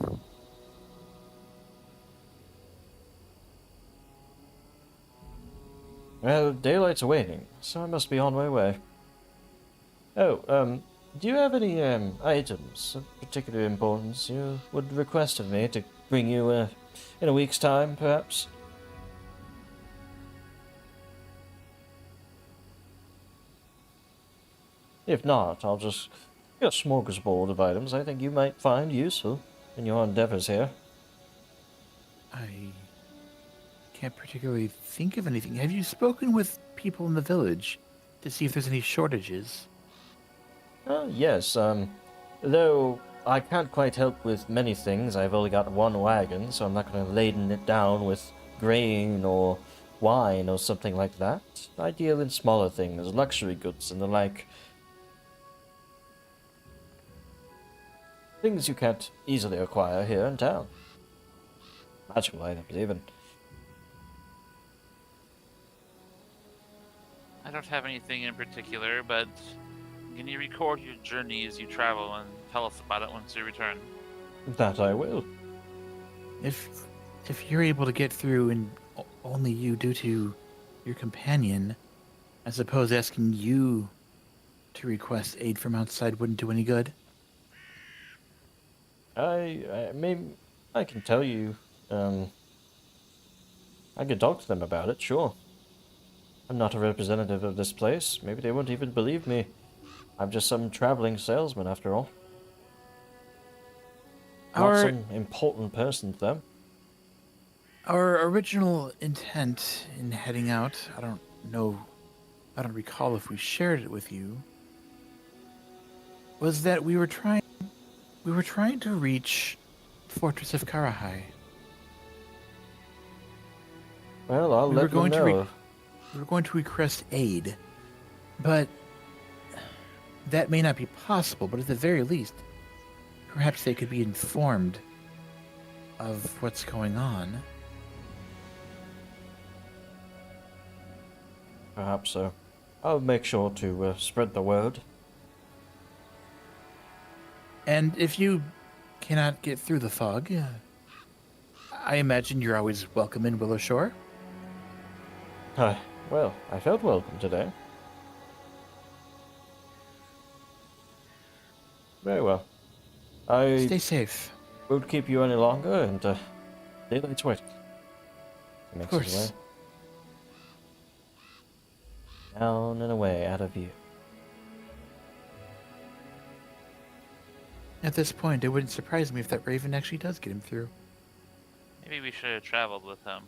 Well, daylight's awaiting, so I must be on my way. Oh, do you have any, items of particular importance you would request of me to bring you, in a week's time, perhaps? If not, I'll just get a smorgasbord of items I think you might find useful in your endeavors here. I can't particularly think of anything. Have you spoken with people in the village to see if there's any shortages? Yes, though I can't quite help with many things. I've only got one wagon, so I'm not going to laden it down with grain or wine or something like that. I deal in smaller things, luxury goods and the like. Things you can't easily acquire here in town. Magical items, even. I don't have anything in particular, but can you record your journey as you travel and tell us about it once you return? That I will. If you're able to get through and only you due to your companion, I suppose asking you to request aid from outside wouldn't do any good. I can tell you, I can talk to them about it, sure. I'm not a representative of this place. Maybe they won't even believe me. I'm just some traveling salesman, after all. Not some important person to them. Our original intent in heading out, I don't recall if we shared it with you, was that we were trying to reach Fortress of Karahai. Well, I'll let you know. We were going to request aid, but that may not be possible, but at the very least, perhaps they could be informed of what's going on. Perhaps so. I'll make sure to spread the word. And if you cannot get through the fog, I imagine you're always welcome in Willowshore. Well, I felt welcome today. Very well. I Stay safe. won't keep you any longer, and daylight's work. He Of makes his course. way. Down and away, out of view. At this point, it wouldn't surprise me if that raven actually does get him through. Maybe we should have traveled with him.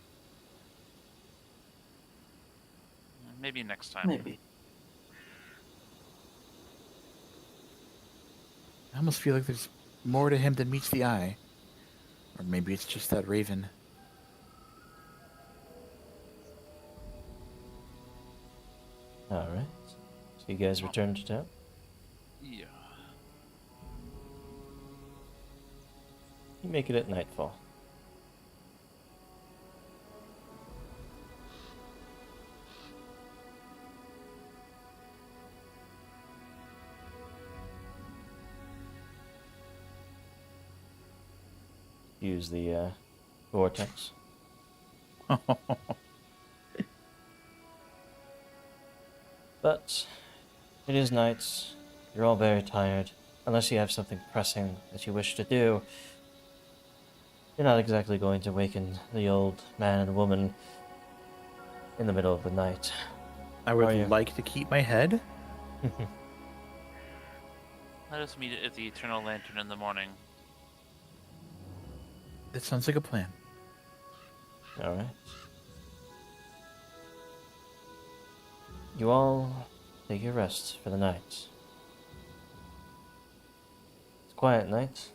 Maybe next time. Maybe. I almost feel like there's more to him than meets the eye. Or maybe it's just that raven. Alright. So you guys return to town? Yeah. You make it at nightfall. Use the vortex. But it is night. You're all very tired. Unless you have something pressing that you wish to do, you're not exactly going to waken the old man and woman in the middle of the night. I Are you? would like to keep my head. Let us meet at the Eternal Lantern in the morning. That sounds like a plan. Alright. You all take your rest for the night. It's a quiet night,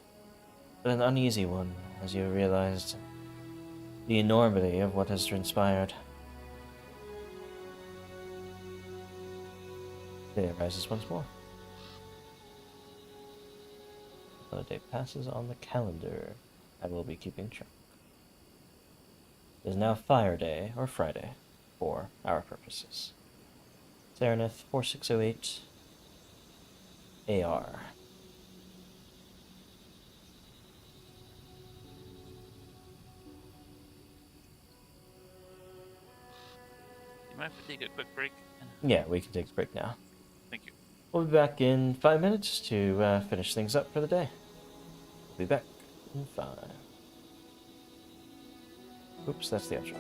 but an uneasy one as you realized the enormity of what has transpired. Day rises once more. Another day passes on the calendar. I will be keeping track. It is now Fire Day, or Friday, for our purposes. Serenith 4608 AR. You mind if we take a quick break? Yeah, we can take a break now. Thank you. We'll be back in 5 minutes to finish things up for the day. We'll be back in 5. Oops, that's the outro.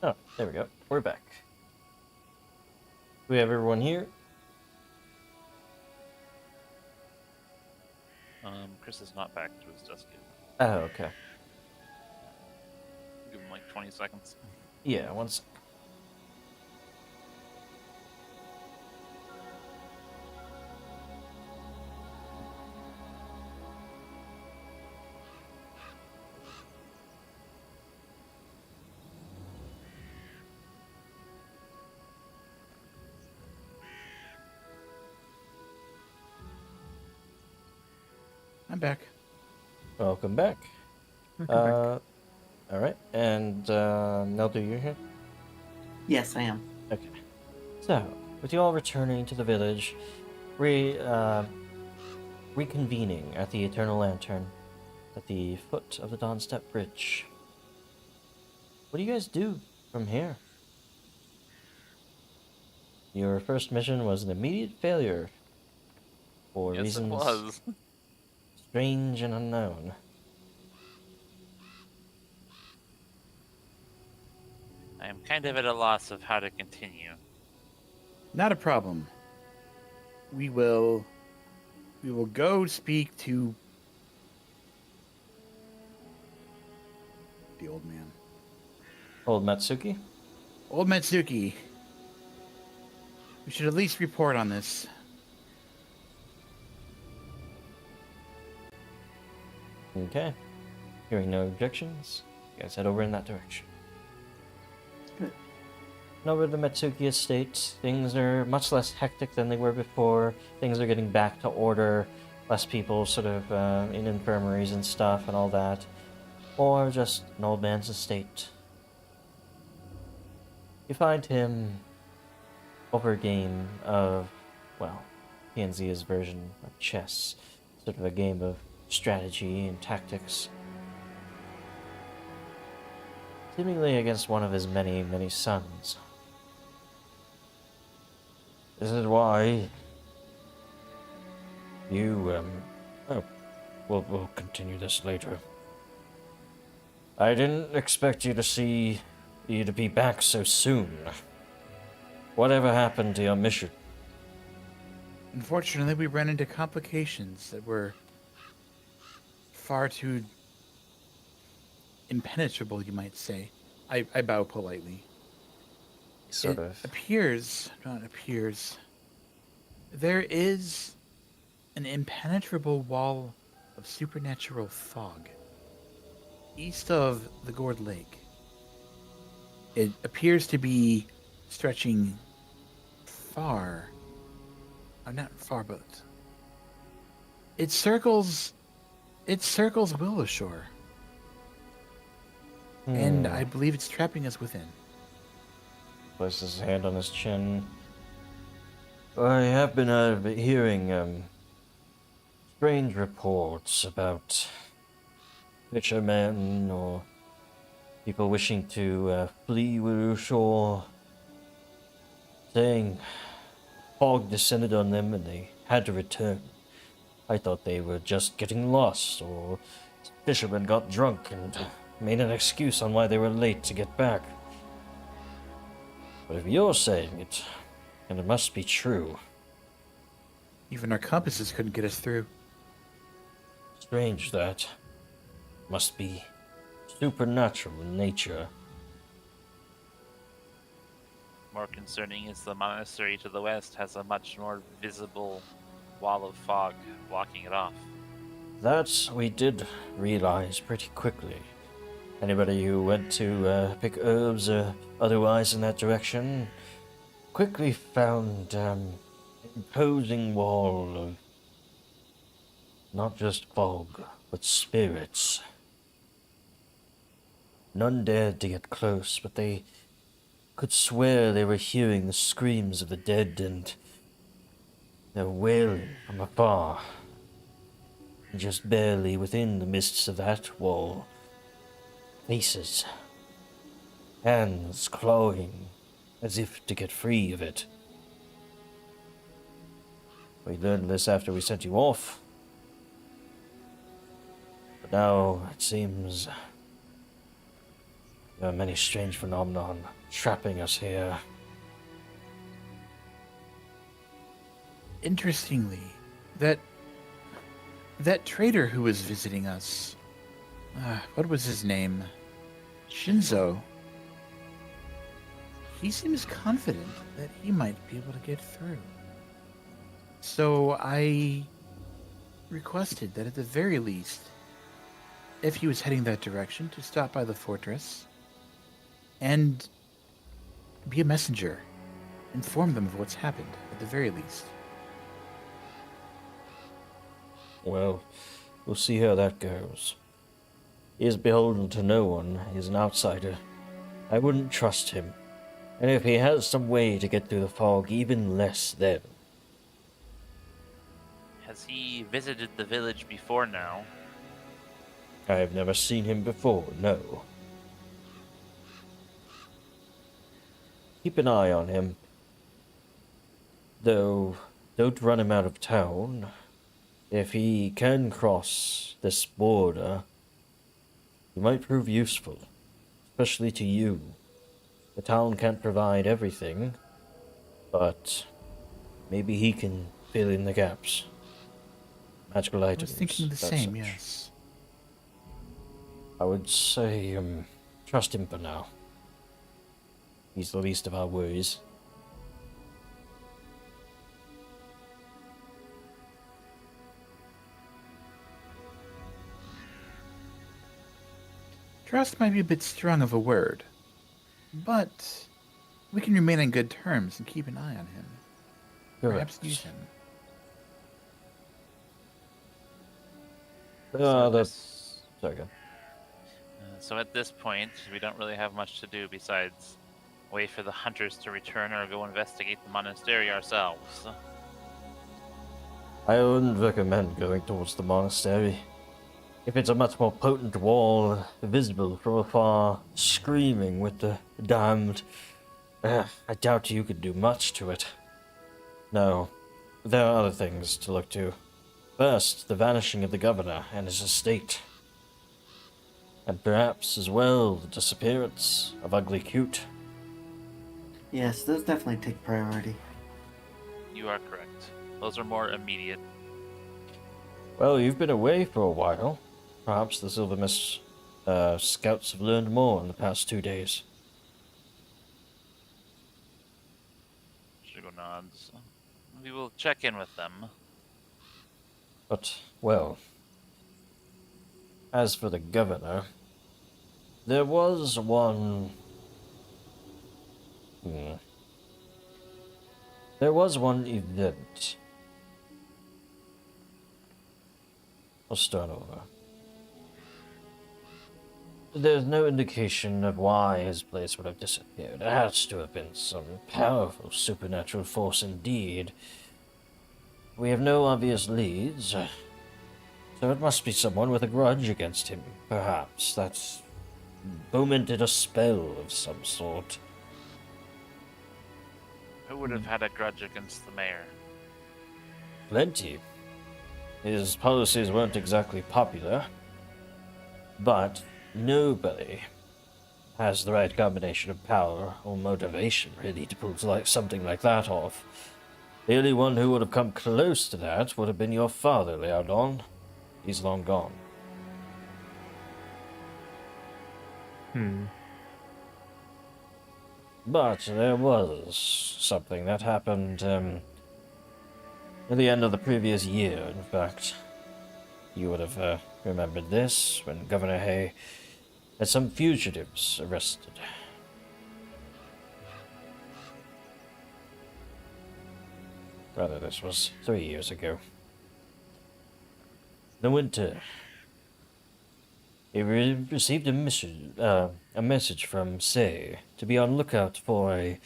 Oh, there we go. We're back. We have everyone here. Chris is not back to his desk yet. Oh, okay. Give him like 20 seconds. Yeah, one sec. I'm back. Welcome back. Welcome All right, and Neldo, you're here. Yes, I am. Okay. So, with you all returning to the village, reconvening at the Eternal Lantern at the foot of the Dawnstep Bridge. What do you guys do from here? Your first mission was an immediate failure for Yes, it reasons was. strange and unknown. I am kind of at a loss of how to continue. Not a problem. We will go speak to the old man. Old Matsuki? Old Matsuki. We should at least report on this. Okay. Hearing no objections, you guys head over in that direction. Good. And over at the Matsuki estate, things are much less hectic than they were before. Things are getting back to order. Less people sort of in infirmaries and stuff and all that. Or just an old man's estate. You find him over a game of, well, PNZ's version of chess. Sort of a game of strategy and tactics. Seemingly against one of his many, many sons. This is why you, oh, we'll continue this later. I didn't expect you to be back so soon. Whatever happened to your mission? Unfortunately, we ran into complications that were far too impenetrable, you might say. I bow politely. Sort It of. appears, not appears, there is an impenetrable wall of supernatural fog east of the Gourd Lake. It appears to be stretching far. Not far, but it circles Willowshore. And I believe it's trapping us within. Places his hand on his chin. I have been hearing strange reports about fishermen or people wishing to flee Willowshore, saying fog descended on them and they had to return. I thought they were just getting lost, or fishermen got drunk and made an excuse on why they were late to get back. But if you're saying it, and it must be true. Even our compasses couldn't get us through. Strange that. Must be supernatural in nature. More concerning is the monastery to the west has a much more visible wall of fog blocking it off. That we did realize pretty quickly. Anybody who went to pick herbs or otherwise in that direction quickly found an imposing wall of not just fog, but spirits. None dared to get close, but they could swear they were hearing the screams of the dead and their wailing from afar. And just barely within the mists of that wall, faces, hands clawing as if to get free of it. We learned this after we sent you off. But now it seems There are many strange phenomena trapping us here. Interestingly, that trader who was visiting us, what was his name? Shinzo. He seems confident that he might be able to get through. So I requested that at the very least, if he was heading that direction, to stop by the fortress and be a messenger. Inform them of what's happened, at the very least. Well, we'll see how that goes. He is beholden to no one. He's an outsider. I wouldn't trust him. And if he has some way to get through the fog, even less then. Has he visited the village before now? I have never seen him before, no. Keep an eye on him. Though, don't run him out of town. If he can cross this border, he might prove useful, especially to you. The town can't provide everything, but maybe he can fill in the gaps. Magical I items. was thinking the that same, such. yes. I would say, trust him for now. He's the least of our worries. Trust might be a bit strong of a word, but we can remain on good terms and keep an eye on him. Perhaps use him. Sorry, go. So at this point, we don't really have much to do besides wait for the hunters to return or go investigate the monastery ourselves. I wouldn't recommend going towards the monastery. If it's a much more potent wall, visible from afar, screaming with the damned, I doubt you could do much to it. No, there are other things to look to. First, the vanishing of the governor and his estate. And perhaps, as well, the disappearance of Ugly Cute. Yes, those definitely take priority. You are correct. Those are more immediate. Well, you've been away for a while. Perhaps the Silver Mist scouts have learned more in the past 2 days. Shugo nods. We will check in with them. But, well, as for the governor, there was one... There was one event. I'll start over. There's no indication of why his place would have disappeared. It has to have been some powerful supernatural force indeed. We have no obvious leads, so it must be someone with a grudge against him, perhaps, that fomented a spell of some sort. Who would have had a grudge against the mayor? Plenty. His policies weren't exactly popular, but nobody has the right combination of power or motivation, really, to pull something like that off. The only one who would have come close to that would have been your father, Leodon. He's long gone. But there was something that happened, at the end of the previous year, in fact. You would have remembered this when Governor Hay had some fugitives arrested. Rather, this was 3 years ago. The winter. He received a message from Say to be on lookout for a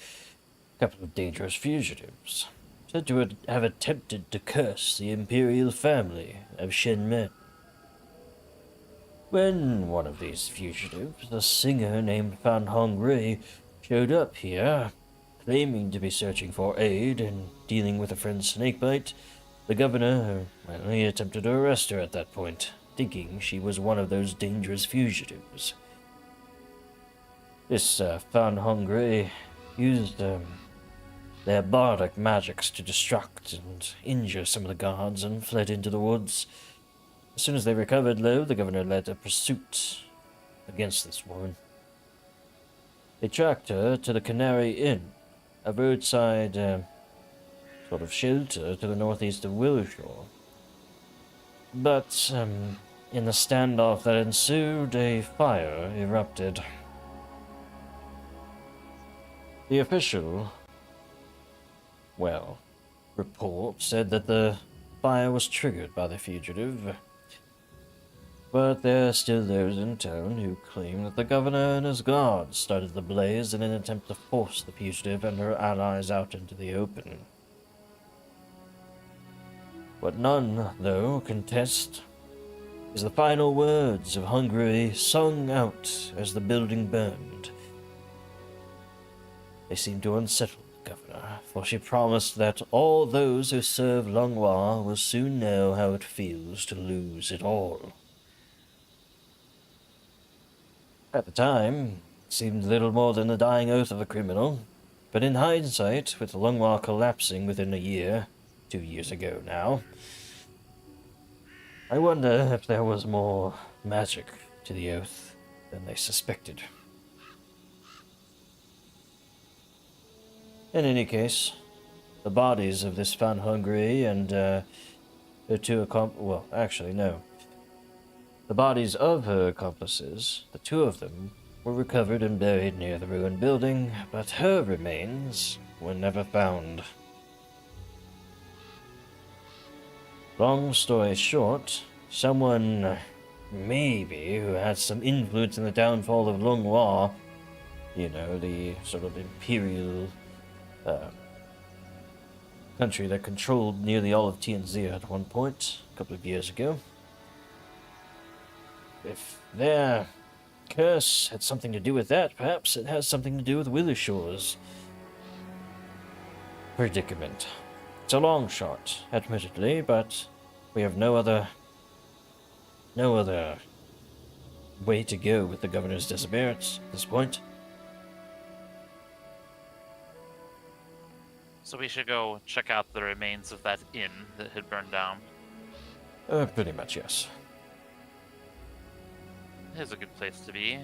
couple of dangerous fugitives, said to have attempted to curse the imperial family of Shenmen. When one of these fugitives, a singer named Fan Hong Rui, showed up here, claiming to be searching for aid and dealing with a friend's snakebite, the governor, well, he attempted to arrest her at that point, thinking she was one of those dangerous fugitives. This Fan Hungry used their bardic magics to distract and injure some of the guards and fled into the woods. As soon as they recovered, though, the governor led a pursuit against this woman. They tracked her to the Canary Inn, a roadside sort of shelter to the northeast of Willowshore. But in the standoff that ensued, a fire erupted. The official, report said that the fire was triggered by the fugitive. But there are still those in town who claim that the governor and his guards started the blaze in an attempt to force the fugitive and her allies out into the open. What none, though, contest is the final words of Hungary sung out as the building burned. They seem to unsettle the governor, for she promised that all those who serve Langlois will soon know how it feels to lose it all. At the time, it seemed little more than the dying oath of a criminal, but in hindsight, with Langlois collapsing within a year, 2 years ago now, I wonder if there was more magic to the oath than they suspected. In any case, the bodies of this Fan Hungry and her two the bodies of her accomplices, the two of them, were recovered and buried near the ruined building, but her remains were never found. Long story short, someone, maybe, who had some influence in the downfall of Langlois, the sort of imperial country that controlled nearly all of TNZ at one point, a couple of years ago. If their curse had something to do with that, perhaps it has something to do with Willow-Shore's predicament. It's a long shot, admittedly, but we have no other way to go with the governor's disappearance at this point. So we should go check out the remains of that inn that had burned down. Pretty much, yes. It's a good place to be.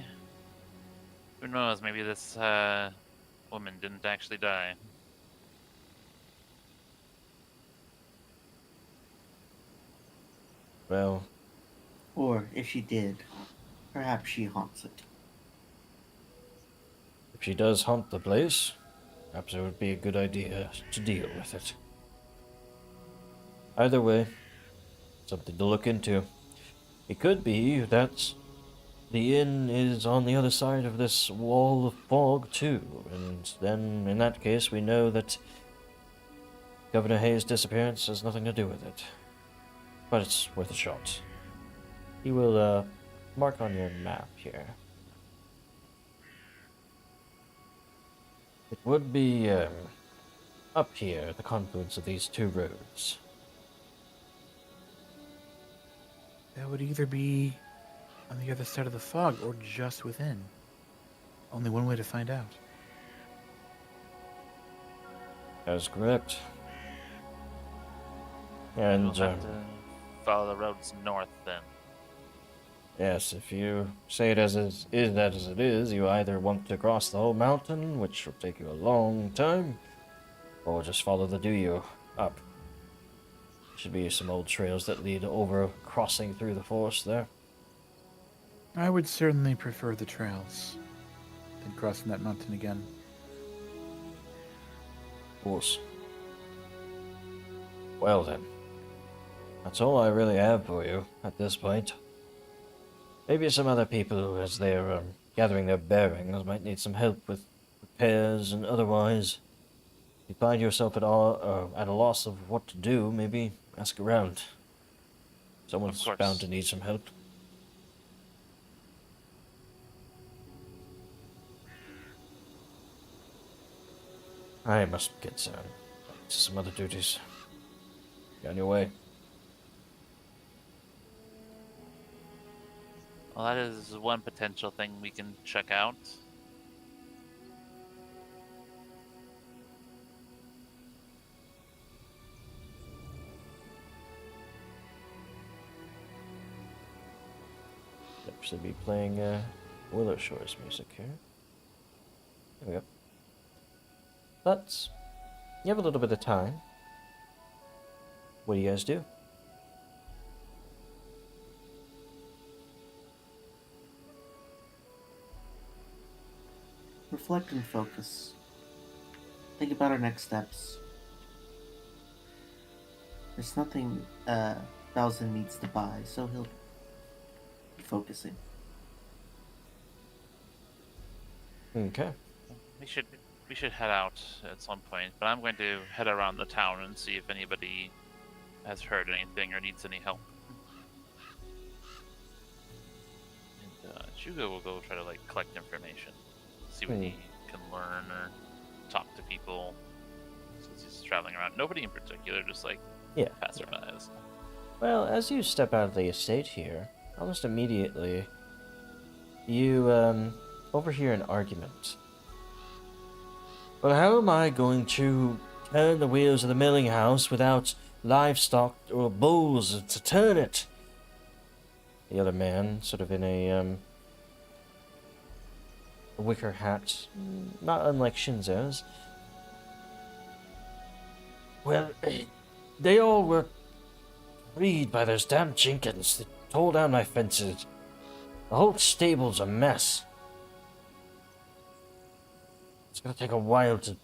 Who knows, maybe this woman didn't actually die. Well, Or if she did, perhaps she haunts it. if she does haunt the place, perhaps it would be a good idea to deal with it. Either way, something to look into. It could be that the inn is on the other side of this wall of fog, too, and then, in that case, we know that Governor Hayes' disappearance has nothing to do with it. But it's worth a shot. He will, mark on your map here. It would be, up here at the confluence of these two roads. That would either be on the other side of the fog or just within. Only one way to find out. That is correct. And, We'll have to follow the roads north then. yes, if you say it as it is, you either want to cross the whole mountain, which will take you a long time, or just follow the Duyo up. Should be some old trails that lead over crossing through the forest there. I would certainly prefer the trails than crossing that mountain again. Of course. Well then, that's all I really have for you at this point. Maybe some other people, as they're gathering their bearings, might need some help with repairs and otherwise. If you find yourself at a loss of what to do, maybe ask around. Someone's bound to need some help. I must get to some other duties. Get on your way. Well, that is one potential thing we can check out. actually be playing Willowshore's music here. There we go. But you have a little bit of time. What do you guys do? Reflect and focus. Think about our next steps. There's nothing Bowser needs to buy, so he'll be focusing. Okay. We should head out at some point, but I'm going to head around the town and see if anybody has heard anything or needs any help. And Shugo will go try to collect information, see what he can learn or talk to people since he's traveling around. Nobody in particular, just passerbys. Well, as you step out of the estate here, almost immediately, you overhear an argument. Well, how am I going to turn the wheels of the milling house without livestock or bulls to turn it? The other man, sort of in a wicker hat, not unlike Shinzo's. Well, they all were freed by those damn Jenkins that tore down my fences. The whole stable's a mess. It's gonna take a while to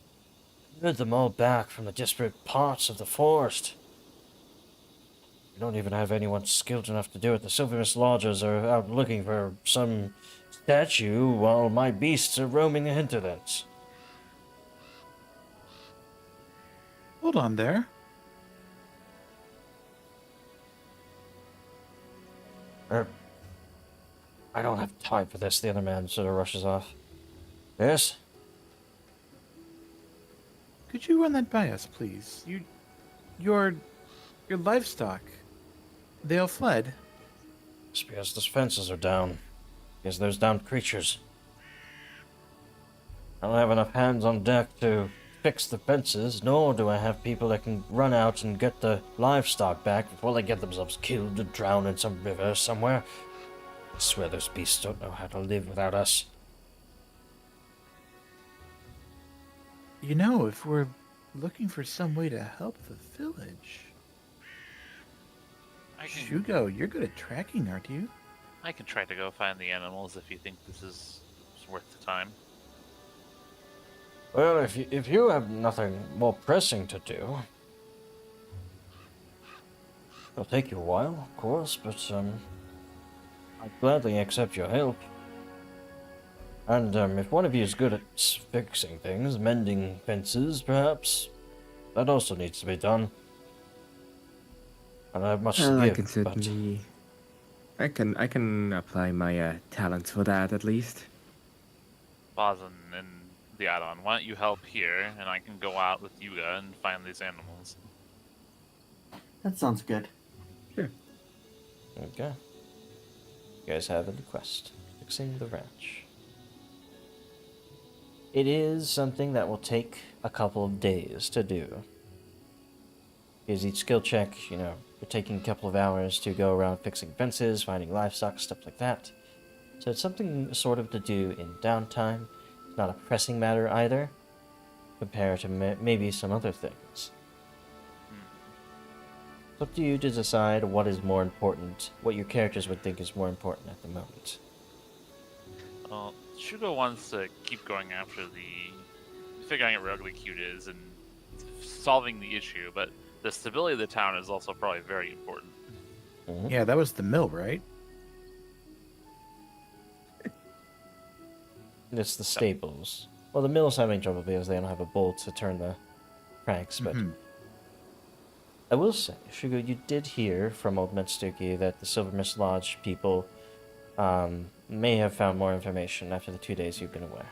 rid them all back from the disparate parts of the forest. We don't even have anyone skilled enough to do it. The Silvermist Lodgers are out looking for some statue while my beasts are roaming the hinterlands. Hold on there. I don't have time for this. The other man sort of rushes off. Yes? Could you run that by us, please? Your livestock. They all fled. It's because the fences are down. Because those downed creatures. I don't have enough hands on deck to fix the fences, nor do I have people that can run out and get the livestock back before they get themselves killed or drowned in some river somewhere. I swear those beasts don't know how to live without us. You know, if we're looking for some way to help the village... Shugo, you're good at tracking, aren't you? I can try to go find the animals if you think this is worth the time. Well, if you have nothing more pressing to do, it'll take you a while, of course, but I'd gladly accept your help. And if one of you is good at fixing things, mending fences, perhaps, that also needs to be done. I don't have much to I give, can certainly... I can apply my talents for that, at least. Bazin and the add-on, why don't you help here, and I can go out with Yuga and find these animals. That sounds good. Sure. Okay. You guys have a quest. Fixing the ranch. It is something that will take a couple of days to do. Because each skill check, you're taking a couple of hours to go around fixing fences, finding livestock, stuff like that. So it's something sort of to do in downtime. It's not a pressing matter either, compared to maybe some other things. It's up to you to decide what is more important, what your characters would think is more important at the moment. Well, Shugo wants to keep going after figuring out where Ugly Cute is and solving the issue, but the stability of the town is also probably very important. Mm-hmm. Yeah, that was the mill, right? It's the stables. Well, the mill's having trouble because they don't have a bolt to turn the cranks, but... I will say, Shugo, you did hear from Old Metsuki that the Silvermist Lodge people may have found more information after the 2 days you've been away.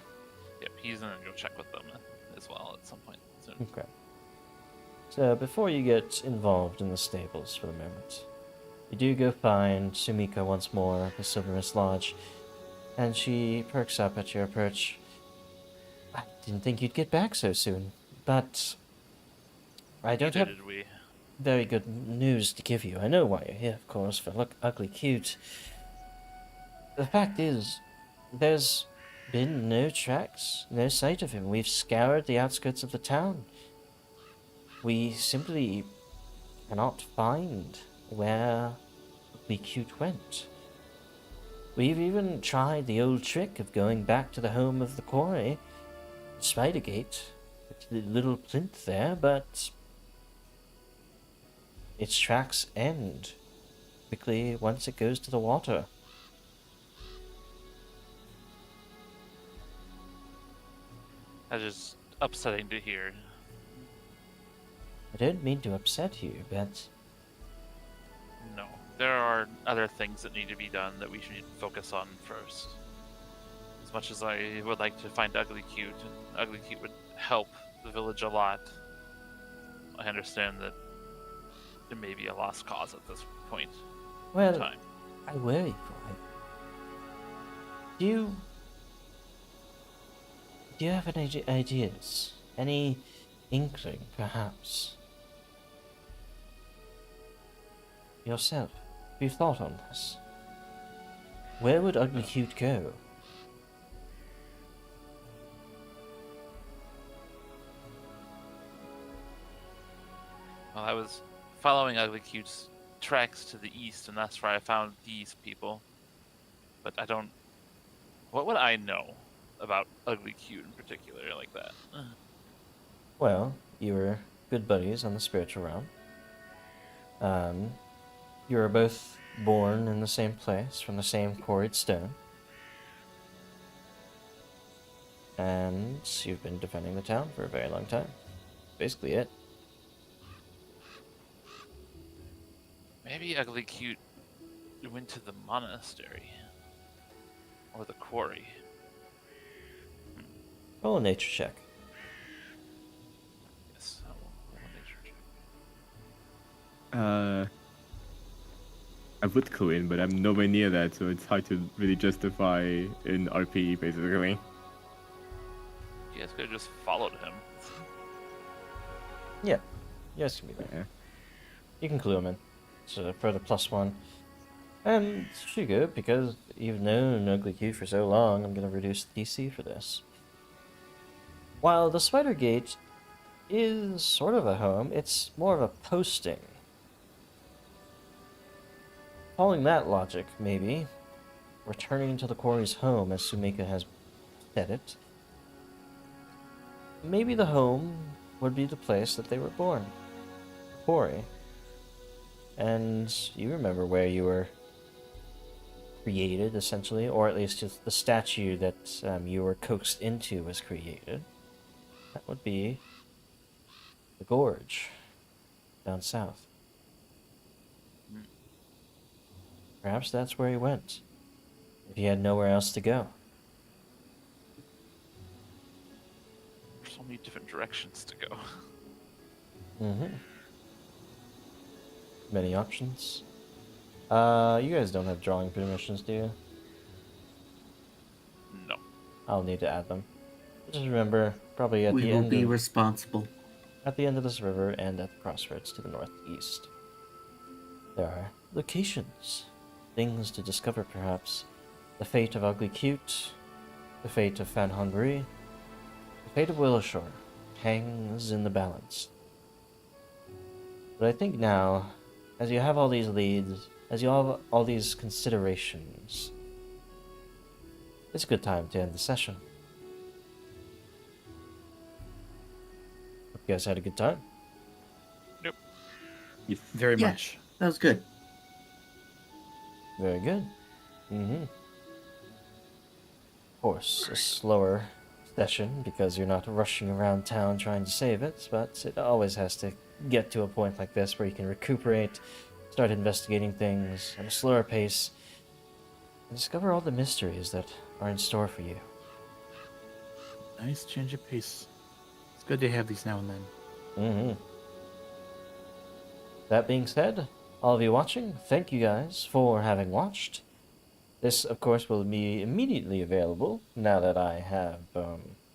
Yep, he's gonna go check with them as well at some point soon. Okay. So, before you get involved in the stables for the moment, you do go find Sumika once more at the Silvermist Lodge, and she perks up at your approach. I didn't think you'd get back so soon, but I don't have Did we? very good news to give you. I know why you're here, of course, for Ugly Cute. The fact is, there's been no tracks, no sight of him. We've scoured the outskirts of the town. We simply cannot find where the cute went. We've even tried the old trick of going back to the home of the quarry, Spidergate, with the little plinth there, but its tracks end quickly once it goes to the water. That is upsetting to hear. I don't mean to upset you, but No, there are other things that need to be done that we should focus on first. As much as I would like to find Ugly Cute, and Ugly Cute would help the village a lot, I understand that it may be a lost cause at this point well, in time. I worry for him. Do you have any ideas? Any inkling, perhaps? Yourself, have you thought on this? Where would Ugly Cute go? Well, I was following Ugly Cute's tracks to the east, and that's where I found these people. But I don't. What would I know about Ugly Cute in particular, like that? Well, you were good buddies on the spiritual realm. You were both born in the same place, from the same quarried stone. And you've been defending the town for a very long time. Basically it. Maybe Ugly Cute went to the monastery. Or the quarry. Roll a nature check. Yes, I will roll a nature check. I would go in, but I'm nowhere near that, so it's hard to really justify in RP, basically. You guys could have just followed him. Yeah. Yes, can be there. Yeah. You can clue him in. So for the +1. And Shugo, because you've known Ugly Cute for so long, I'm going to reduce the DC for this. While the Spider Gate is sort of a home, it's more of a posting. Following that logic, maybe, returning to the quarry's home, as Sumika has said it, maybe the home would be the place that they were born. The quarry. And you remember where you were created, essentially, or at least just the statue that you were coaxed into was created. That would be the gorge down south. Perhaps that's where he went, if he had nowhere else to go. There's so many different directions to go. Mm-hmm. Many options. You guys don't have drawing permissions, do you? No. I'll need to add them. Just remember, probably at We the will end be of, responsible. at the end of this river and at the crossroads to the northeast. There are locations, things to discover perhaps. The fate of Ugly Cute, the fate of Fan Hungry, the fate of Willowshore hangs in the balance. But I think now, as you have all these leads, as you have all these considerations, it's a good time to end the session. Hope you guys had a good time. Very Yeah. much. That was good. Very good. Mm-hmm. Of course, a slower session because you're not rushing around town trying to save it, but it always has to get to a point like this where you can recuperate, start investigating things at a slower pace, and discover all the mysteries that are in store for you. Nice change of pace. It's good to have these now and then. Mm-hmm. That being said, all of you watching, thank you guys for having watched. This, of course, will be immediately available now that I have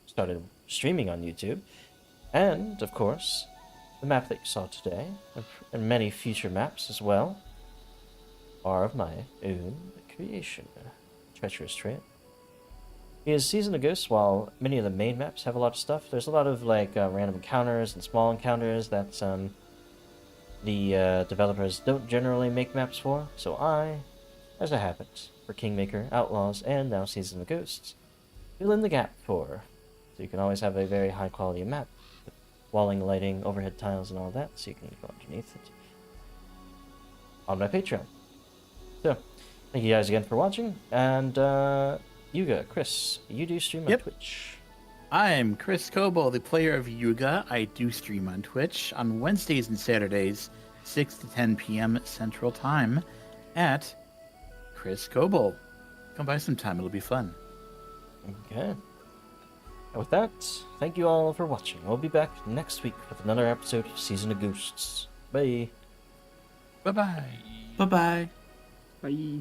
started streaming on YouTube. And, of course, the map that you saw today, and many future maps as well, are of my own creation. treacherous trail. Because Season of Ghosts, while many of the main maps have a lot of stuff, there's a lot of like random encounters and small encounters that the developers don't generally make maps for. So I, as it happens, for Kingmaker, Outlaws, and now Season of Ghosts, fill in the gap for. So you can always have a very high quality map with walling, lighting, overhead tiles, and all that, so you can go underneath it on my Patreon. So, thank you guys again for watching, and Yuga, Chris, you do stream on Twitch. I'm Chris Coble, the player of Yuga. I do stream on Twitch on Wednesdays and Saturdays, 6 to 10 p.m. Central Time at Chris Coble. Come by sometime, it'll be fun. Okay. And with that, thank you all for watching. We'll be back next week with another episode of Season of Ghosts. Bye. Bye-bye. Bye bye. Bye.